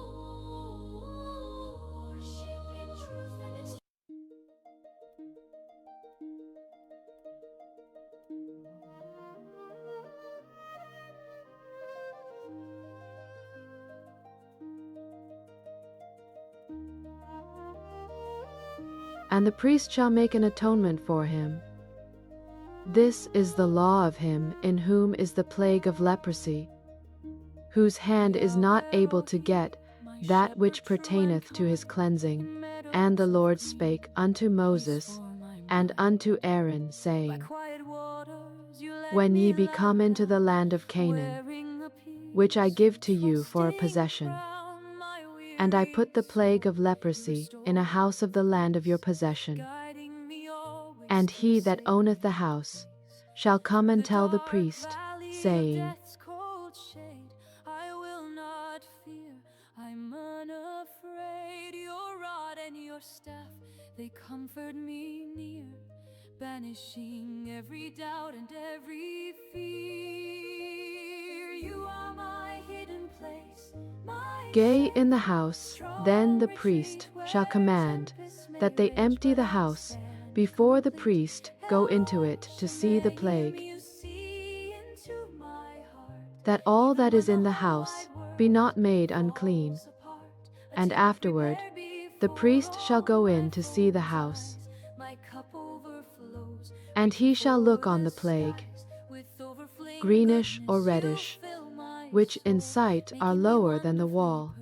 And the priest shall make an atonement for him. This is the law of him in whom is the plague of leprosy, whose hand is not able to get that which pertaineth to his cleansing. And the Lord spake unto Moses and unto Aaron, saying, When ye be come into the land of Canaan, which I give to you for a possession, and I put the plague of leprosy in a house of the land of your possession, and he that owneth the house shall come and tell the priest, saying, I'm unafraid, your rod and your staff, they comfort me near, banishing every doubt and every fear. You are my hidden place, my Gay in the house, then the priest shall command that they empty the house before the priest go into it to see the plague, that all that is in the house be not made unclean. And afterward the priest shall go in to see the house, and he shall look on the plague, greenish or reddish, which in sight are lower than the wall.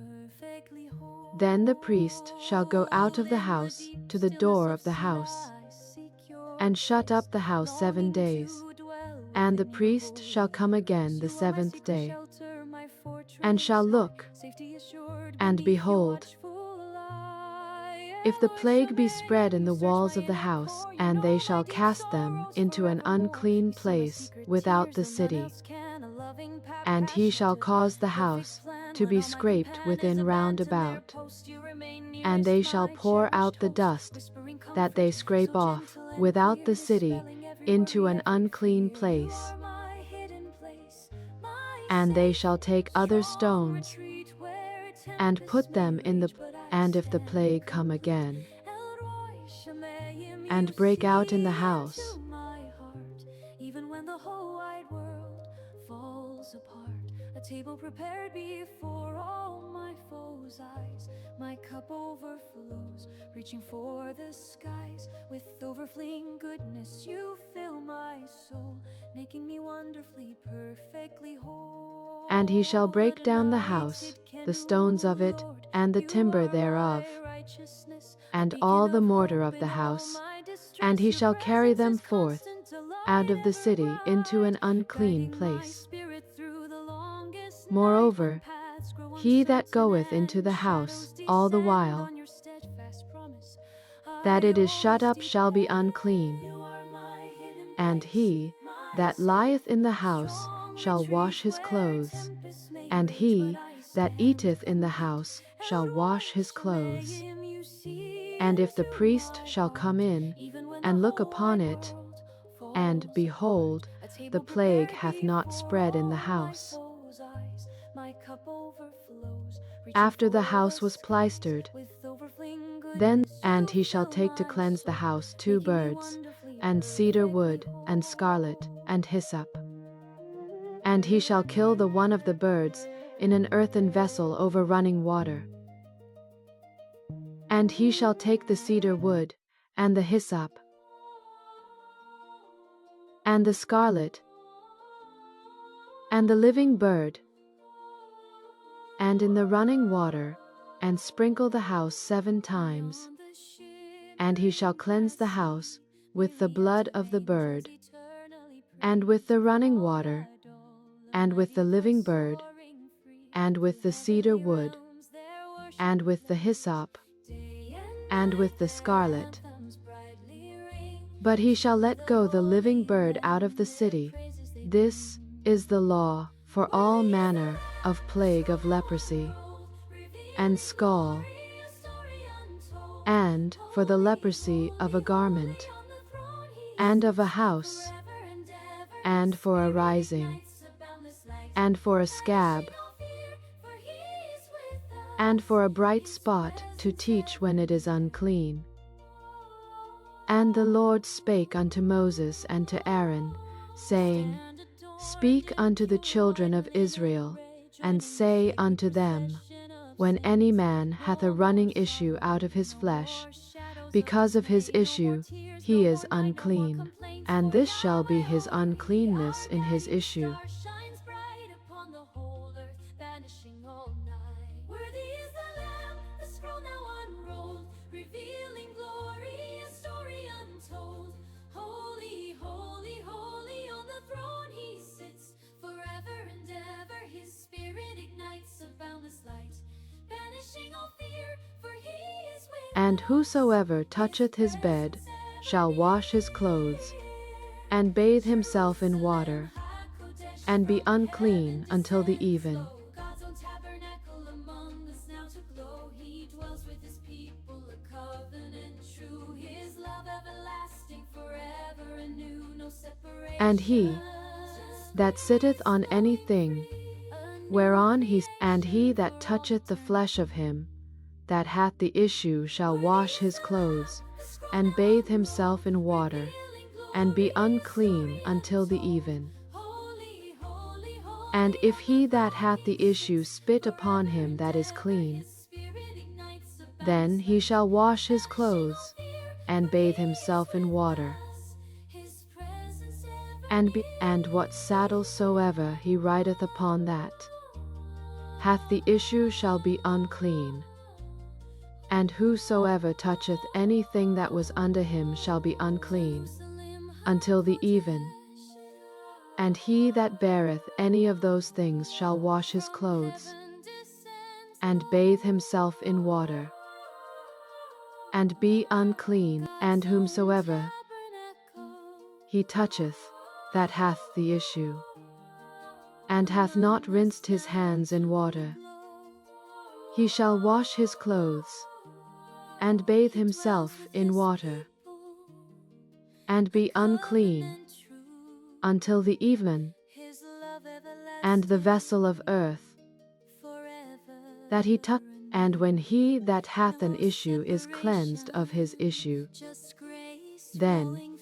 Then the priest shall go out of the house to the door of the house, and shut up the house 7 days. And the priest shall come again the 7th day, and shall look, and behold, if the plague be spread in the walls of the house, and they shall cast them into an unclean place without the city. And he shall cause the house to be scraped within round about, and they shall pour out the dust that they scrape off without the city into an unclean place. And they shall take other stones and put them in the, and if the plague come again and break out in the house, even when the whole wide world falls apart, a table prepared before all my foes' eyes, my cup overflows, reaching for the skies. With overflowing goodness you fill my soul, making me wonderfully, perfectly whole. And he shall break down the house, the stones of it, and the timber thereof, and all the mortar of the house, and he shall carry them forth out of the city into an unclean place. Moreover, he that goeth into the house all the while that it is shut up shall be unclean, and he that lieth in the house shall wash his clothes, and he that eateth in the house shall wash his clothes. And if the priest shall come in and look upon it, and behold, the plague hath not spread in the house, after the house was pleistered, then and he shall take to cleanse the house 2 birds, and cedar wood, and scarlet, and hyssop. And he shall kill the one of the birds in an earthen vessel over running water. And he shall take the cedar wood, and the hyssop, and the scarlet, and the living bird, and in the running water, and sprinkle the house 7 times. And he shall cleanse the house with the blood of the bird, and with the running water, and with the living bird, and with the cedar wood, and with the hyssop, and with the scarlet. But he shall let go the living bird out of the city. This is the law for all manner of plague of leprosy, and scall, and for the leprosy of a garment, and of a house, and for a rising, and for a scab, and for a bright spot, to teach when it is unclean. And the Lord spake unto Moses and to Aaron, saying, Speak unto the children of Israel, and say unto them, When any man hath a running issue out of his flesh, because of his issue he is unclean, and this shall be his uncleanness in his issue. Worthy is the Lamb, the scroll now unrolled, revealing glory, a story untold. Holy, holy, holy, on the throne he sits, forever and ever his spirit ignites a boundless light, banishing all fear, for he is with And whosoever toucheth his bed shall wash his clothes, and bathe himself in water, and be unclean until the even. God's own tabernacle among us now to glow. He dwells with his people, a covenant true. His love everlasting, forever anew, no separation. And he that sitteth on any thing whereon and he that toucheth the flesh of him that hath the issue shall wash his clothes, and bathe himself in water, and be unclean until the even. And if he that hath the issue spit upon him that is clean, then he shall wash his clothes, and bathe himself in water, and what saddle soever he rideth upon that hath the issue shall be unclean. And whosoever toucheth anything that was under him shall be unclean until the even. And he that beareth any of those things shall wash his clothes, and bathe himself in water, and be unclean. And whomsoever he toucheth that hath the issue, and hath not rinsed his hands in water, he shall wash his clothes, and bathe himself in water, and be unclean until the even. And the vessel of earth that he toucheth, and when he that hath an issue is cleansed of his issue, then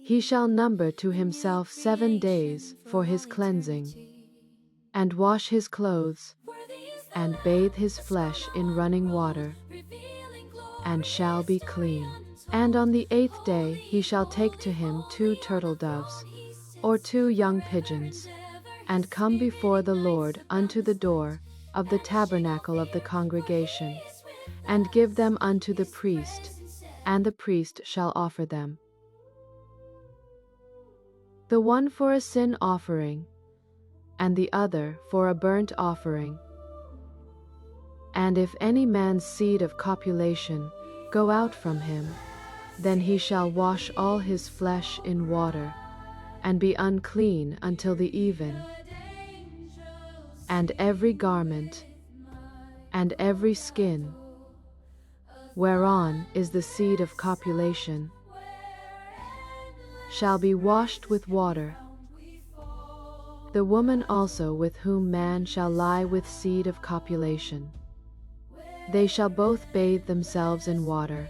he shall number to himself 7 days for his cleansing, and wash his clothes, and bathe his flesh in running water, and shall be clean. And on the 8th day he shall take to him 2 turtle doves, or 2 young pigeons, and come before the Lord unto the door of the tabernacle of the congregation, and give them unto the priest, and the priest shall offer them, the one for a sin offering, and the other for a burnt offering. And if any man's seed of copulation go out from him, then he shall wash all his flesh in water, and be unclean until the even. And every garment, and every skin, whereon is the seed of copulation, shall be washed with water. The woman also with whom man shall lie with seed of copulation, they shall both bathe themselves in water,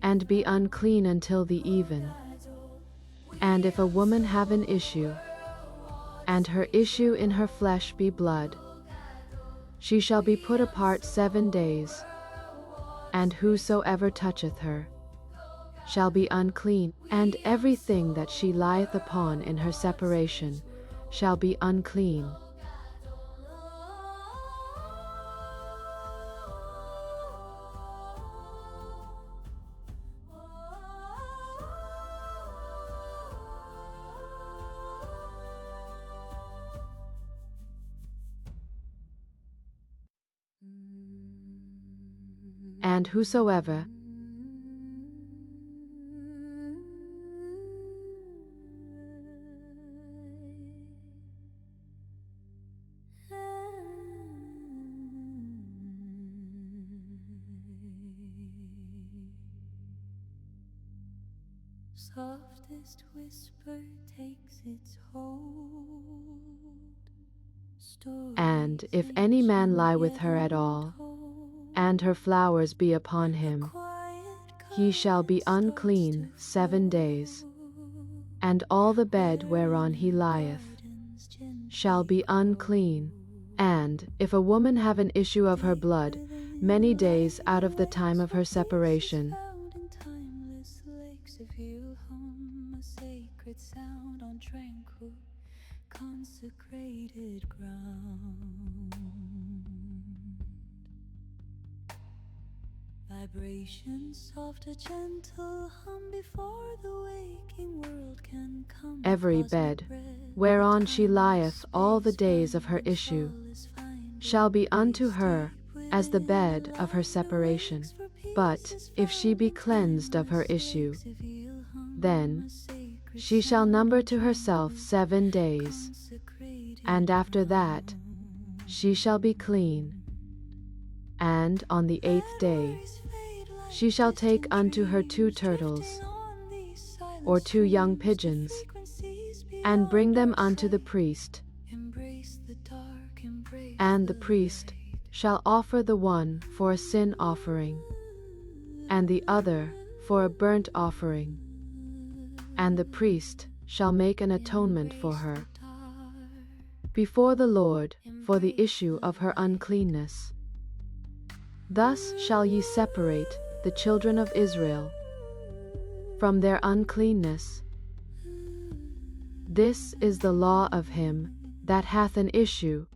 and be unclean until the even. And if a woman have an issue, and her issue in her flesh be blood, she shall be put apart 7 days, and whosoever toucheth her shall be unclean, and everything that she lieth upon in her separation shall be unclean. and whosoever softest whisper takes its hold. And if any man lie with her at all, and her flowers be upon him, he shall be unclean 7 days, and all the bed whereon he lieth shall be unclean. And if a woman have an issue of her blood many days out of the time of her separation, sound on tranquil, consecrated ground. Vibrations soft, a gentle hum before the waking world can come. Every bed whereon she lieth all the days of her issue shall be unto her as the bed of her separation. But if she be cleansed of her issue, then she shall number to herself 7 days, and after that she shall be clean. And on the 8th day she shall take unto her 2 turtles, or 2 young pigeons, and bring them unto the priest. And the priest shall offer the one for a sin offering, and the other for a burnt offering. And the priest shall make an atonement for her before the Lord for the issue of her uncleanness. Thus shall ye separate the children of Israel from their uncleanness. This is the law of him that hath an issue,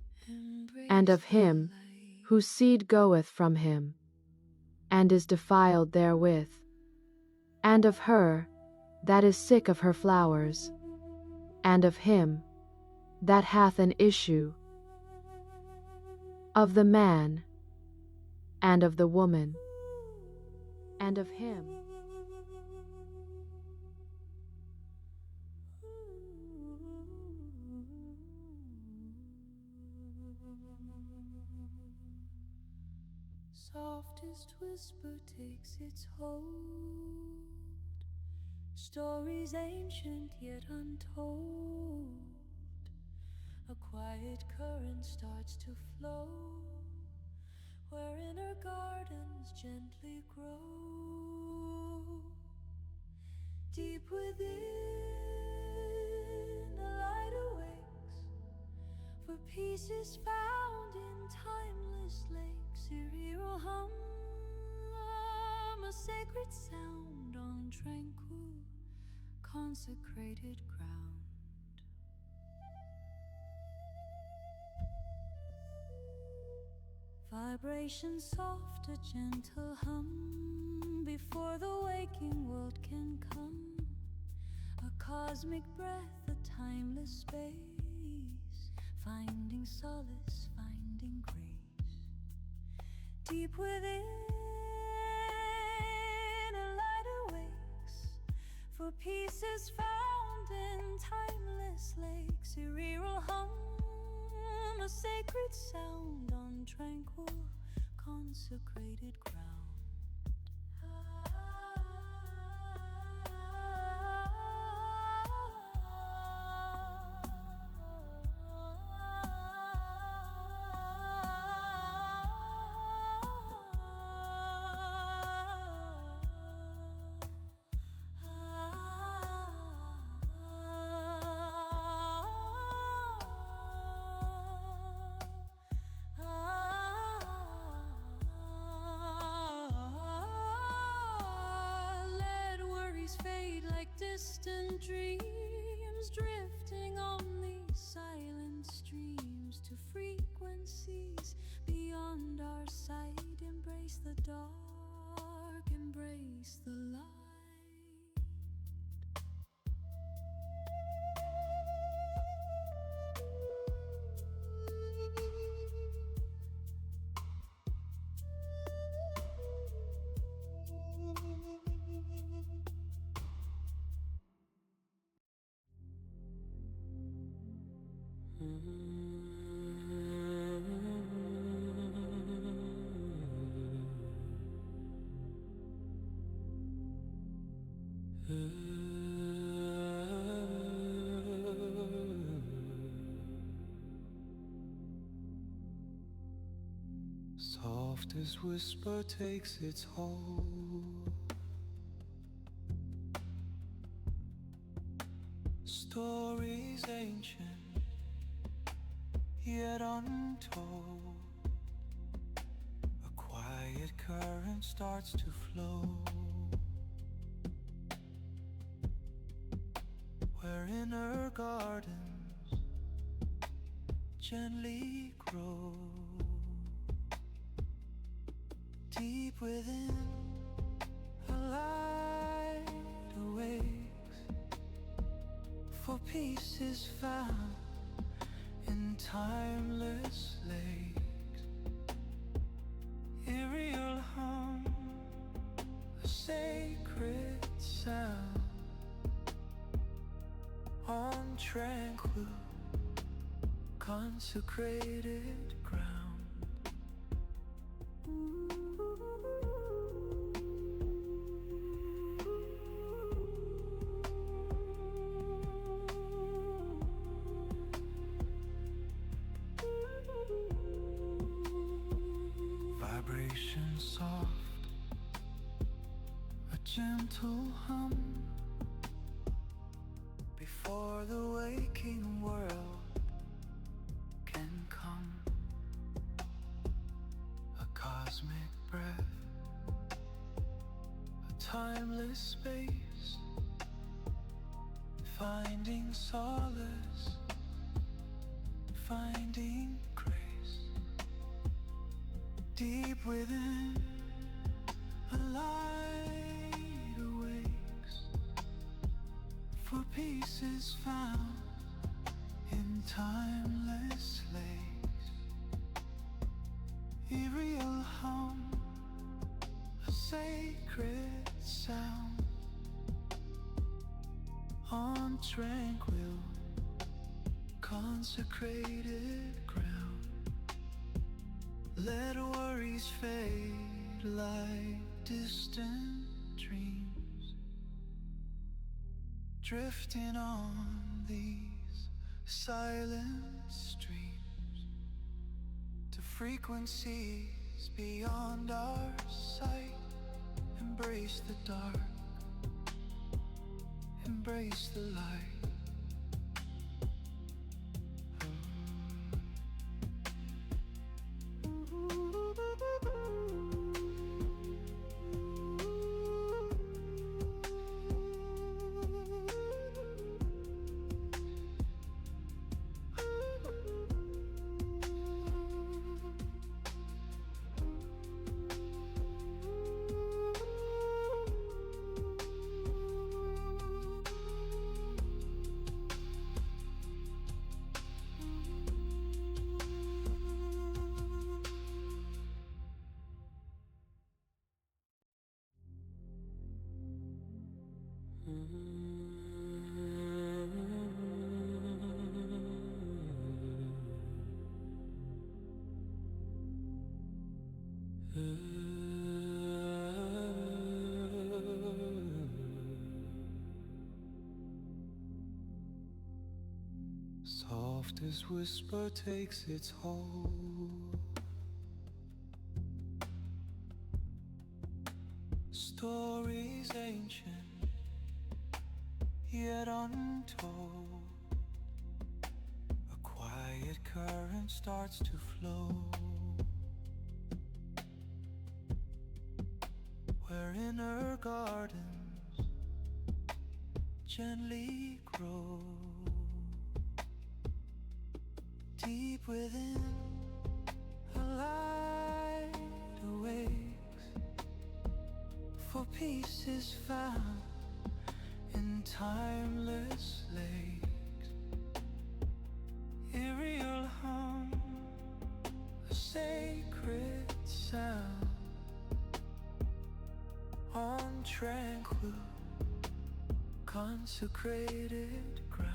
and of him whose seed goeth from him, and is defiled therewith, and of her that is sick of her flowers, and of him that hath an issue, of the man, and of the woman, and of him. Softest whisper takes its hold. Stories ancient yet untold. A quiet current starts to flow, where inner gardens gently grow. Deep within, a light awakes, for peace is found in timeless lakes. Ethereal hum, a sacred sound on tranquil, consecrated ground. Vibration soft, a gentle hum before the waking world can come. A cosmic breath, a timeless space, finding solace, finding grace. Deep within, a light awakes, for peace is found in timeless lakes. Ethereal hum, a sacred sound on tranquil, consecrated ground. Fade like distant dreams, drifting on these silent streams to frequencies beyond our sight. Embrace the dark, embrace the light. Softest whisper takes its hold. Stories ancient, yet untold. A quiet current starts to flow, where inner gardens gently grow. Deep within, a light awakes, for peace is found in timeless lakes. Ethereal hum, a sacred sound on tranquil, consecrated ground. Vibration soft, a gentle hum, before the waking world can come. A cosmic breath, a timeless space, finding solace, finding grace. Deep within, a light awakes, for peace is found in timeless lakes. Ethereal hum, a sacred sound on tranquil, consecrated ground. Let worries fade like distant dreams, drifting on these silent streams to frequencies beyond our sight. Embrace the dark, embrace the light. Softest whisper takes its hold. Stories ancient, yet untold. A quiet current starts to flow, where inner gardens gently grow. Deep within, a light awakes, for peace is found in timeless lakes. Ethereal hum, a sacred sound on tranquil, consecrated ground.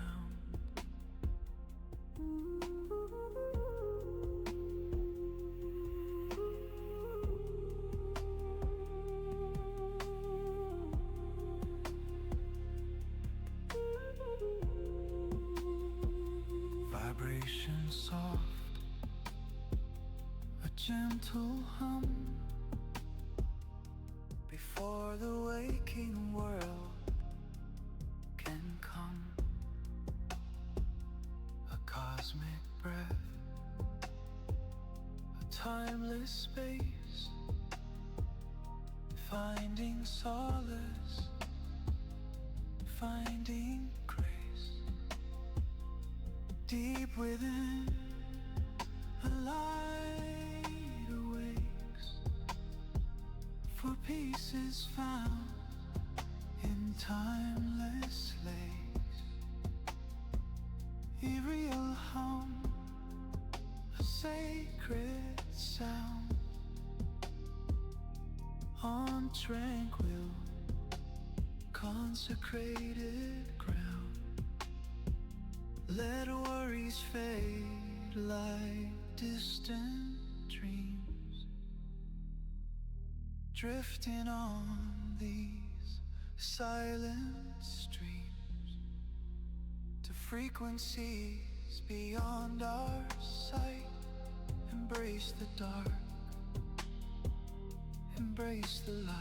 Vibration soft, a gentle hum before the waking world can come. A cosmic breath, a timeless space, finding solace, finding grace. Deep within, a light awakes, for peace is found in timeless lakes. Ethereal hum, a sacred sound on tranquil, consecrated ground. Let worries fade like distant dreams, drifting on these silent streams to frequencies beyond our sight. Embrace the dark, embrace the light.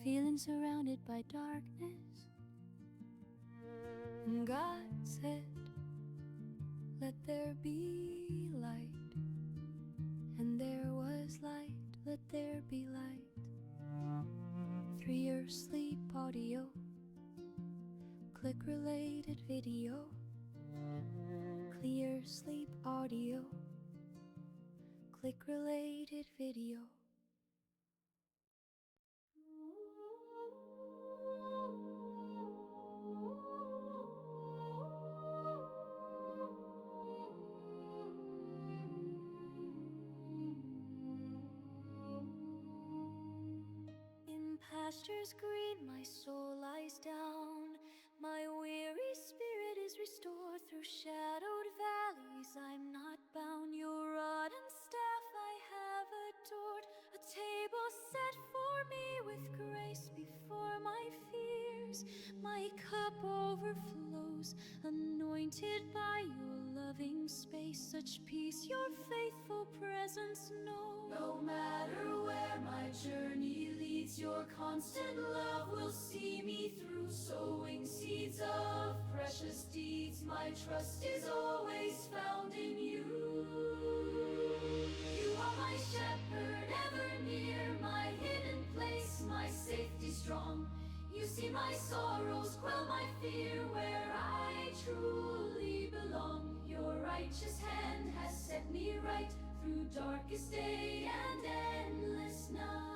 Feeling surrounded by darkness, God said, let there be light. And there was light, let there be light. 3-year sleep audio, click related video. Clear sleep audio, click related video. In pastures green my soul lies down, my weary spirit is restored. Through shadowed valleys I'm not bound, your rod and staff I have adored. A table set for me with grace before my fears, my cup overflows, anointed by your loving space. Such peace your faithful presence knows. No matter where my journey leads, your constant love will see me through. Sowing seeds of precious deeds, my trust is always found in you. You are my shepherd, ever near, my hidden place, my safety strong. You see my sorrows, quell my fear, where I truly belong. Your righteous hand has set me right through darkest day and endless night.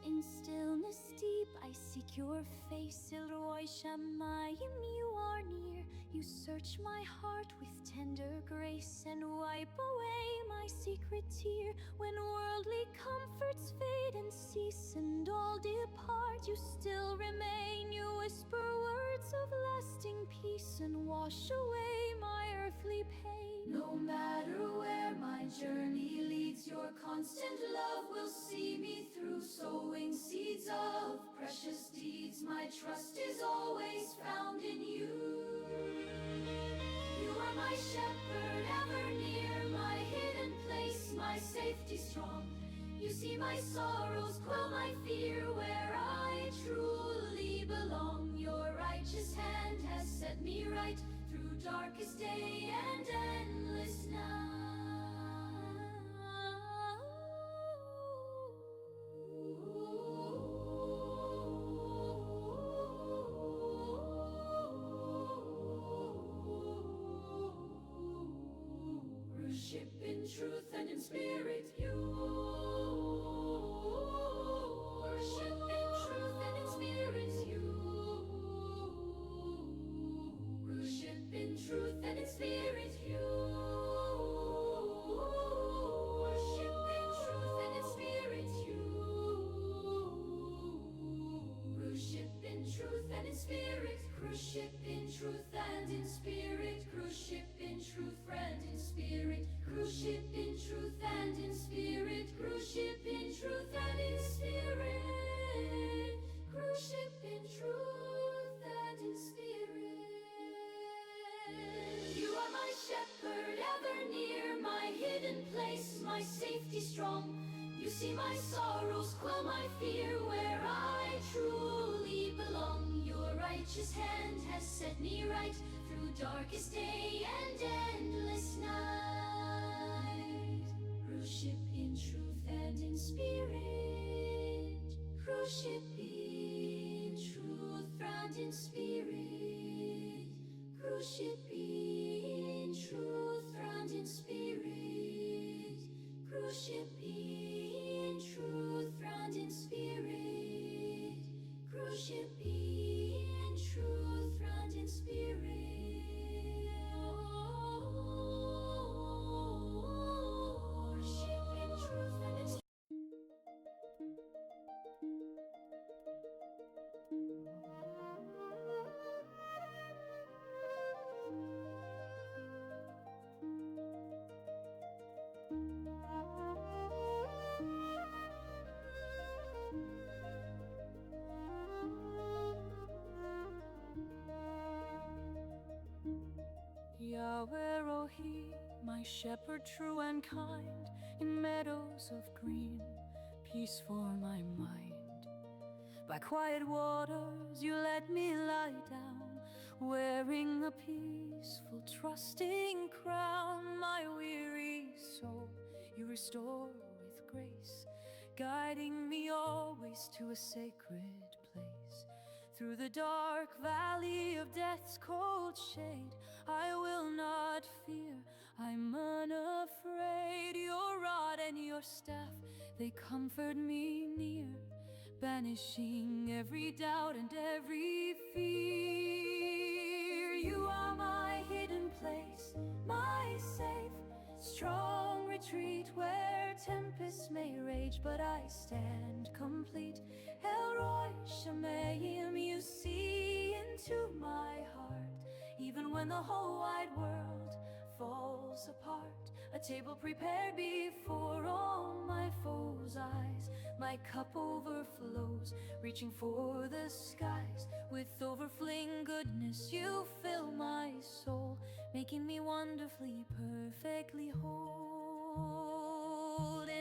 In stillness deep I seek your face, El Roi Shamayim, you are near. You search my heart with tender grace and wipe away my secret tear. When worldly comforts fade and cease and all depart, you still remain. You whisper words of lasting peace and wash away my earthly pain. No matter where my journey leads, your constant love will see me through. Sowing seeds of precious deeds, my trust is always found in you. You are my shepherd, ever near, my hidden place, my safety strong. You see my sorrows, quell my fear, where I truly belong. Your righteous hand has set me right through darkest day and endless night. in truth and in spirit. Cruise ship in truth and in spirit. Cruise ship in truth and in spirit. You are my shepherd, ever near, my hidden place, my safety strong. You see my sorrows, quell my fear, where I truly belong. Your righteous hand has set me right through darkest day and endless night. Cruise ship in truth and in spirit. Cruise ship in truth and in spirit. Cruise ship in truth and in spirit. Cruise ship in truth and in spirit. Cruise ship in truth and in spirit. Cruise ship in truth and in spirit. Yahweh Rohi, my shepherd true and kind, in meadows of green, peace for my mind. By quiet waters you let me lie down, wearing a peaceful, trusting crown. My weary soul you restore with grace, guiding me always to a sacred place. Through the dark valley of death's cold shade, I will not fear, I'm unafraid. Your rod and your staff, they comfort me near, banishing every doubt and every fear. You are my hidden place, my safe, strong retreat, where tempests may rage, but I stand complete. El Roi Shamayim, you see into my heart, even when the whole wide world falls apart. A table prepared before all my foes' eyes, my cup overflows, reaching for the skies. With overflowing goodness you fill my soul, making me wonderfully, perfectly whole.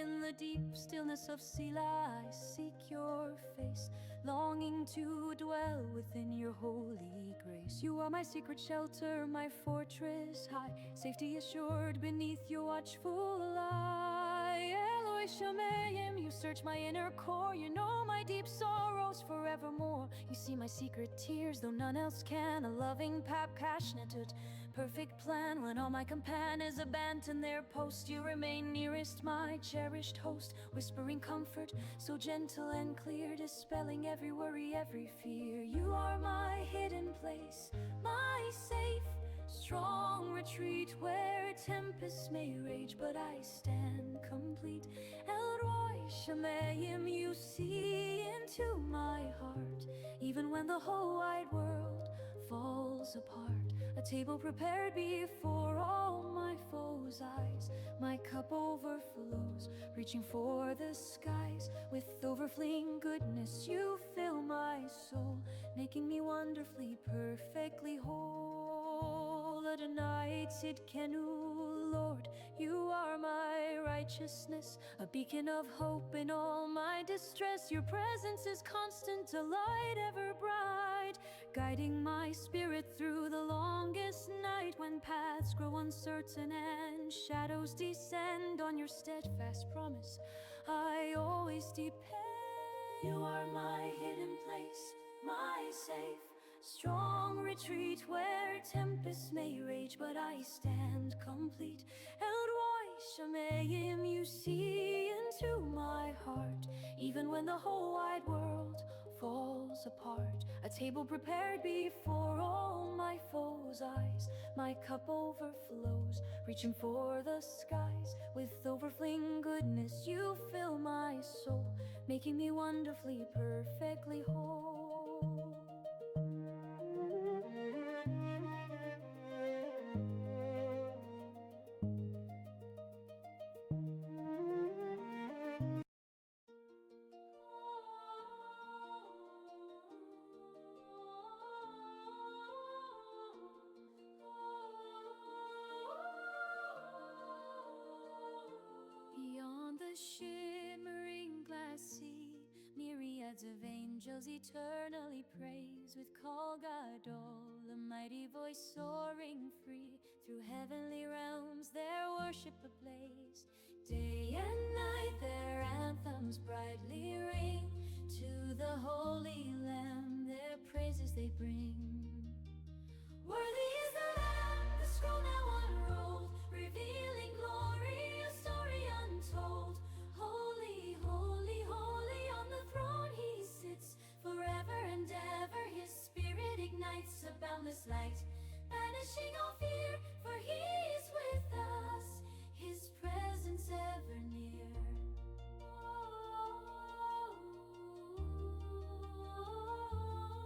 In the deep stillness of Selah I seek your face, longing to dwell within your holy grace. You are my secret shelter, my fortress high, safety assured beneath your watchful eye. Eloi Shamayim, you search my inner core, you know my deep sorrows forevermore. You see my secret tears, though none else can, a loving, passionate, perfect plan. When all my companions abandon their post, you remain nearest, my cherished host, whispering comfort, so gentle and clear, dispelling every worry, every fear. You are my hidden place, my safe, strong retreat, where tempests may rage, but I stand complete. El Roi Shamayim, you see into my heart, even when the whole wide world falls apart. A table prepared before all my foes' eyes, my cup overflows, reaching for the skies. With overflowing goodness you fill my soul, making me wonderfully, perfectly whole. Adonai Tzidkenu, Lord, you are my righteousness, a beacon of hope in all my distress. Your presence is constant, a light ever bright, guiding my spirit through the longest night. When paths grow uncertain and shadows descend, on your steadfast promise I always depend. You are my hidden place, my safe, strong retreat, where tempests may rage, but I stand complete. El Roi Shamayim, you see into my heart, even when the whole wide world falls apart. A table prepared before all my foes' eyes, my cup overflows, reaching for the skies. With overflowing goodness you fill my soul, making me wonderfully, perfectly whole. myriads of angels eternally praise with Kol Gadol, the mighty voice soaring free. Through heavenly realms their worship ablaze. Day and night their anthems brightly ring. To the Holy Lamb their praises they bring. Worthy is the Lamb, the scroll now unrolled, revealing glory, a story untold. Holy, holy, holy, on the throne he sits. Forever and ever his spirit ignites a boundless light, banishing all fear, for he is with us, his presence ever near.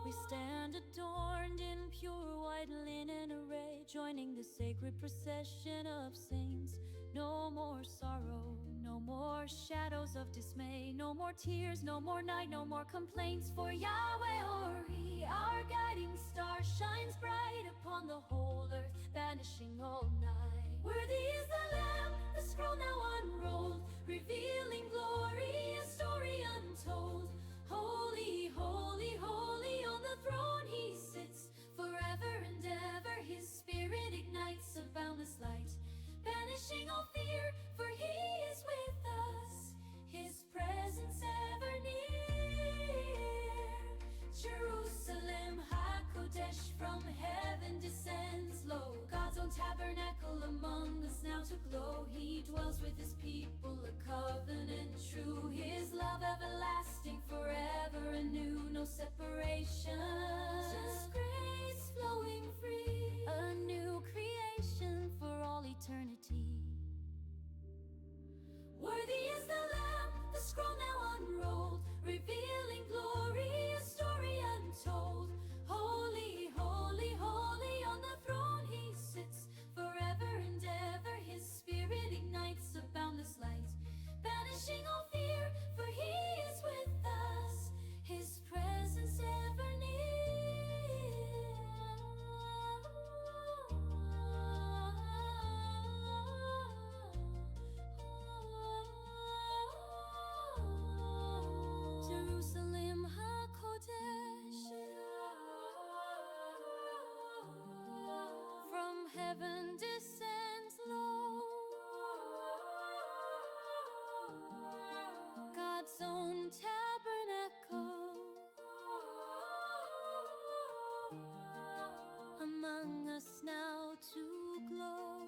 We stand adorned in pure white linen array, joining the sacred procession of saints. No more sorrow, no more shadows of dismay, no more tears, no more night, no more complaints. For Yahweh Ori, our guiding star, shines bright upon the whole earth, banishing all night. Worthy is the Lamb, the scroll now unrolled, revealing glory, a story untold. Holy, holy, holy, on the throne he sits. Forever and ever his spirit ignites a boundless light, banishing all fear, for he is with us, his presence ever near. Jerusalem HaKodesh, from heaven descends low, God's own tabernacle among us now to glow. He dwells with his people, a covenant true, his love everlasting, forever anew, no separation, just grace flowing free, a new creation for all eternity. Worthy is the Lamb, the scroll now unrolled, revealing glory, a story untold. Holy, holy, holy, on the throne he sits. Forever and ever his spirit ignites a boundless light, banishing all fear, for he is with us, his presence ever near. Jerusalem HaKodesh, from heaven descends low, God's own tabernacle among us now to glow.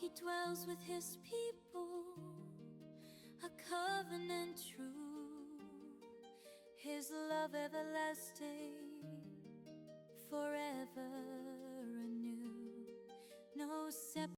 He dwells with his people, a covenant true, his love everlasting, forever anew, no separation.